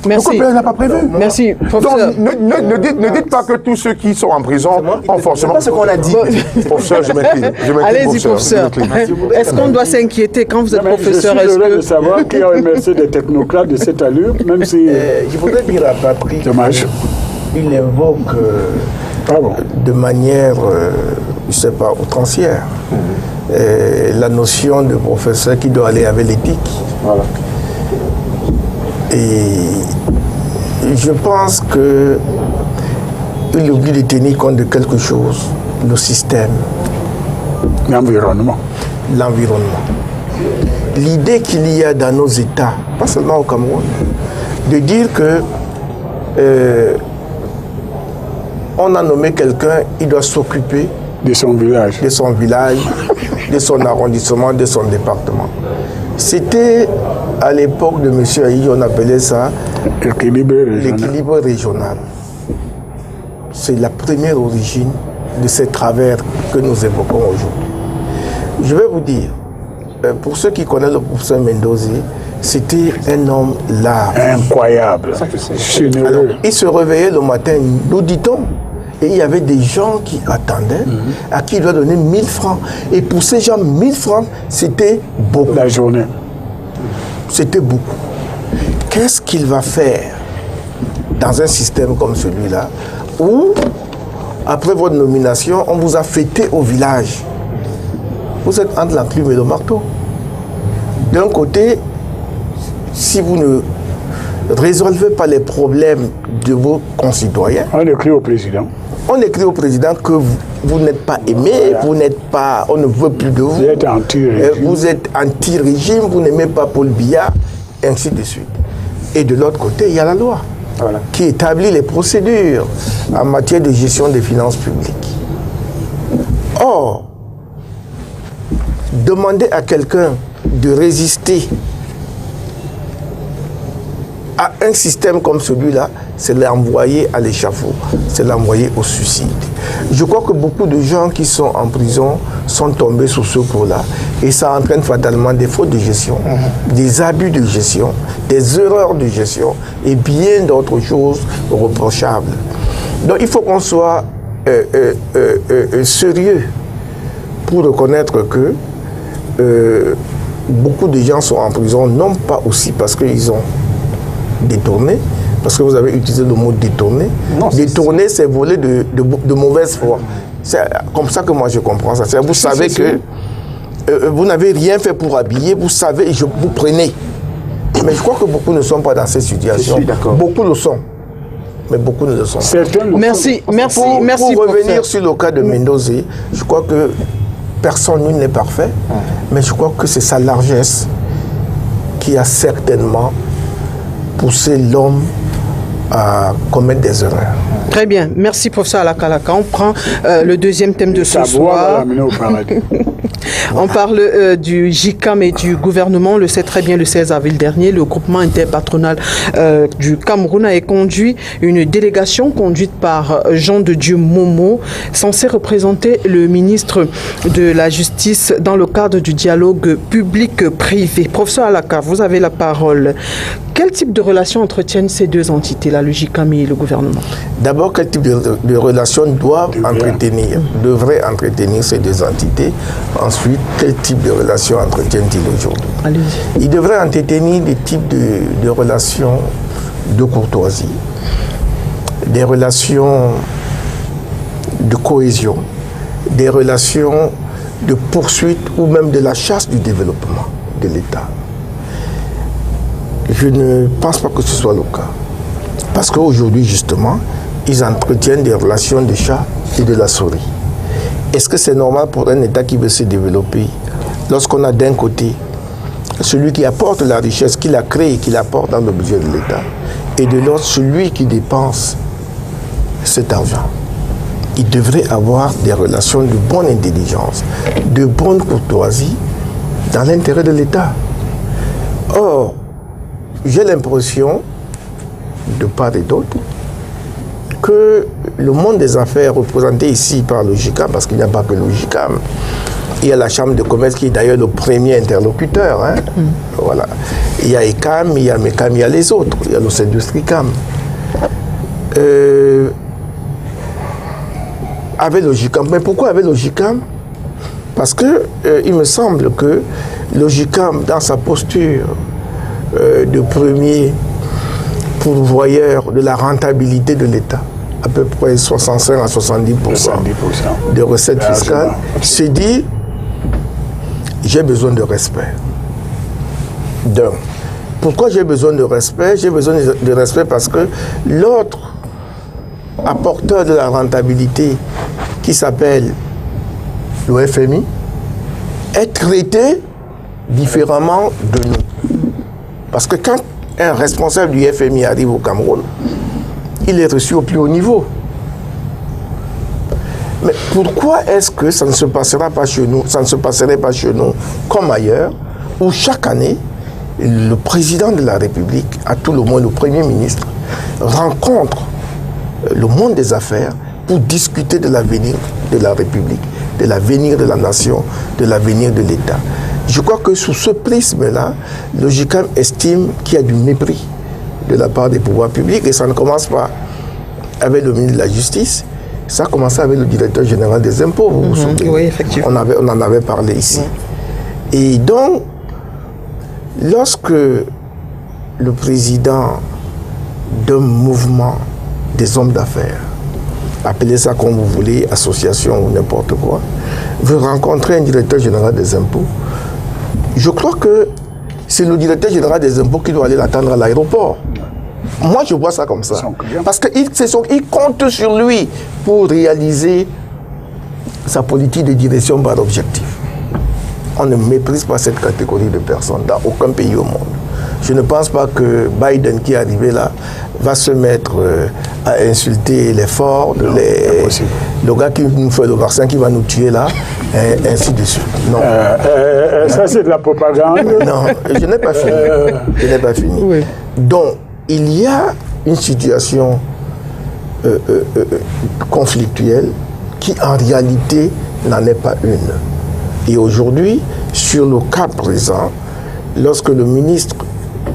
merci. Le code pénal n'a pas prévu. Merci, professeur. Donc, ne dites pas que tous ceux qui sont en prison ont forcément... C'est pas ce qu'on a dit. Professeur, je m'incline. Allez-y, professeur. Est-ce qu'on doit s'inquiéter quand vous êtes professeur? Je suis heureux de savoir qu'il y a un MRC des technocrates de cette allure, même si... Je voudrais dire à Patrick, Dommage. il invoque de manière, je ne sais pas, outrancière, la notion de professeur qui doit aller avec l'éthique. Voilà. Et je pense qu'il oublie de tenir compte de quelque chose, le système, L'environnement. l'environnement. L'idée qu'il y a dans nos États, pas seulement au Cameroun, de dire que on a nommé quelqu'un, il doit s'occuper De son village. de son village, de son arrondissement, de son département. C'était à l'époque de M. Aïe, on appelait ça l'équilibre régional. C'est la première origine de ces travers que nous évoquons aujourd'hui. Je vais vous dire, pour ceux qui connaissent le professeur Mendoza, c'était un homme large. Incroyable. Alors, il se réveillait le matin, nous dit-on, et il y avait des gens qui attendaient, à qui il doit donner 1000 francs. Et pour ces gens, 1000 francs, c'était beaucoup. La journée. C'était beaucoup. Qu'est-ce qu'il va faire dans un système comme celui-là, où, après votre nomination, on vous a fêté au village? Vous êtes entre l'enclume et le marteau. D'un côté, si vous ne résolvez pas les problèmes de vos concitoyens, On écrit au président. on écrit au président que vous n'êtes pas aimé, vous n'êtes pas, on ne veut plus de vous. Vous êtes anti-régime. Vous êtes anti-régime, vous n'aimez pas Paul Biya, ainsi de suite. Et de l'autre côté, il y a la loi qui établit les procédures en matière de gestion des finances publiques. Or, demander à quelqu'un de résister à un système comme celui-là, c'est l'envoyer à l'échafaud, c'est l'envoyer au suicide. Je crois que beaucoup de gens qui sont en prison sont tombés sous ce coup-là et ça entraîne fatalement des fautes de gestion, des abus de gestion, des erreurs de gestion et bien d'autres choses reprochables. Donc il faut qu'on soit sérieux pour reconnaître que beaucoup de gens sont en prison, non pas aussi parce qu'ils ont détourné, parce que vous avez utilisé le mot détourner. Détourner, c'est voler de mauvaise foi. C'est comme ça que moi je comprends ça. Vous savez que vous n'avez rien fait pour habiller, vous savez, vous prenez. Mais je crois que beaucoup ne sont pas dans cette situation. Beaucoup le sont. Mais beaucoup ne le sont pas. Merci. Pour revenir sur le cas de Mendoza, je crois que personne n'est parfait, mais je crois que c'est sa largesse qui a certainement poussé l'homme à commettre des erreurs. Très bien. Merci, professeur Alakalaka. On prend le deuxième thème de ce soir. On parle du JICAM et du gouvernement. On le sait très bien, le 16 avril dernier, le groupement interpatronal du Cameroun a conduit une délégation conduite par Jean de Dieu Momo, censé représenter le ministre de la Justice dans le cadre du dialogue public-privé. Professeur Alaka, vous avez la parole. Quel type de relations entretiennent ces deux entités-là, le JICAM et le gouvernement? D'abord, quel type de relations devraient entretenir ces deux entités? Ensuite, quel type de relations entretiennent-ils aujourd'hui? Ils devraient entretenir des types de relations de courtoisie, des relations de cohésion, des relations de poursuite ou même de la chasse du développement de l'État. Je ne pense pas que ce soit le cas. Parce qu'aujourd'hui, justement, ils entretiennent des relations de chat et de la souris. Est-ce que c'est normal pour un État qui veut se développer lorsqu'on a d'un côté celui qui apporte la richesse qu'il a créée, qu'il apporte dans le budget de l'État, et de l'autre celui qui dépense cet argent? Il devrait avoir des relations de bonne intelligence, de bonne courtoisie dans l'intérêt de l'État. Or, j'ai l'impression, de part et d'autre, que le monde des affaires représenté ici par le JICAM, parce qu'il n'y a pas que le JICAM, il y a la Chambre de commerce qui est d'ailleurs le premier interlocuteur. Voilà. Il y a ECAM, il y a MECAM, il y a les autres, il y a l'Industricam. Avec le JICAM. Mais pourquoi avec le JICAM? Parce que il me semble que le JICAM, dans sa posture de premier pourvoyeur de la rentabilité de l'État, à peu près 65 à 70% de recettes fiscales, se dit j'ai besoin de respect. Donc, pourquoi j'ai besoin de respect? J'ai besoin de respect parce que l'autre apporteur de la rentabilité, qui s'appelle le FMI, est traité différemment de nous. Parce que quand un responsable du FMI arrive au Cameroun, il est reçu au plus haut niveau. Mais pourquoi est-ce que ça ne se passera pas chez nous, ça ne se passerait pas chez nous comme ailleurs, où chaque année, le président de la République, à tout le moins le Premier ministre, rencontre le monde des affaires pour discuter de l'avenir de la République, de l'avenir de la nation, de l'avenir de l'État. Je crois que sous ce prisme-là, le JICAM estime qu'il y a du mépris de la part des pouvoirs publics, et ça ne commence pas avec le ministre de la Justice, ça a commencé avec le directeur général des impôts, vous vous souvenez? Oui, effectivement. On en avait parlé ici. Et donc, lorsque le président d'un mouvement des hommes d'affaires, appelez ça comme vous voulez, association ou n'importe quoi, veut rencontrer un directeur général des impôts, je crois que c'est le directeur général des impôts qui doit aller l'attendre à l'aéroport. Moi, je vois ça comme ça. Parce qu'il compte sur lui pour réaliser sa politique de direction par objectif. On ne méprise pas cette catégorie de personnes dans aucun pays au monde. Je ne pense pas que Biden, qui est arrivé là, va se mettre à insulter les Ford, le gars qui nous fait le vaccin qui va nous tuer là, et ainsi de suite. Non. Ça, c'est de la propagande. Non, je n'ai pas fini. Je n'ai pas fini. Oui. Donc, il y a une situation conflictuelle qui, en réalité, n'en est pas une. Et aujourd'hui, sur le cas présent, lorsque le ministre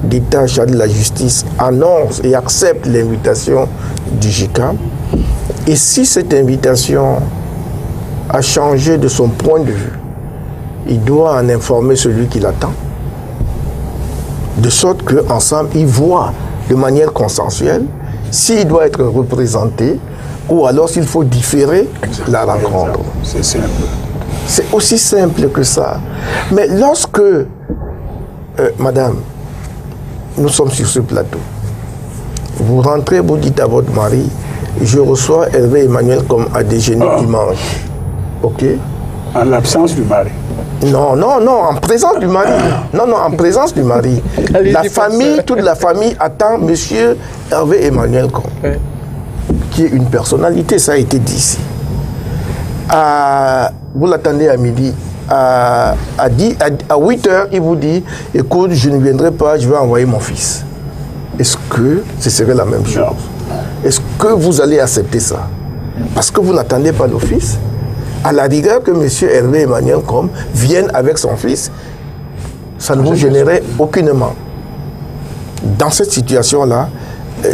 d'État chargé de la Justice annonce et accepte l'invitation du JICAM, et si cette invitation a changé de son point de vue, il doit en informer celui qui l'attend, de sorte qu'ensemble, ils voient de manière consensuelle s'il doit être représenté ou alors s'il faut différer la rencontre. C'est simple. C'est aussi simple que ça. Mais lorsque, madame, nous sommes sur ce plateau, vous rentrez, vous dites à votre mari, je reçois Hervé Emmanuel comme à déjeuner dimanche. Ok? En l'absence du mari. Non, en présence du mari. Non, en présence du mari. La famille, toute la famille attend monsieur Hervé Emmanuel Combe, qui est une personnalité, ça a été dit ici. Vous l'attendez à midi. À 8 h, il vous dit, écoute, je ne viendrai pas, je vais envoyer mon fils. Est-ce que ce serait la même chose? Est-ce que vous allez accepter ça? Parce que vous n'attendez pas le fils. À la rigueur que M. Hervé Emmanuel Combe vienne avec son fils, ça ne vous gênerait aucunement. Dans cette situation-là,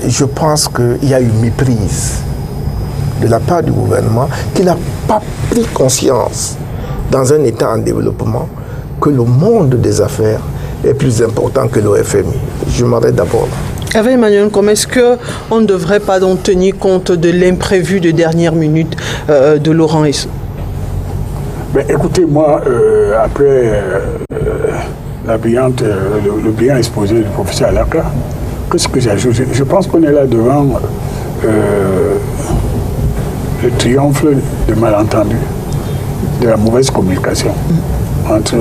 je pense qu'il y a une méprise de la part du gouvernement qui n'a pas pris conscience dans un État en développement que le monde des affaires est plus important que le FMI. Je m'arrête d'abord. Hervé Emmanuel Combe, est-ce qu'on ne devrait pas donc tenir compte de l'imprévu de dernière minute de Laurent Esso? Ben, écoutez, moi, après le brillant exposé du professeur Alaka, qu'est-ce que j'ajoute? Je pense qu'on est là devant le triomphe de malentendu, de la mauvaise communication entre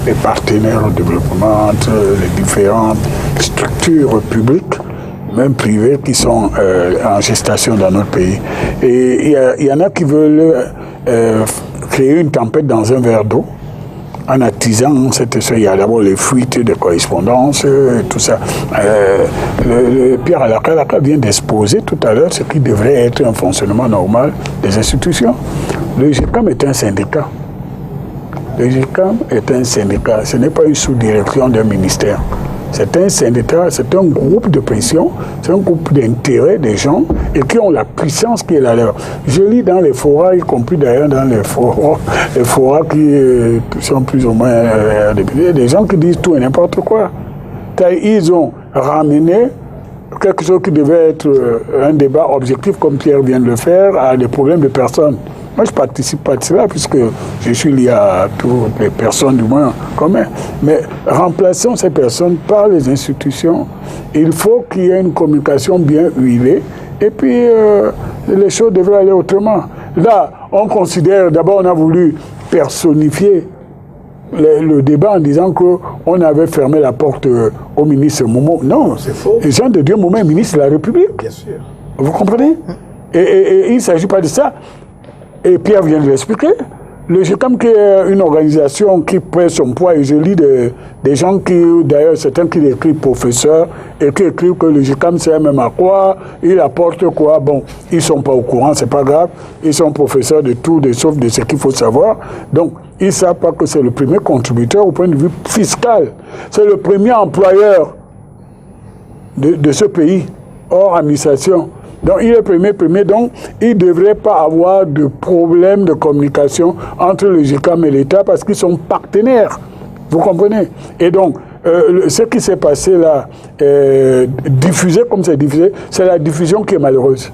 les partenaires au développement, entre les différentes structures publiques, même privées, qui sont en gestation dans notre pays. Et il y en a qui veulent créer une tempête dans un verre d'eau en attisant cette chose. Il y a d'abord les fuites de correspondance, tout ça. Pierre Alaka vient d'exposer tout à l'heure ce qui devrait être un fonctionnement normal des institutions. Le GICAM est un syndicat. Le GICAM est un syndicat. Ce n'est pas une sous-direction d'un ministère. C'est un syndicat, c'est un groupe de pression, c'est un groupe d'intérêt des gens et qui ont la puissance qui est la leur. Je lis dans les forats, y compris d'ailleurs dans les forats qui sont plus ou moins des gens qui disent tout et n'importe quoi. Ils ont ramené quelque chose qui devait être un débat objectif, comme Pierre vient de le faire, à des problèmes de personnes. Moi, je ne participe pas de cela, puisque je suis lié à toutes les personnes du moins commun. Mais remplaçons ces personnes par les institutions. Il faut qu'il y ait une communication bien huilée, et puis les choses devraient aller autrement. Là, on considère, d'abord, on a voulu personnifier le débat en disant qu'on avait fermé la porte au ministre Momo. Non, c'est faux. Jean de Dieu Momo est ministre de la République. Bien sûr. Vous comprenez? Et il ne s'agit pas de ça. Et Pierre vient de l'expliquer. Le GICAM, qui est une organisation qui prend son poids, et je lis des gens qui, d'ailleurs, certains qui écrivent professeurs, et qui écrivent que le GICAM sert même à quoi, il apporte quoi. Bon, ils ne sont pas au courant, c'est pas grave. Ils sont professeurs de tout, sauf de ce qu'il faut savoir. Donc, ils ne savent pas que c'est le premier contributeur au point de vue fiscal. C'est le premier employeur de ce pays, hors administration. Donc, il est premier, donc il ne devrait pas avoir de problème de communication entre le GICAM et l'État parce qu'ils sont partenaires. Vous comprenez? Et donc, ce qui s'est passé là, diffusé comme c'est diffusé, c'est la diffusion qui est malheureuse.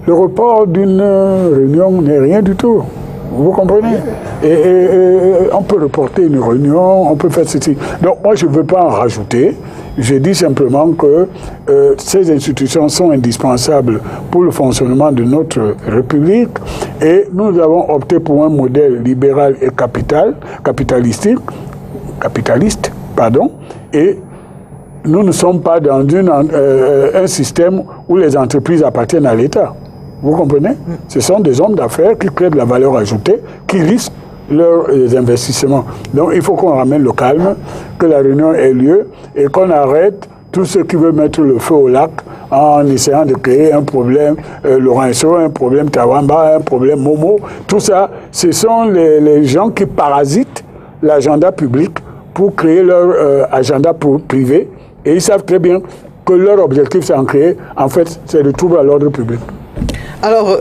Le report d'une réunion n'est rien du tout. Vous comprenez? Et on peut reporter une réunion, on peut faire ceci. Donc, moi, je ne veux pas en rajouter. Je dis simplement que ces institutions sont indispensables pour le fonctionnement de notre République et nous avons opté pour un modèle libéral et capitaliste, et nous ne sommes pas dans un système où les entreprises appartiennent à l'État. Vous comprenez? Ce sont des hommes d'affaires qui créent de la valeur ajoutée, qui risquent leurs investissements. Donc il faut qu'on ramène le calme, que la réunion ait lieu et qu'on arrête tous ceux qui veulent mettre le feu au lac en essayant de créer un problème Laurent Esso, un problème Tawamba, un problème Momo. Tout ça, ce sont les gens qui parasitent l'agenda public pour créer leur agenda privé et ils savent très bien que leur objectif c'est en créer, en fait, c'est de trouver à l'ordre public. Alors,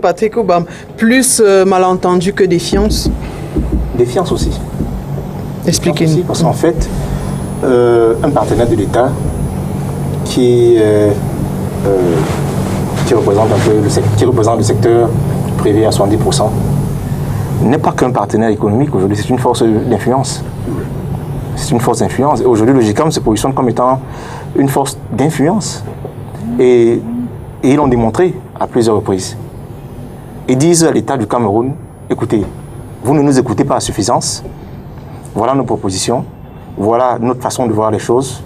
Patrick Obam, plus malentendu que défiance? Défiance aussi. Expliquez-nous. Parce qu'en fait, un partenaire de l'État qui représente le secteur privé à 70% n'est pas qu'un partenaire économique aujourd'hui, c'est une force d'influence. C'est une force d'influence. Et aujourd'hui, le GICAM se positionne comme étant une force d'influence. Et ils l'ont démontré à plusieurs reprises. Ils disent à l'État du Cameroun, écoutez, vous ne nous écoutez pas à suffisance. Voilà nos propositions. Voilà notre façon de voir les choses.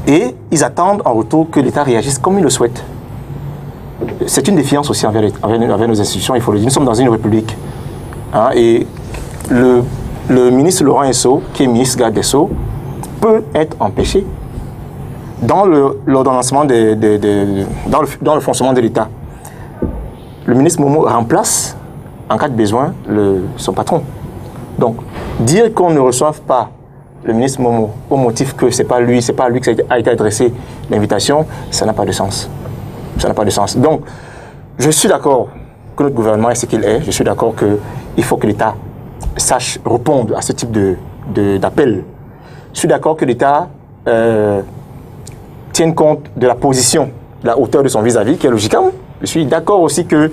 Et ils attendent en retour que l'État réagisse comme il le souhaite. C'est une défiance aussi envers nos institutions, il faut le dire. Nous sommes dans une république. Hein, et le ministre Laurent Esso, qui est ministre garde des Sceaux, peut être empêché dans l'ordonnancement dans le fonctionnement de l'État. Le ministre Momo remplace, en cas de besoin, son patron. Donc, dire qu'on ne reçoive pas le ministre Momo au motif que ce n'est pas lui que a été adressé l'invitation, ça n'a pas de sens. Ça n'a pas de sens. Donc, je suis d'accord que notre gouvernement est ce qu'il est. Je suis d'accord qu'il faut que l'État sache répondre à ce type d'appel. Je suis d'accord que l'État tienne compte de la position, de la hauteur de son vis-à-vis, qui est le GICAM. Je suis d'accord aussi que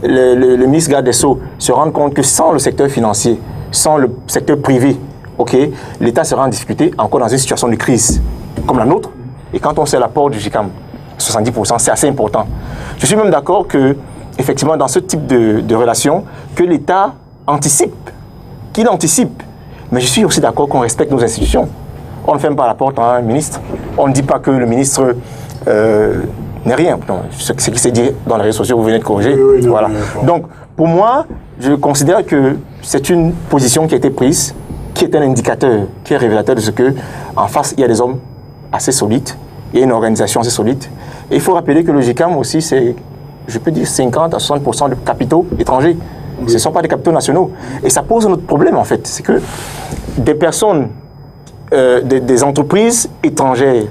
le ministre garde des Sceaux se rende compte que sans le secteur financier, sans le secteur privé, l'État sera en difficulté, encore dans une situation de crise comme la nôtre. Et quand on sait l'apport du GICAM, 70%, c'est assez important. Je suis même d'accord que, effectivement, dans ce type de relation, que l'État anticipe, qu'il anticipe. Mais je suis aussi d'accord qu'on respecte nos institutions. On ne ferme pas la porte à un ministre. On ne dit pas que le ministre n'est rien. Non, ce qui s'est dit dans les réseaux sociaux, vous venez de corriger. Oui, non, voilà. Donc, pour moi, je considère que c'est une position qui a été prise, qui est un indicateur, qui est révélateur de ce que, en face, il y a des hommes assez solides, il y a une organisation assez solide. Et il faut rappeler que le GICAM aussi, c'est, je peux dire, 50 à 60% de capitaux étrangers. Oui. Ce ne sont pas des capitaux nationaux. Et ça pose un autre problème, en fait. C'est que des personnes, des entreprises étrangères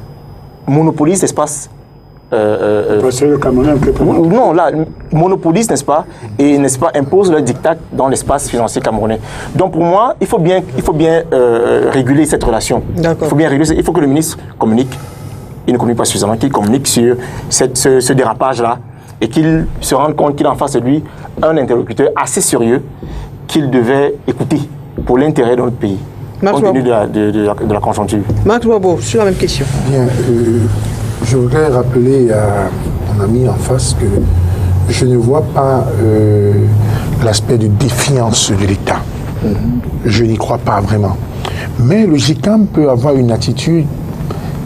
monopolisent l'espace. C'est le Cameroun non, là, monopolisent, n'est-ce pas, et n'est-ce pas, imposent leur diktat dans l'espace financier camerounais. Donc pour moi, il faut bien réguler cette relation. Il faut que le ministre communique. Il ne communique pas suffisamment, qu'il communique sur ce dérapage-là et qu'il se rende compte qu'il a en face de lui un interlocuteur assez sérieux qu'il devait écouter pour l'intérêt de notre pays, compte tenu de la conjoncture. Marc Bobo, sur la même question. Bien, je voudrais rappeler à mon ami en face que je ne vois pas l'aspect de défiance de l'État. Je n'y crois pas vraiment. Mais le GICAM peut avoir une attitude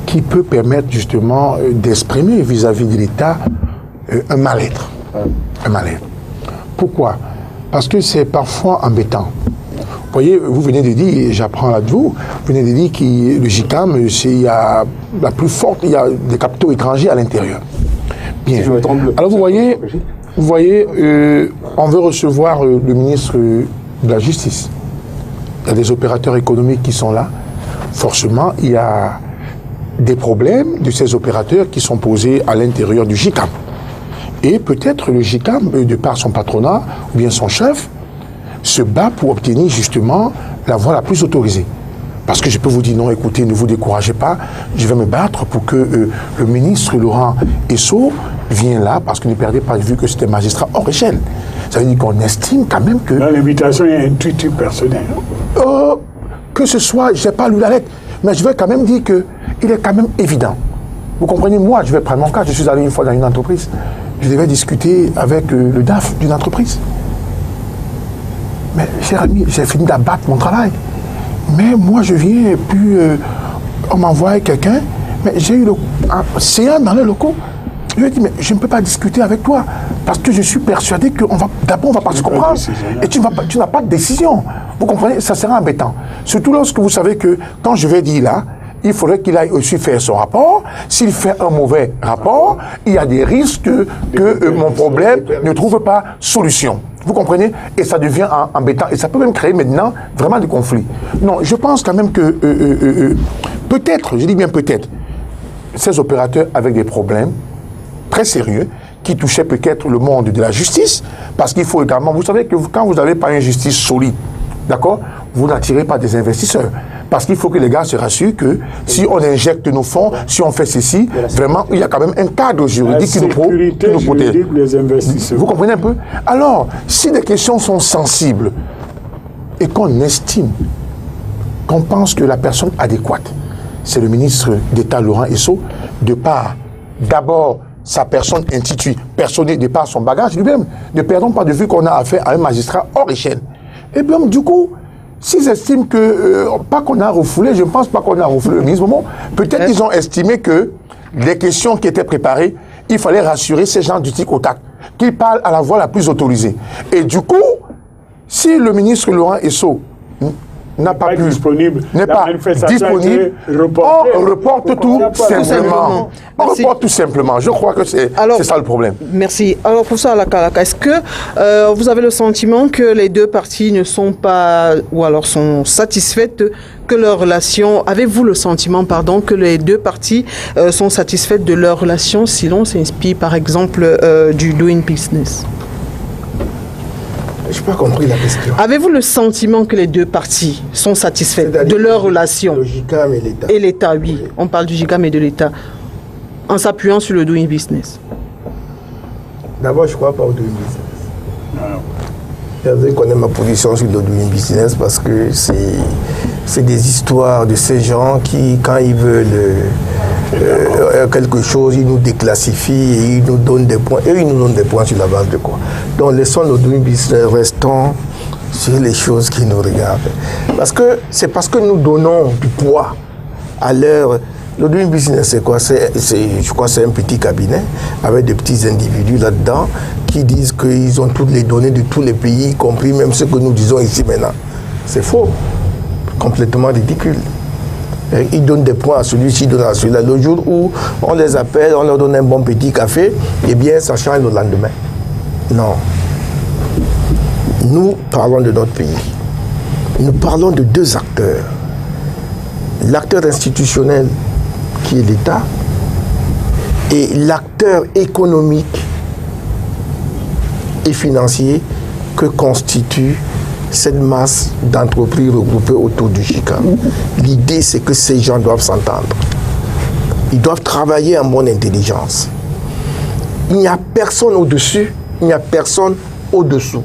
qui peut permettre justement d'exprimer vis-à-vis de l'État un mal-être. Un mal-être. Pourquoi? Parce que c'est parfois embêtant. Vous voyez, vous venez de dire, et j'apprends là de vous, vous venez de dire que le GICAM, il y a la plus forte, il y a des capitaux étrangers à l'intérieur. Bien. Si alors vous voyez, on veut recevoir le ministre de la Justice. Il y a des opérateurs économiques qui sont là. Forcément, il y a des problèmes de ces opérateurs qui sont posés à l'intérieur du GICAM. Et peut-être le GICAM, de par son patronat, ou bien son chef, se bat pour obtenir justement la voie la plus autorisée. Parce que je peux vous dire, non, écoutez, ne vous découragez pas, je vais me battre pour que le ministre Laurent Esso vienne là, parce que ne perdez pas de vue que c'était magistrat hors échelle. Ça veut dire qu'on estime quand même que... L'invitation est intuitive personnelle. Que ce soit, je n'ai pas lu la lettre, mais je vais quand même dire qu'il est quand même évident. Vous comprenez, moi, je vais prendre mon cas, je suis allé une fois dans une entreprise, je devais discuter avec le DAF d'une entreprise. Mais, cher ami, j'ai fini d'abattre mon travail. Mais moi, je viens et puis on m'envoie quelqu'un, mais j'ai eu un séant dans les locaux. Je lui ai dit, mais je ne peux pas discuter avec toi, parce que je suis persuadé qu'on va d'abord on va pas se comprendre, et tu n'as pas de décision. Vous comprenez, ça sera embêtant. Surtout lorsque vous savez que quand je vais dire là, il faudrait qu'il aille aussi faire son rapport. S'il fait un mauvais rapport, il y a des risques que mon problème ne trouve pas solution. Vous comprenez? Et ça devient embêtant. Et ça peut même créer maintenant vraiment des conflits. Non, je pense quand même que peut-être, je dis bien peut-être, ces opérateurs avec des problèmes très sérieux qui touchaient peut-être le monde de la justice, parce qu'il faut également, vous savez que quand vous n'avez pas une justice solide, d'accord, vous n'attirez pas des investisseurs. Parce qu'il faut que les gars se rassurent que si on injecte nos fonds, si on fait ceci, vraiment, il y a quand même un cadre juridique qui nous protège. Des investisseurs. Vous comprenez un peu? Alors, si des questions sont sensibles et qu'on estime, qu'on pense que la personne adéquate, c'est le ministre d'État Laurent Esso, de par d'abord sa personne intitulée, personnée de par son bagage lui-même. Ne perdons pas de vue qu'on a affaire à un magistrat hors échelle. Et bien, du coup, s'ils estiment que, pas qu'on a refoulé, je ne pense pas qu'on a refoulé le ministre Momo, peut-être ils ont estimé que les questions qui étaient préparées, il fallait rassurer ces gens du tic au tac, qu'ils parlent à la voix la plus autorisée. Et du coup, si le ministre Laurent Esso n'a pas pu, n'est pas disponible, on reporte tout simplement. On reporte tout simplement. Je crois que c'est ça le problème. Merci. Alors, professeur Alakalaka, est-ce que vous avez le sentiment que les deux parties ne sont pas, ou alors sont satisfaites que leur relation, avez-vous le sentiment, pardon, que les deux parties sont satisfaites de leur relation si l'on s'inspire, par exemple, du doing business? Je n'ai pas compris la question. Avez-vous le sentiment que les deux parties sont satisfaites de leur relation? Le JICAM et l'État. Et l'État, oui. On parle du JICAM et de l'État. En s'appuyant sur le doing business. D'abord, je ne crois pas au doing business. Vous connaissez ma position sur le doing business parce que c'est des histoires de ces gens qui, quand ils veulent quelque chose, ils nous déclassifient et ils nous donnent des points. Et ils nous donnent des points sur la base de quoi? Donc laissons le doing business, restons sur les choses qui nous regardent. C'est parce que nous donnons du poids à leur... Le doing business, c'est quoi? Je crois que c'est un petit cabinet avec des petits individus là-dedans qui disent qu'ils ont toutes les données de tous les pays, y compris même ce que nous disons ici maintenant. C'est faux. Complètement ridicule. Ils donnent des points à celui-ci, ils donnent à celui-là. Le jour où on les appelle, on leur donne un bon petit café, eh bien, ça change le lendemain. Non. Nous parlons de notre pays. Nous parlons de deux acteurs. L'acteur institutionnel, qui est l'État, et l'acteur économique et financier que constitue cette masse d'entreprises regroupées autour du JICAM. L'idée, c'est que ces gens doivent s'entendre. Ils doivent travailler en bonne intelligence. Il n'y a personne au-dessus, il n'y a personne au-dessous.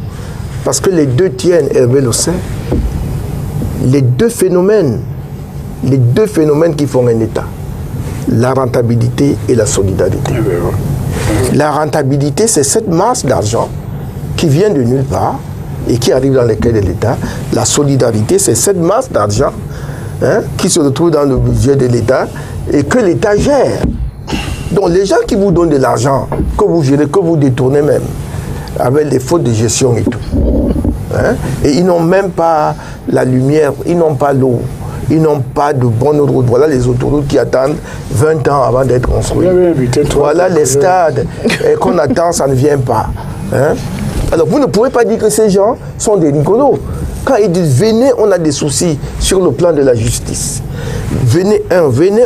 Parce que les deux tiennent, Hervé le sait, les deux phénomènes qui font un État, la rentabilité et la solidarité. La rentabilité, c'est cette masse d'argent qui vient de nulle part et qui arrive dans les caisses de l'État. La solidarité, c'est cette masse d'argent qui se retrouve dans le budget de l'État et que l'État gère. Donc les gens qui vous donnent de l'argent, que vous gérez, que vous détournez même, avec des fautes de gestion et tout, et ils n'ont même pas la lumière, ils n'ont pas l'eau, ils n'ont pas de bonnes routes. Voilà les autoroutes qui attendent 20 ans avant d'être construites. Voilà les stades qu'on attend, ça ne vient pas. Alors vous ne pouvez pas dire que ces gens sont des rigolos. Quand ils disent venez, on a des soucis sur le plan de la justice. Venez,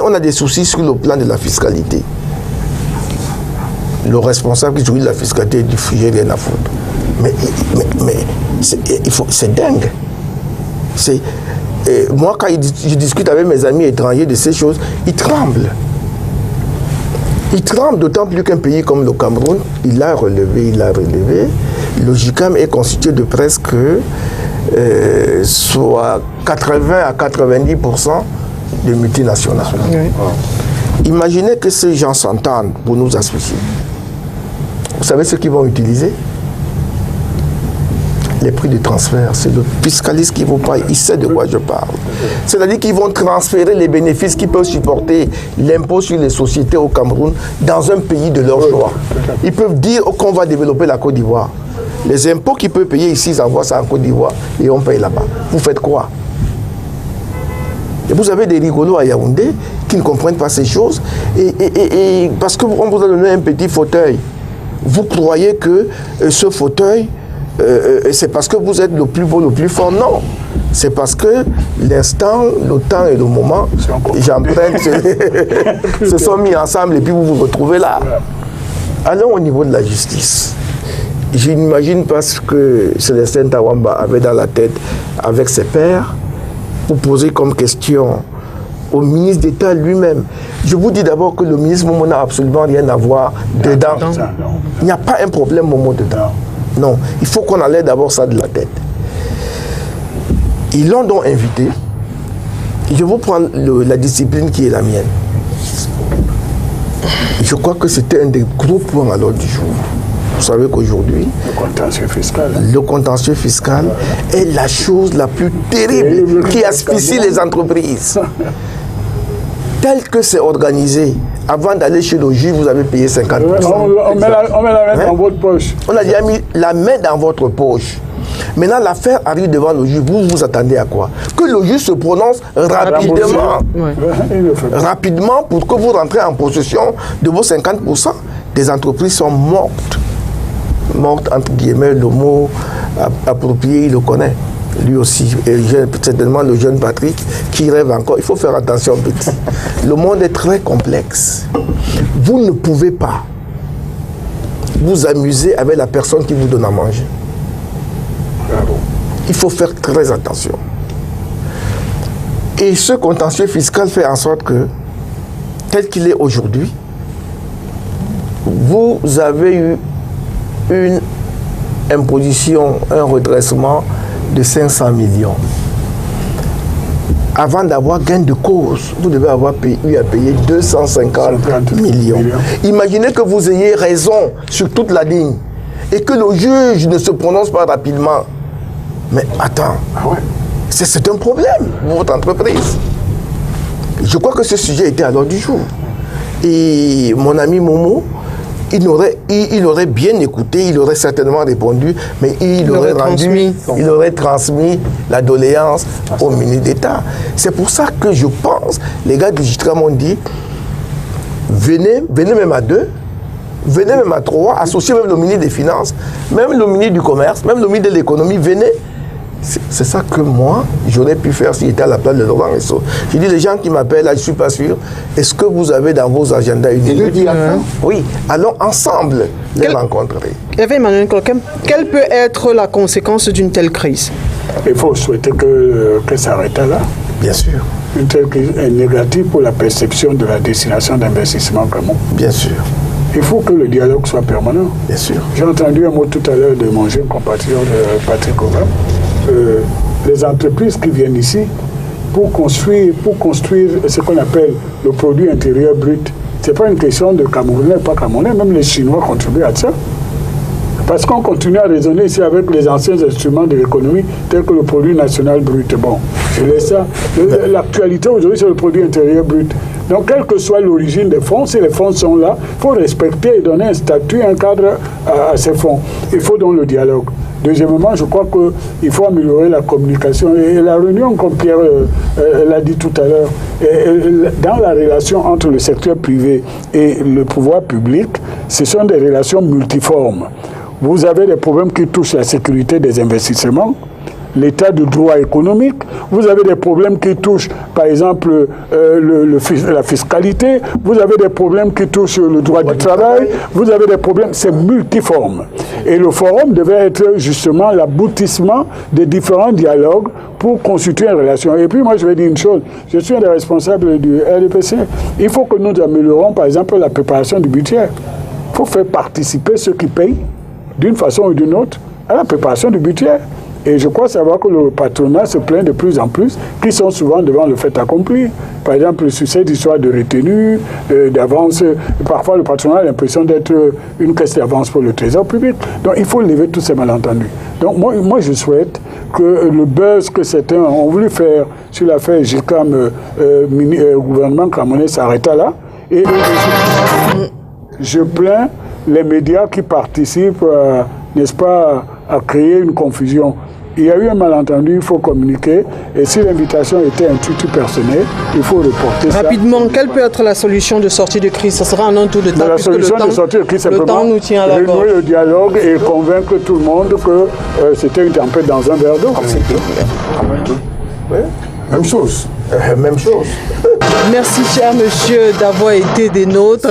on a des soucis sur le plan de la fiscalité. Le responsable qui jouit de la fiscalité du sujet, rien à foutre. Mais c'est dingue. Moi, quand je discute avec mes amis étrangers de ces choses, ils tremblent. Ils tremblent d'autant plus qu'un pays comme le Cameroun, il a relevé. Le JICAM est constitué de presque soit 80 à 90% de multinationales. Oui. Imaginez que ces gens s'entendent pour nous asphyxier. Vous savez ce qu'ils vont utiliser? Les prix de transfert. C'est le fiscaliste qui vous parle. Il sait de quoi je parle. C'est-à-dire qu'ils vont transférer les bénéfices qui peuvent supporter l'impôt sur les sociétés au Cameroun dans un pays de leur choix. Ils peuvent dire qu'on va développer la Côte d'Ivoire. Les impôts qu'ils peuvent payer ici, ils envoient ça en Côte d'Ivoire et on paye là-bas. Vous faites quoi? Et vous avez des rigolos à Yaoundé qui ne comprennent pas ces choses. Et parce qu'on vous a donné un petit fauteuil, vous croyez que ce fauteuil, c'est parce que vous êtes le plus beau, le plus fort. Non. C'est parce que l'instant, le temps et le moment, j'emprunte, se sont mis ensemble et puis vous vous retrouvez là. Allons au niveau de la justice. Je n'imagine pas ce que Célestin Tawamba avait dans la tête avec ses pairs pour poser comme question au ministre d'État lui-même. Je vous dis d'abord que le ministre Momo n'a absolument rien à voir dedans. Il n'y a pas un problème Momo dedans. Non, il faut qu'on enlève d'abord ça de la tête. Ils l'ont donc invité. Je vous prends la discipline qui est la mienne. Je crois que c'était un des gros points à l'ordre du jour. Vous savez qu'aujourd'hui, le contentieux fiscal est la chose la plus terrible qui asphyxie les entreprises. Tel que c'est organisé, avant d'aller chez le juge, vous avez payé 50%. On met la main dans votre poche. On a déjà mis la main dans votre poche. Maintenant, l'affaire arrive devant le juge. Vous vous attendez à quoi? Que le juge se prononce rapidement. Rapidement pour que vous rentrez en possession de vos 50%. Des entreprises sont mortes. Mortes, entre guillemets, le mot approprié, il le connaît. Lui aussi, et certainement le jeune Patrick qui rêve encore. Il faut faire attention, petit. Le monde est très complexe. Vous ne pouvez pas vous amuser avec la personne qui vous donne à manger. Il faut faire très attention. Et ce contentieux fiscal fait en sorte que, tel qu'il est aujourd'hui, vous avez eu une imposition, un redressement de 500 millions. Avant d'avoir gain de cause, vous devez avoir eu à payer 250 millions. Imaginez que vous ayez raison sur toute la ligne et que le juge ne se prononce pas rapidement. Mais attends, c'est un problème pour votre entreprise. Je crois que ce sujet était à l'ordre du jour. Et mon ami Momo, il aurait bien écouté, il aurait certainement répondu, mais il aurait transmis la doléance au ministre d'État. C'est pour ça que je pense, les gars du GITRA m'ont dit, venez même à 2, venez même à 3, associez même le ministre des Finances, même le ministre du Commerce, même le ministre de l'Économie, venez. C'est ça que moi, j'aurais pu faire s'il était à la place de Laurent Rousseau. Je dis, les gens qui m'appellent, là, je ne suis pas sûr. Est-ce que vous avez dans vos agendas une idée? Oui, allons ensemble les rencontrer. Emmanuel Kokem, quelle peut être la conséquence d'une telle crise? Il faut souhaiter que ça arrête là. Bien sûr. Une telle crise est négative pour la perception de la destination d'investissement commun. Bien sûr. Il faut que le dialogue soit permanent. Bien sûr. J'ai entendu un mot tout à l'heure de mon jeune compatriote Patrick Ovin. Les entreprises qui viennent ici pour construire ce qu'on appelle le produit intérieur brut, ce n'est pas une question de Camerounais, pas Camerounais, même les Chinois contribuent à ça. Parce qu'on continue à raisonner ici avec les anciens instruments de l'économie, tels que le produit national brut. Bon, je laisse ça. L'actualité aujourd'hui, c'est le produit intérieur brut. Donc, quelle que soit l'origine des fonds, si les fonds sont là, il faut respecter et donner un statut, un cadre à ces fonds. Il faut donc le dialogue. Deuxièmement, je crois qu'il faut améliorer la communication. Et la réunion, comme Pierre l'a dit tout à l'heure, dans la relation entre le secteur privé et le pouvoir public, ce sont des relations multiformes. Vous avez des problèmes qui touchent la sécurité des investissements, l'état de droit économique, vous avez des problèmes qui touchent, par exemple, la fiscalité, vous avez des problèmes qui touchent le droit du travail, vous avez des problèmes, c'est multiforme. Et le forum devait être justement l'aboutissement des différents dialogues pour constituer une relation. Et puis moi, je vais dire une chose, je suis un des responsables du RDPC, il faut que nous améliorons, par exemple, la préparation du budget. Il faut faire participer ceux qui payent, d'une façon ou d'une autre, à la préparation du budget. Et je crois savoir que le patronat se plaint de plus en plus, qui sont souvent devant le fait accompli. Par exemple, sur cette histoire de retenue, d'avance, parfois le patronat a l'impression d'être une caisse d'avance pour le trésor public. Donc il faut lever tous ces malentendus. Donc moi je souhaite que le buzz que certains ont voulu faire sur l'affaire GICAM, gouvernement camerounais s'arrête là. Et je plains les médias qui participent, n'est-ce pas, à créer une confusion. Il y a eu un malentendu, il faut communiquer. Et si l'invitation était un tutu personnel, il faut reporter ça. Rapidement, quelle peut être la solution de sortie de crise? Ce sera en un tour de temps. La solution de sortie de crise, c'est simplement renouer le dialogue et convaincre tout le monde que c'était une tempête dans un verre d'eau. Même chose. Même chose. Merci, cher monsieur, d'avoir été des nôtres.